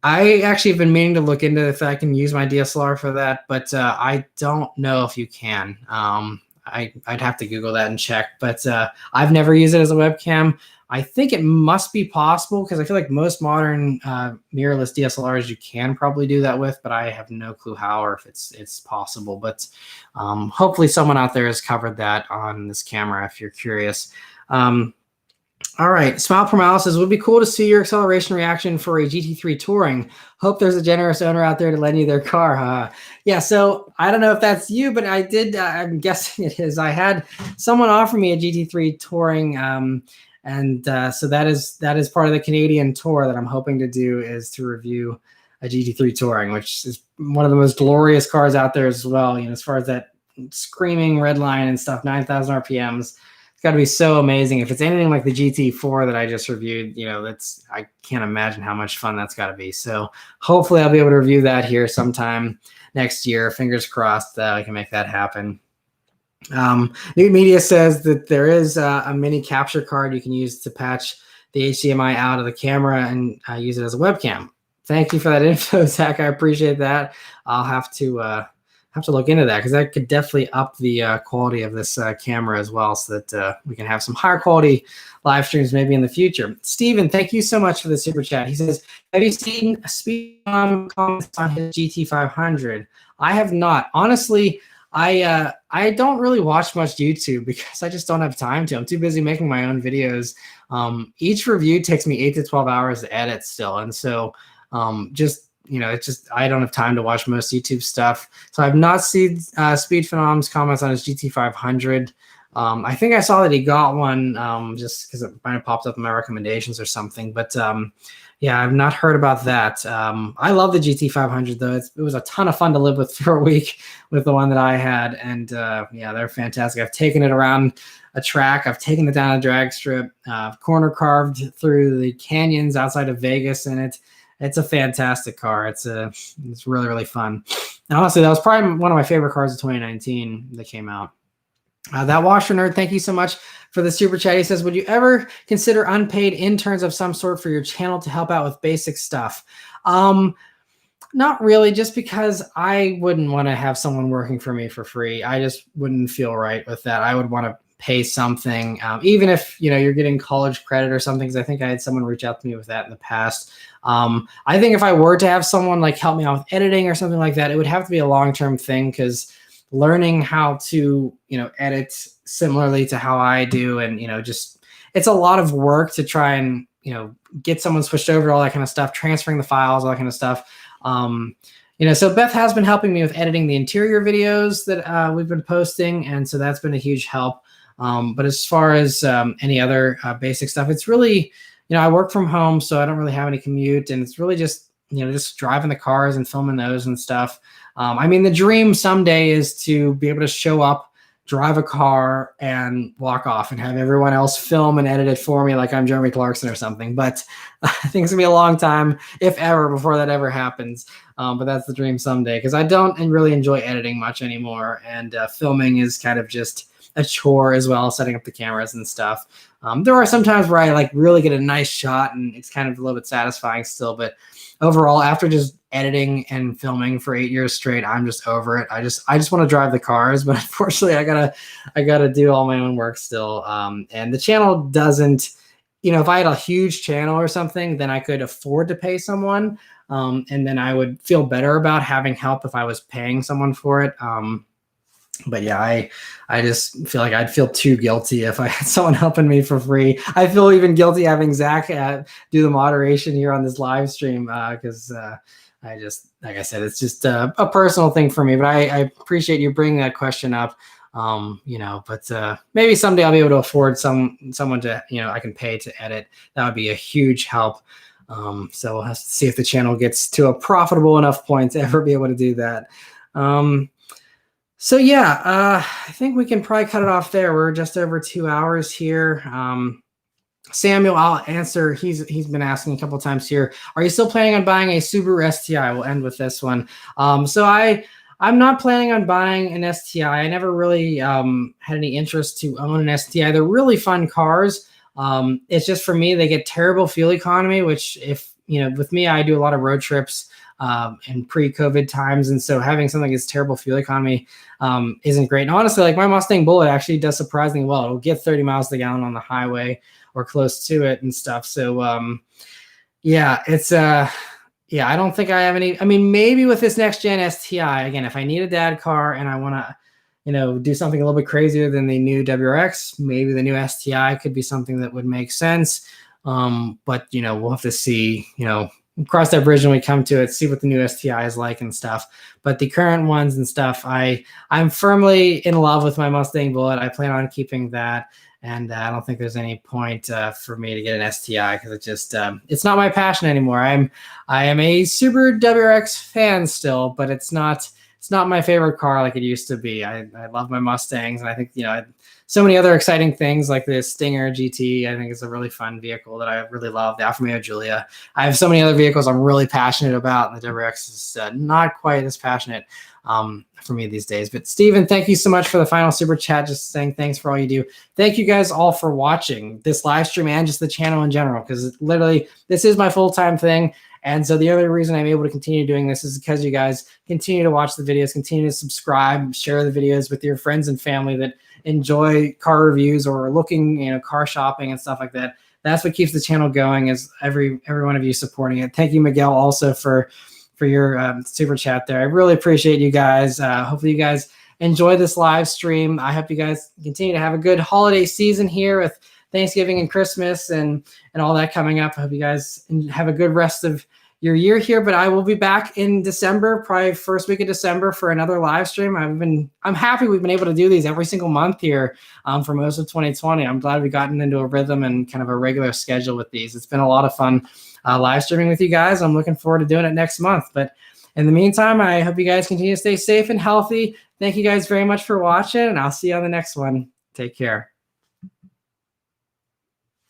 I actually have been meaning to look into if I can use my DSLR for that, but I don't know if you can. I'd have to Google that and check, but I've never used it as a webcam. I think it must be possible, because I feel like most modern mirrorless DSLRs you can probably do that with, but I have no clue how or if it's possible. But hopefully someone out there has covered that on this camera if you're curious. All right, Smile for Mile says, it would be cool to see your acceleration reaction for a GT3 Touring. Hope there's a generous owner out there to lend you their car. Yeah, so I don't know if that's you, but I did, I'm guessing it is. I had someone offer me a GT3 Touring, and so that is part of the Canadian tour that I'm hoping to do, is to review a GT3 Touring, which is one of the most glorious cars out there as well. As far as that screaming red line and stuff, 9,000 RPMs. it's got to be so amazing. If it's anything like the GT4 that I just reviewed, I can't imagine how much fun that's got to be. So hopefully I'll be able to review that here sometime next year. Fingers crossed that I can make that happen. New Media says that there is a mini capture card you can use to patch the HDMI out of the camera and use it as a webcam. Thank you for that info, Zach. I appreciate that. I'll have to look into that because that could definitely up the quality of this camera as well, so that we can have some higher quality live streams maybe in the future. Steven, thank you so much for the super chat. He says, have you seen speed comments on his GT500? I have not. Honestly, I don't really watch much YouTube because I just don't have time to. I'm too busy making my own videos. Each review takes me 8 to 12 hours to edit still. And so it's just I don't have time to watch most YouTube stuff. So I've not seen Speed Phenom's comments on his GT500. I think I saw that he got one just because it might have popped up in my recommendations or something. But yeah, I've not heard about that. I love the GT500 though. It was a ton of fun to live with for a week with the one that I had, and yeah, they're fantastic. I've taken it around a track. I've taken it down a drag strip, corner carved through the canyons outside of Vegas, and it's a fantastic car. It's really, really fun. And honestly, that was probably one of my favorite cars of 2019 that came out. That Washer Nerd, thank you so much for the super chat. He says, would you ever consider unpaid interns of some sort for your channel to help out with basic stuff? Not really, just because I wouldn't want to have someone working for me for free. I just wouldn't feel right with that. I would want to pay something, even if you're getting college credit or something, because I think I had someone reach out to me with that in the past. I think if I were to have someone like help me out with editing or something like that, it would have to be a long-term thing, because learning how to edit similarly to how I do, and just it's a lot of work to try and get someone switched over to all that kind of stuff, transferring the files, all that kind of stuff. So Beth has been helping me with editing the interior videos that we've been posting, and so that's been a huge help. But as far as any other basic stuff, it's really I work from home, so I don't really have any commute, and it's really just just driving the cars and filming those and stuff. I mean, the dream someday is to be able to show up, drive a car, and walk off and have everyone else film and edit it for me like I'm Jeremy Clarkson or something. But I think it's going to be a long time, if ever, before that ever happens. But that's the dream someday, because I don't really enjoy editing much anymore. And filming is kind of just a chore as well, setting up the cameras and stuff. There are some times where I like really get a nice shot and it's kind of a little bit satisfying still. But overall, after just editing and filming for 8 years straight, I'm just over it. I just want to drive the cars, but unfortunately I gotta do all my own work still. And the channel doesn't, if I had a huge channel or something, then I could afford to pay someone. And then I would feel better about having help if I was paying someone for it. But yeah, I just feel like I'd feel too guilty if I had someone helping me for free. I feel even guilty having Zach do the moderation here on this live stream, because I just, like I said, it's just a personal thing for me. But I appreciate you bringing that question up. But maybe someday I'll be able to afford someone to I can pay to edit. That would be a huge help. So we'll have to see if the channel gets to a profitable enough point to ever be able to do that. So yeah, I think we can probably cut it off there. We're just over 2 hours here. Samuel, I'll answer. He's been asking a couple times here. Are you still planning on buying a Subaru STI? We'll end with this one. So I'm not planning on buying an STI. I never really had any interest to own an STI. They're really fun cars. It's just for me, they get terrible fuel economy, which with me, I do a lot of road trips in pre-COVID times. And so having something that's terrible fuel economy isn't great. And honestly, like my Mustang Bullet actually does surprisingly well. It'll get 30 miles to the gallon on the highway or close to it and stuff. So yeah, it's I don't think I have any. I mean, maybe with this next gen STI, again, if I need a dad car and I want to do something a little bit crazier than the new WRX, maybe the new STI could be something that would make sense. But we'll have to see, cross that bridge when we come to it, see what the new STI is like and stuff. But the current ones and stuff, I'm firmly in love with my Mustang Bullet. I plan on keeping that. And I don't think there's any point for me to get an STI, because it just it's not my passion anymore. I am a Subaru WRX fan still, but it's not my favorite car like it used to be. I love my Mustangs, and I think so many other exciting things like the Stinger GT. I think is a really fun vehicle that I really love. The Alfa Romeo Giulia. I have so many other vehicles I'm really passionate about, and the WRX is not quite as passionate for me these days. But Steven, thank you so much for the final super chat. Just saying thanks for all you do. Thank you guys all for watching this live stream and just the channel in general, because literally this is my full-time thing. And so the other reason I'm able to continue doing this is because you guys continue to watch the videos, continue to subscribe, share the videos with your friends and family that enjoy car reviews or looking, car shopping and stuff like that. That's what keeps the channel going, is every one of you supporting it. Thank you, Miguel, also for your super chat there. I really appreciate you guys. Hopefully you guys enjoy this live stream. I hope you guys continue to have a good holiday season here with Thanksgiving and Christmas and all that coming up. I hope you guys have a good rest of your year here, but I will be back in December, probably first week of December, for another live stream. I'm happy we've been able to do these every single month here for most of 2020. I'm glad we've gotten into a rhythm and kind of a regular schedule with these. It's been a lot of fun live streaming with you guys. I'm looking forward to doing it next month. But in the meantime, I hope you guys continue to stay safe and healthy. Thank you guys very much for watching, and I'll see you on the next one. Take care.